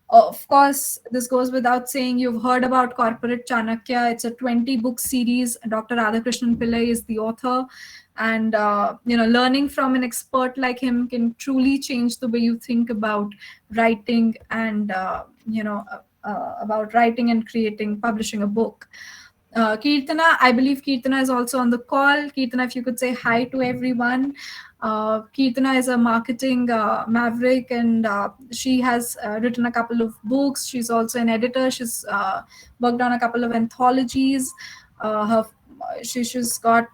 [SPEAKER 1] Of course, this goes without saying, you've heard about Corporate Chanakya. It's a 20-book series. Dr. Radhakrishnan Pillai is the author. And, learning from an expert like him can truly change the way you think about writing and, about writing and creating, publishing a book. Kirtana, I believe Kirtana is also on the call. Kirtana, if you could say hi to everyone. Kirtana is a marketing maverick, and she has written a couple of books. She's also an editor. She's worked on a couple of anthologies. She's got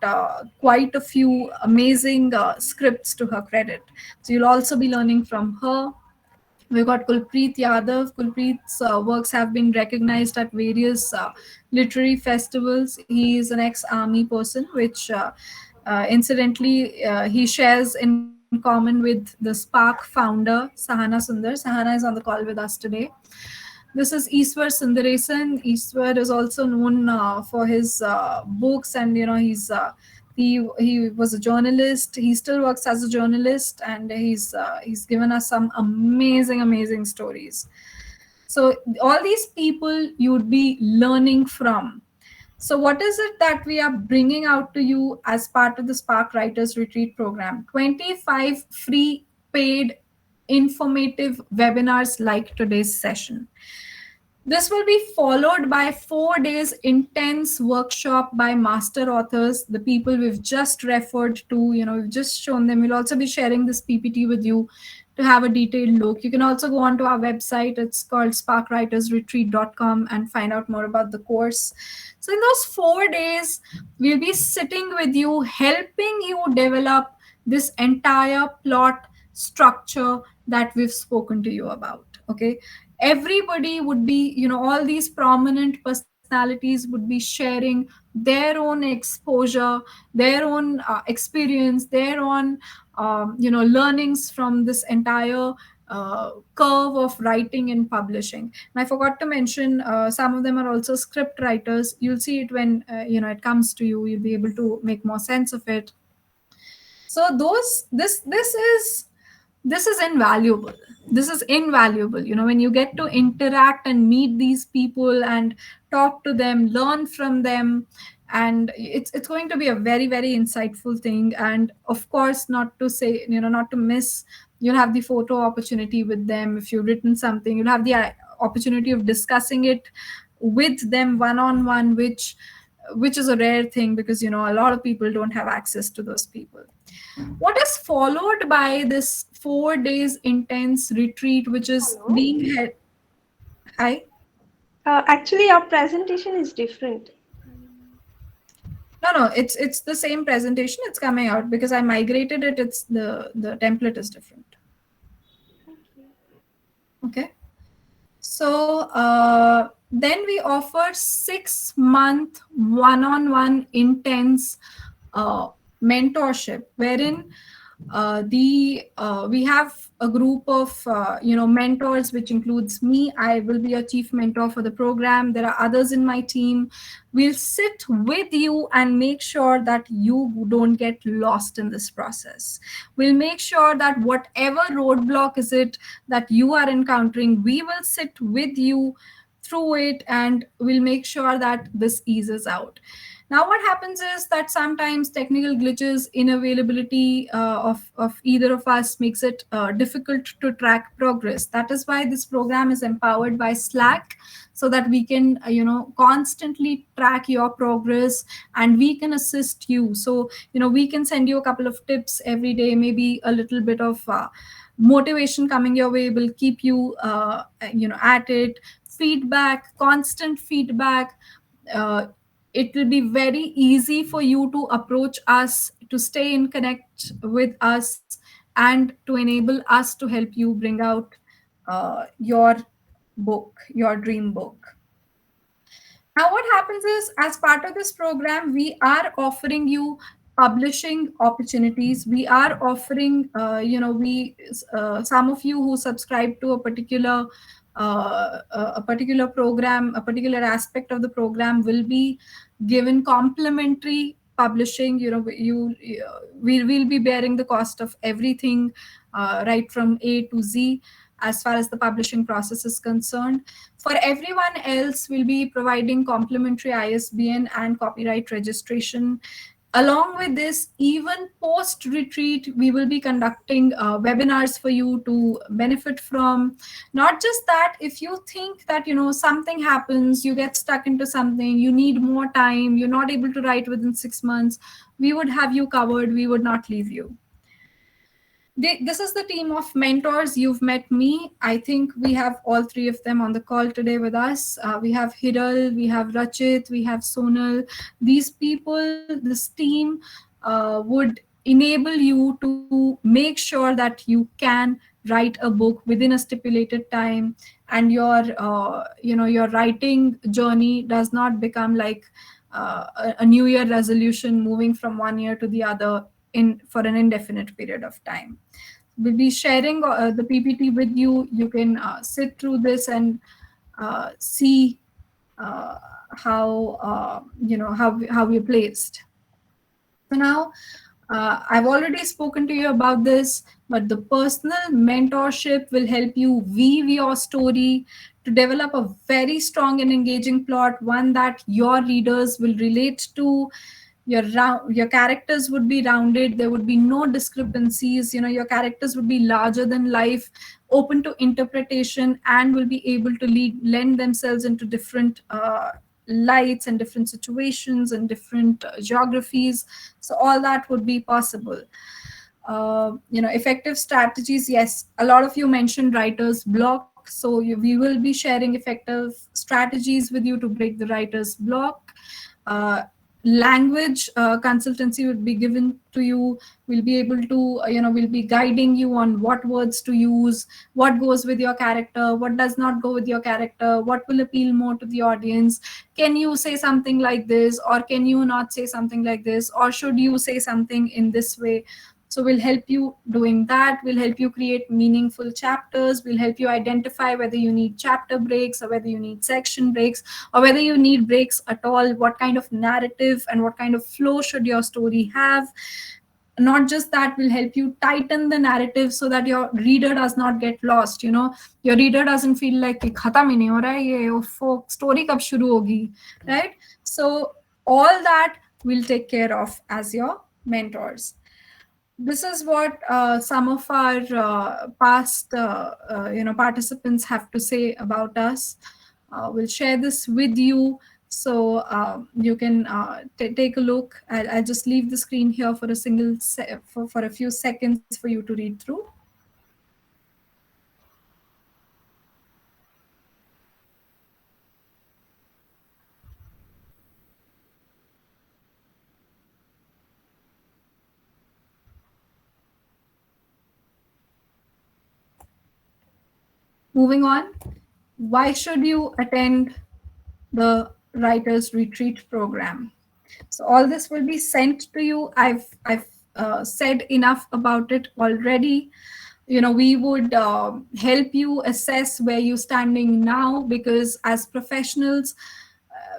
[SPEAKER 1] quite a few amazing scripts to her credit. So you'll also be learning from her. We've got Kulpreet Yadav. Kulpreet's works have been recognized at various literary festivals. He is an ex-army person, which incidentally he shares in common with the Spark founder, Sahana Sundar. Sahana is on the call with us today. This is Iswar Sundaresan. Iswar is also known for his books, and he was a journalist. He still works as a journalist, and he's given us some amazing stories. So all these people you'd be learning from. So what is it that we are bringing out to you as part of the Spark Writers Retreat program? 25 free paid informative webinars like today's session. This will be followed by 4 days intense workshop by master authors, the people we've just referred to, we've just shown them. We'll also be sharing this PPT with you to have a detailed look. You can also go onto our website. It's called sparkwritersretreat.com and find out more about the course. So in those 4 days, we'll be sitting with you, helping you develop this entire plot structure that we've spoken to you about. Okay, everybody would be, all these prominent personalities would be sharing their own exposure, their own experience, their own learnings from this entire curve of writing and publishing. And I forgot to mention, some of them are also script writers. You'll see it when it comes to you. You'll be able to make more sense of it. So this is invaluable. This is invaluable. When you get to interact and meet these people and talk to them, learn from them, and it's going to be a very insightful thing. And of course, not to say, not to miss, you'll have the photo opportunity with them. If you've written something, you'll have the opportunity of discussing it with them one on one, which is a rare thing, because a lot of people don't have access to those people. What is followed by this 4 days intense retreat, which is
[SPEAKER 8] Hello.
[SPEAKER 1] being held? Hi.
[SPEAKER 8] Actually, our presentation is different.
[SPEAKER 1] No, it's the same presentation. It's coming out because I migrated it. It's the template is different. Okay. So then we offer 6-month one-on-one intense mentorship, wherein we have a group of mentors, which includes me. I will be a chief mentor for the program. There are others in my team. We'll sit with you and make sure that you don't get lost in this process. We'll make sure that whatever roadblock is it that you are encountering, we will sit with you through it, and we'll make sure that this eases out. Now, what happens is that sometimes technical glitches, inavailability of either of us makes it difficult to track progress. That is why this program is empowered by Slack, so that we can, constantly track your progress, and we can assist you. So, we can send you a couple of tips every day, maybe a little bit of motivation coming your way will keep you, at it. Feedback, constant feedback. Uh, it will be very easy for you to approach us, to stay in connect with us, and to enable us to help you bring out your book, your dream book. Now, what happens is, as part of this program, we are offering you publishing opportunities. We are offering, some of you who subscribe to a particular program, a particular aspect of the program will be given complimentary publishing. We will be bearing the cost of everything, right from A to Z, as far as the publishing process is concerned. For everyone else, we'll be providing complimentary ISBN and copyright registration. Along with this, even post retreat, we will be conducting webinars for you to benefit from. Not just that, if you think that something happens, you get stuck into something, you need more time, you're not able to write within 6 months, we would have you covered. We would not leave you. This is the team of mentors. You've met me. I think we have all three of them on the call today with us. We have Hiral, we have Rachit, we have Sonal. These people, this team, would enable you to make sure that you can write a book within a stipulated time, and your writing journey does not become like a new year resolution moving from one year to the other in for an indefinite period of time. We'll be sharing the PPT with you. You can sit through this and see uh, how we're placed. So now, I've already spoken to you about this, but the personal mentorship will help you weave your story to develop a very strong and engaging plot, one that your readers will relate to. Your characters would be rounded. There would be no discrepancies. Your characters would be larger than life, open to interpretation, and will be able to lend themselves into different lights and different situations and different geographies. So all that would be possible. Effective strategies. Yes, a lot of you mentioned writer's block. So we will be sharing effective strategies with you to break the writer's block. uh, Language consultancy would be given to you. We'll be able to we'll be guiding you on what words to use, what goes with your character, what does not go with your character, what will appeal more to the audience. Can you say something like this, or can you not say something like this, or should you say something in this way? So we'll help you doing that. We'll help you create meaningful chapters. We'll help you identify whether you need chapter breaks or whether you need section breaks, or whether you need breaks at all. What kind of narrative and what kind of flow should your story have? Not just that, will help you tighten the narrative so that your reader does not get lost. Your reader doesn't feel like कि खत्म ही नहीं हो रहा है ये, story कब शुरू होगी, right? So all that we'll take care of as your mentors. This is what some of our past participants have to say about us. We'll share this with you, so you can take a look. I'll just leave the screen here for for a few seconds for you to read through. Moving on, why should you attend the Writers Retreat program? So all this will be sent to you. I've said enough about it already. We would help you assess where you're standing now, because as professionals,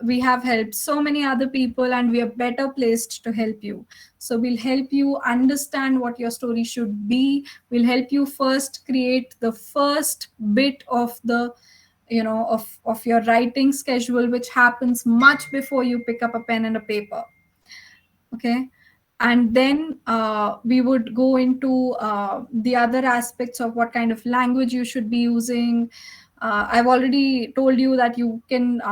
[SPEAKER 1] we have helped so many other people and we are better placed to help you. So we'll help you understand what your story should be. We'll help you first create the first bit of the of your writing schedule, which happens much before you pick up a pen and a paper. Okay. And then we would go into the other aspects of what kind of language you should be using. I've already told you that you can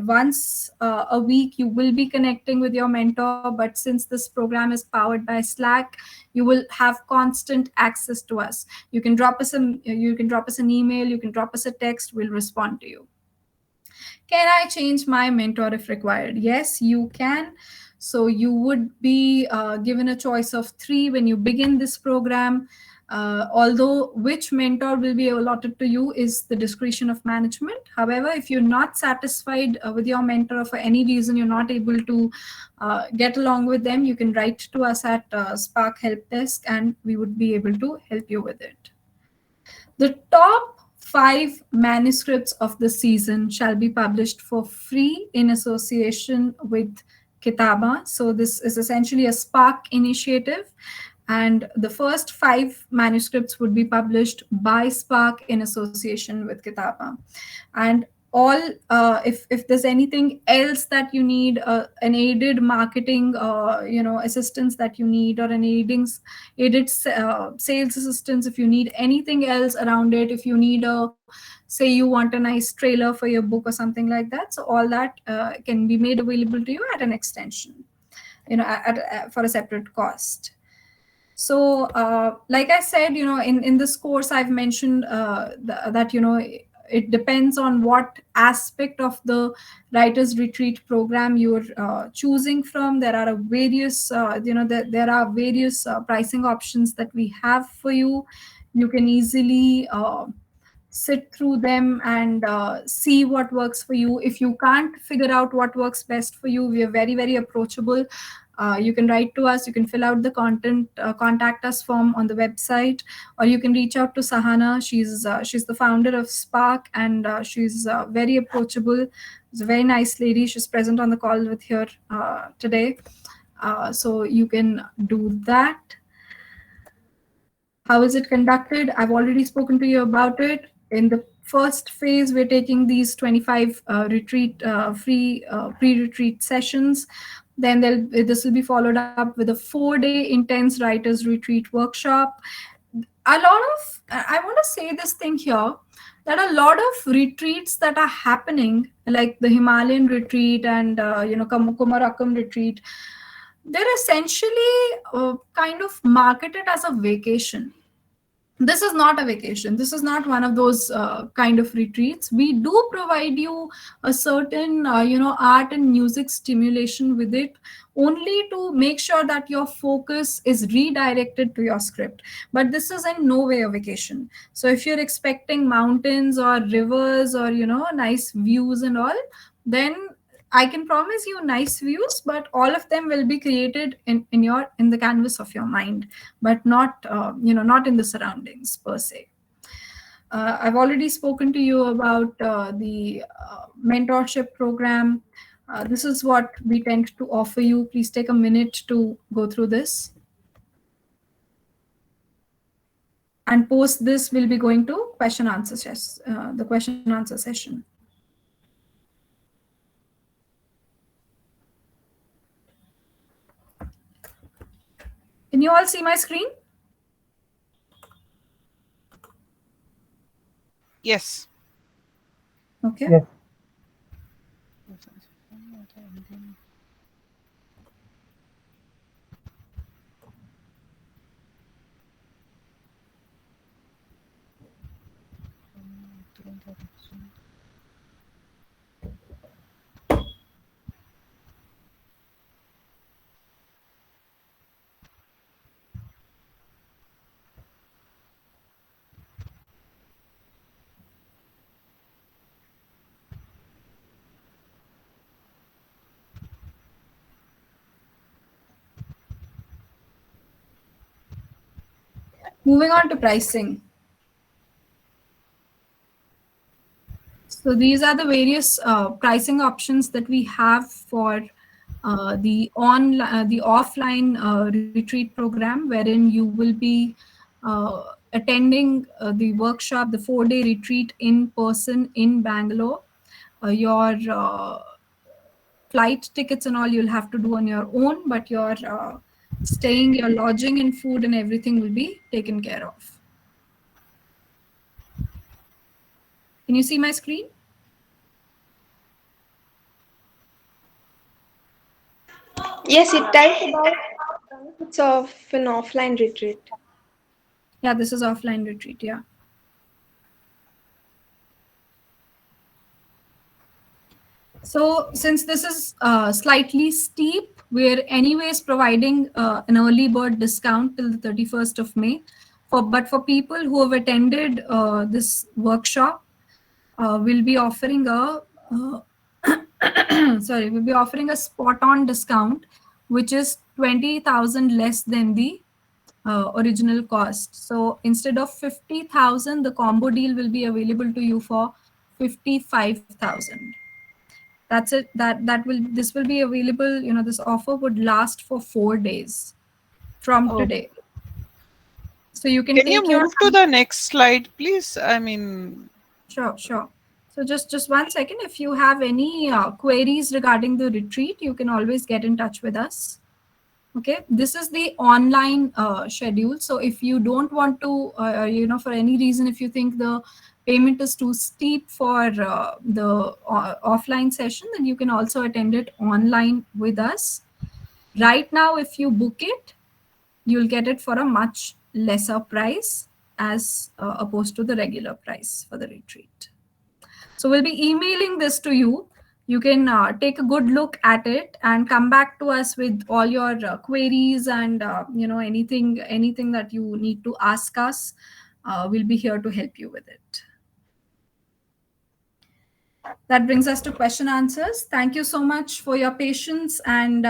[SPEAKER 1] once a week you will be connecting with your mentor, but since this program is powered by Slack, you will have constant access to us. You can drop us an email, you can drop us a text, we'll respond to you. Can I change my mentor if required? Yes, you can. So you would be given a choice of 3 when you begin this program. Although which mentor will be allotted to you is the discretion of management. However, if you're not satisfied with your mentor, or for any reason you're not able to get along with them, you can write to us at Spark Help Desk and we would be able to help you with it. The top 5 manuscripts of the season shall be published for free in association with Kitaba. So, this is essentially a Spark initiative, and the first 5 manuscripts would be published by Spark in association with Kitaba. And all if there's anything else that you need, an aided marketing assistance that you need, or an aided sales assistance, if you need anything else around it, if you need a, say you want a nice trailer for your book or something like that, so all that can be made available to you at an extension, for a separate cost. So like I said, in this course I've mentioned that it depends on what aspect of the writers retreat program you're choosing from. There are various there are various pricing options that we have for you. You can easily sit through them and see what works for you. If you can't figure out what works best for you, we are very, very approachable. You can write to us, you can fill out the contact us form on the website, or you can reach out to Sahana. She's the founder of Spark, and she's very approachable. She's a very nice lady. She's present on the call with here today. So you can do that. How is it conducted? I've already spoken to you about it. In the first phase, we're taking these 25 free pre-retreat sessions. Then this will be followed up with a 4-day intense writers retreat workshop. I want to say this thing here, that a lot of retreats that are happening, like the Himalayan retreat and Kumarakam retreat, they're essentially kind of marketed as a vacation. This is not a vacation. This is not one of those kind of retreats. We do provide you a certain art and music stimulation with it, only to make sure that your focus is redirected to your script. But this is in no way a vacation. So if you're expecting mountains or rivers or nice views and all, then I can promise you nice views, but all of them will be created in the canvas of your mind, but not not in the surroundings per se. I've already spoken to you about the mentorship program. This is what we tend to offer you. Please take a minute to go through this. And post this, we'll be going to the question answer session. Can you all see my screen?
[SPEAKER 3] Yes.
[SPEAKER 1] Okay.
[SPEAKER 4] Yes.
[SPEAKER 1] Moving on to pricing. So these are the various pricing options that we have for the offline retreat program, wherein you will be attending the workshop, the 4-day retreat in person in Bangalore. Your flight tickets and all you'll have to do on your own, but your staying, your lodging and food and everything will be taken care of. Can you see my screen?
[SPEAKER 8] Yes, it tells about benefits of an offline retreat.
[SPEAKER 1] Yeah, this is offline retreat. Yeah. So since this is slightly steep, we're anyways providing an early bird discount till the 31st of May. For people who have attended this workshop, we'll be offering a sorry, we'll be offering a spot on discount, which is 20,000 less than the original cost. So instead of 50,000, the combo deal will be available to you for 55,000. That's it. That will this will be available. This offer would last for 4 days from
[SPEAKER 3] Oh,
[SPEAKER 1] today. So you can
[SPEAKER 3] can you
[SPEAKER 1] take your
[SPEAKER 3] move to the next slide, please? I mean,
[SPEAKER 1] Sure, sure. So just 1 second. If you have any queries regarding the retreat, you can always get in touch with us. Okay, this is the online schedule. So if you don't want to, for any reason, if you think the payment is too steep for the offline session, then you can also attend it online with us. Right now, if you book it, you'll get it for a much lesser price as opposed to the regular price for the retreat. So we'll be emailing this to you. You can take a good look at it and come back to us with all your queries and anything that you need to ask us. We'll be here to help you with it. That brings us to question answers. Thank you so much for your patience. And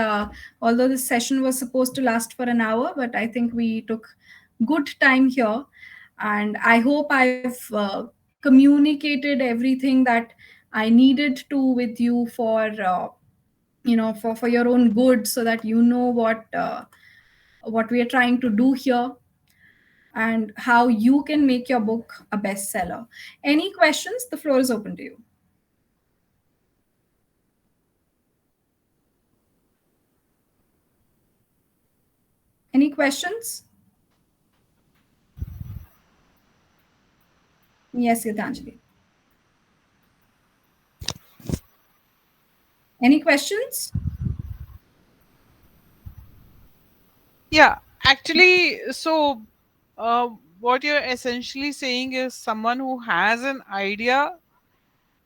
[SPEAKER 1] although this session was supposed to last for an hour, but I think we took good time here. And I hope I've communicated everything that I needed to with you for your own good, so that you know what we are trying to do here and how you can make your book a bestseller. Any questions? The floor is open to you. Any questions? Yes, Gitanjali. Any questions?
[SPEAKER 3] yeah, actually, so what you're essentially saying is someone who has an idea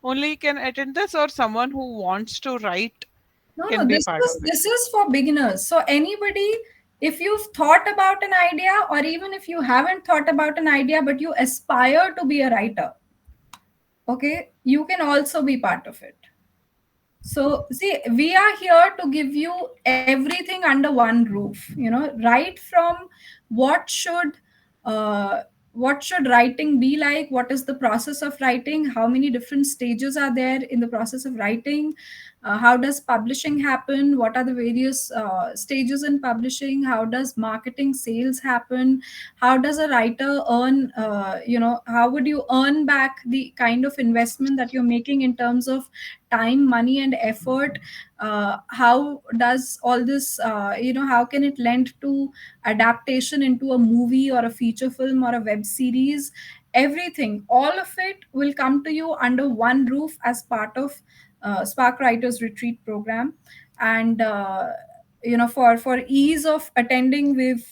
[SPEAKER 3] only can attend this, or someone who wants to write
[SPEAKER 1] No,
[SPEAKER 3] can
[SPEAKER 1] no.
[SPEAKER 3] be
[SPEAKER 1] This
[SPEAKER 3] part of
[SPEAKER 1] is
[SPEAKER 3] it.
[SPEAKER 1] this is for beginners. So anybody, if you've thought about an idea, or even if you haven't thought about an idea but you aspire to be a writer, okay, you can also be part of it. So, see, we are here to give you everything under one roof, right from what should uh, what should writing be like, what is the process of writing, how many different stages are there in the process of writing, how does publishing happen, what are the various stages in publishing, how does marketing sales happen, how does a writer earn, how would you earn back the kind of investment that you're making in terms of time, money, and effort. How does all this, how can it lend to adaptation into a movie or a feature film or a web series? Everything, all of it will come to you under one roof as part of Spark Writers Retreat program. And for ease of attending, we've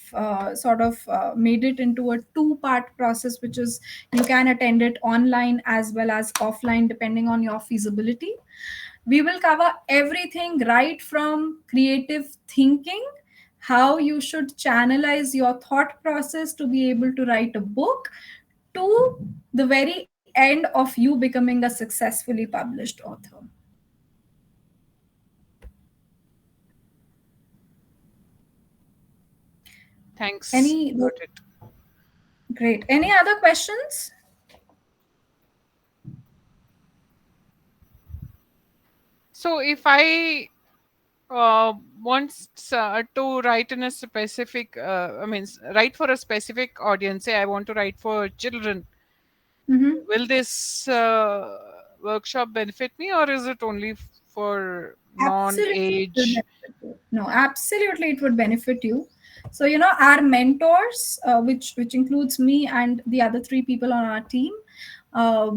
[SPEAKER 1] sort of made it into a two-part process, which is you can attend it online as well as offline depending on your feasibility. We will cover everything right from creative thinking, how you should channelize your thought process to be able to write a book, to the very end of you becoming a successfully published author.
[SPEAKER 3] Thanks.
[SPEAKER 1] Any
[SPEAKER 3] Got it.
[SPEAKER 1] Great. Any other questions?
[SPEAKER 3] So if I wants to write in a specific, I mean, write for a specific audience, say I want to write for children,
[SPEAKER 1] Mm-hmm.
[SPEAKER 3] will this workshop benefit me, or is it only for
[SPEAKER 1] Absolutely, it will
[SPEAKER 3] non-age?
[SPEAKER 1] benefit you. No, absolutely, it would benefit you. So our mentors, which includes me and the other three people on our team,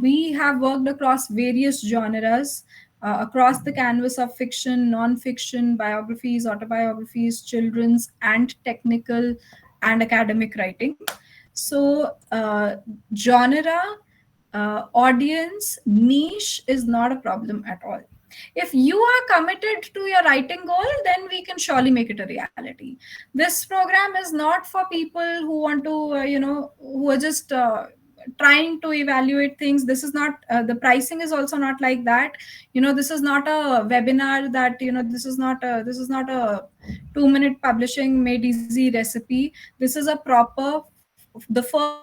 [SPEAKER 1] we have worked across various genres, across the canvas of fiction, non-fiction, biographies, autobiographies, children's, and technical and academic writing. So, genre, audience, niche is not a problem at all. If you are committed to your writing goal, then we can surely make it a reality. This program is not for people who want to who are just trying to evaluate things. This is not the pricing is also not like that. This is not a webinar that this is not a 2-minute publishing made easy recipe. This is a proper, the first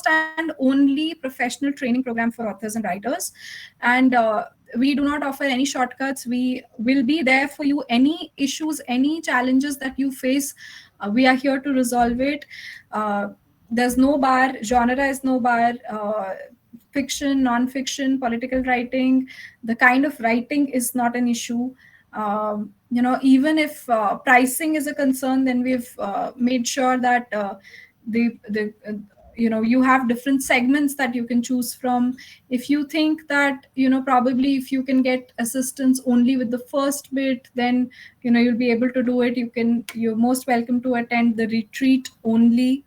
[SPEAKER 1] and only professional training program for authors and writers. And we do not offer any shortcuts. We will be there for you. Any issues, any challenges that you face, we are here to resolve it. There's no bar, genre is no bar. Fiction, non-fiction, political writing, the kind of writing is not an issue. Even if pricing is a concern, then we've made sure that the you have different segments that you can choose from. If you think that probably if you can get assistance only with the first bit, then you'll be able to do it. You're most welcome to attend the retreat only.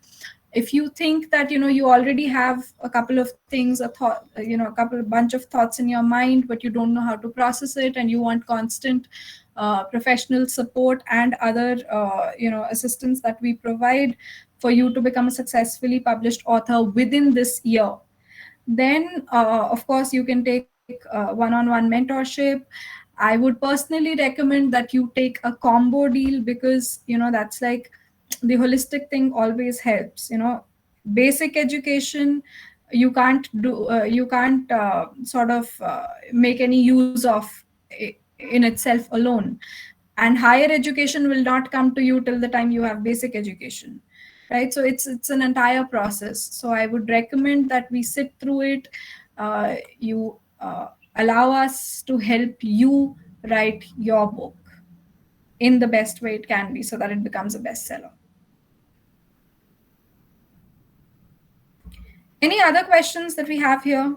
[SPEAKER 1] If you think that you already have a couple of things, a thought, a couple bunch of thoughts in your mind, but you don't know how to process it, and you want constant professional support and other assistance that we provide for you to become a successfully published author within this year, then of course you can take one-on-one mentorship. I would personally recommend that you take a combo deal, because that's like the holistic thing always helps. Basic education, you can't sort of make any use of in itself alone, and higher education will not come to you till the time you have basic education, right? So it's an entire process. So I would recommend that we sit through it. You allow us to help you write your book in the best way it can be, so that it becomes a bestseller. Any other questions that we have here?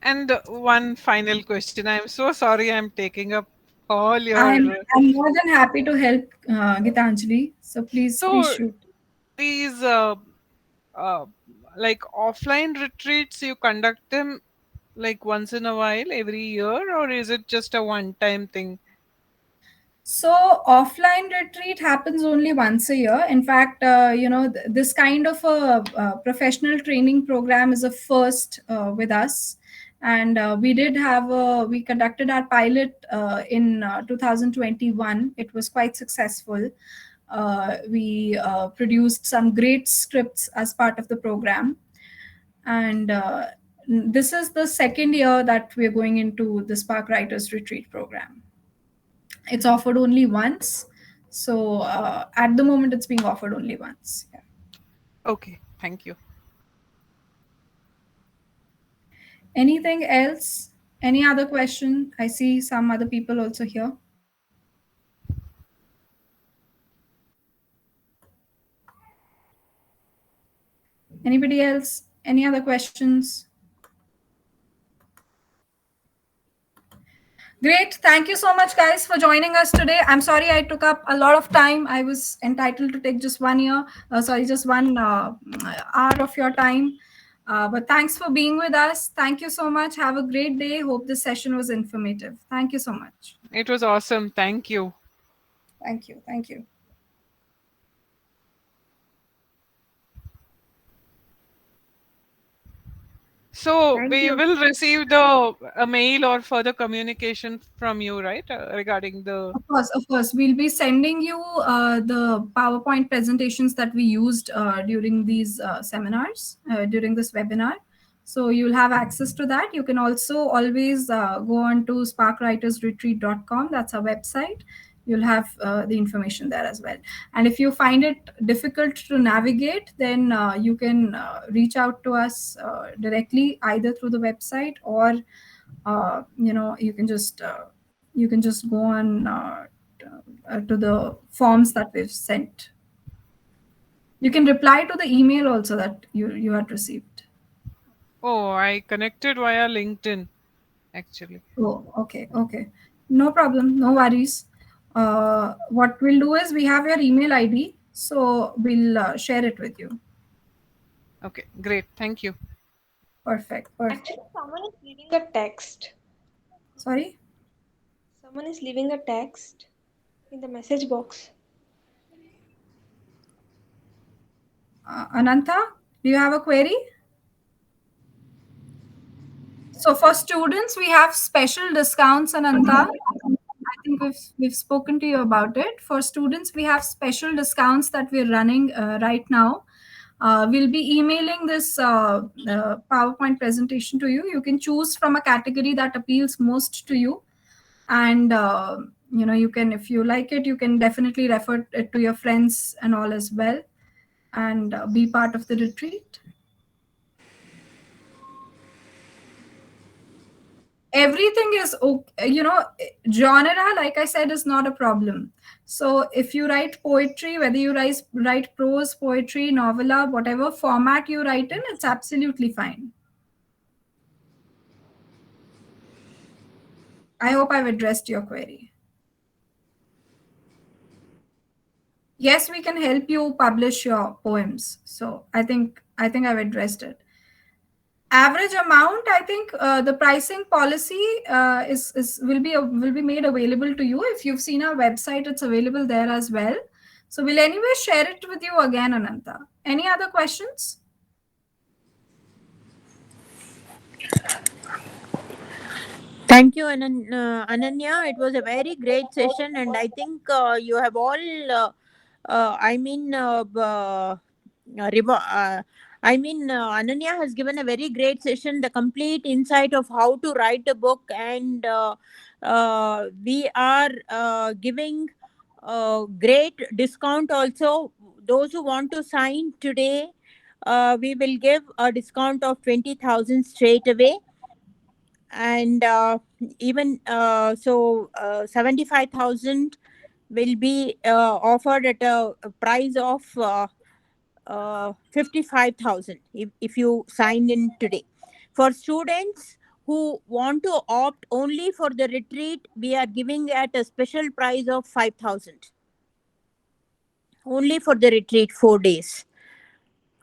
[SPEAKER 3] And one final question. I'm so sorry I'm taking up all
[SPEAKER 1] i'm
[SPEAKER 3] your.
[SPEAKER 1] I'm more than happy to help, Gitanjali, so please
[SPEAKER 3] So
[SPEAKER 1] shoot.
[SPEAKER 3] these uh, like offline retreats, you conduct them like once in a while every year, or is it just a one time thing?
[SPEAKER 1] So offline retreat happens only once a year. In fact, this kind of a professional training program is a first with us. And we conducted our pilot in 2021. It was quite successful. We produced some great scripts as part of the program. And this is the second year that we're going into the Spark Writers Retreat program. It's offered only once. So at the moment, it's being offered only once. Yeah.
[SPEAKER 3] Okay, thank you.
[SPEAKER 1] Anything else? Any other question? I see some other people also here. Anybody else? Any other questions? Great. Thank you so much, guys, for joining us today. I'm sorry I took up a lot of time. I was entitled to take just 1 year, just 1 hour of your time. But thanks for being with us. Thank you so much. Have a great day. Hope this session was informative. Thank you so much.
[SPEAKER 3] It was awesome. Thank you.
[SPEAKER 1] Thank you. Thank you.
[SPEAKER 3] So
[SPEAKER 2] Thank
[SPEAKER 3] we
[SPEAKER 2] you.
[SPEAKER 3] will receive the a mail or further communication from you, right? Regarding the.
[SPEAKER 1] Of course. We'll be sending you the PowerPoint presentations that we used during these seminars, during this webinar. So you'll have access to that. You can also always go on to sparkwritersretreat.com. That's our website. You'll have the information there as well. And if you find it difficult to navigate, then you can reach out to us directly, either through the website, or you can just go on to the forms that we've sent. You can reply to the email also that you had received.
[SPEAKER 3] Oh, I connected via LinkedIn actually.
[SPEAKER 1] Oh, okay. No problem, no worries. What we'll do is we have your email ID, so we'll share it with you.
[SPEAKER 3] Okay, great. Thank you.
[SPEAKER 1] Perfect, perfect.
[SPEAKER 8] Actually, someone is leaving a text.
[SPEAKER 1] Sorry,
[SPEAKER 8] Someone is leaving a text in the message box.
[SPEAKER 1] Ananta, do you have a query? So for students, we have special discounts, Ananta. I think we've spoken to you about it. For students, we have special discounts that we're running right now. We'll be emailing this PowerPoint presentation to you. You can choose from a category that appeals most to you, and you can, if you like it, you can definitely refer it to your friends and all as well, and be part of the retreat. Everything is okay, genre, like I said, is not a problem. So if you write poetry, whether you write prose, poetry, novella, whatever format you write in, it's absolutely fine. I hope I've addressed your query. Yes, we can help you publish your poems. So I think I've addressed it. Average amount, I think the pricing policy will be made available to you. If you've seen our website, it's available there as well. So we'll anyway share it with you again, Ananta. Any other questions?
[SPEAKER 9] Thank you, Ananya. It was a very great session, and I think you have all. I mean, Ananya has given a very great session, the complete insight of how to write a book, and we are giving great discount also. Those who want to sign today, we will give a discount of 20,000 straight away, and even 75,000 will be offered at a price of 55,000 if you sign in today. For students who want to opt only for the retreat, we are giving at a special price of 5,000 only for the retreat, 4 days.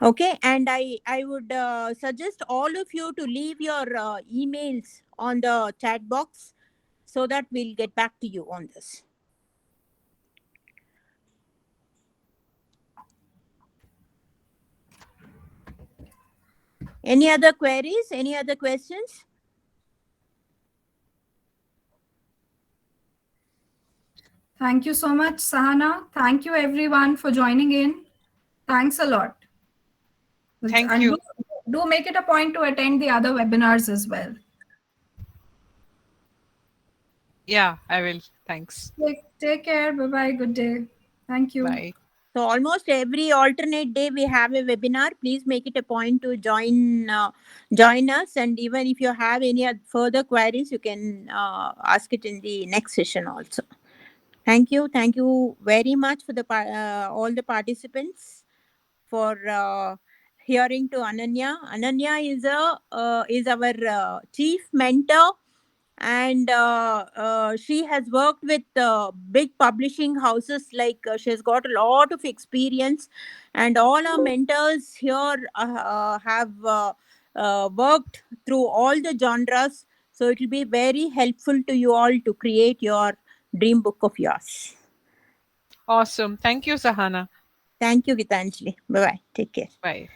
[SPEAKER 9] Okay, and I would suggest all of you to leave your emails on the chat box so that we'll get back to you on this. Any other queries? Any other questions?
[SPEAKER 1] Thank you so much, Sahana. Thank you everyone for joining in. Thanks a lot.
[SPEAKER 3] Thank
[SPEAKER 1] And
[SPEAKER 3] you.
[SPEAKER 1] do make it a point to attend the other webinars as well.
[SPEAKER 3] Yeah, I will. Thanks.
[SPEAKER 1] Take care. Bye bye. Good day. Thank you.
[SPEAKER 3] Bye.
[SPEAKER 9] So almost every alternate day we have a webinar. Please make it a point to join us, and even if you have any further queries, you can ask it in the next session also. Thank you very much for the all the participants for hearing to Ananya. Ananya is our chief mentor, and she has worked with big publishing houses. Like she has got a lot of experience, and all our mentors here have worked through all the genres. So it will be very helpful to you all to create your dream book of yours.
[SPEAKER 3] Awesome. Thank you, Sahana.
[SPEAKER 9] Thank you, Gitanjali. Bye bye. Take care.
[SPEAKER 3] Bye.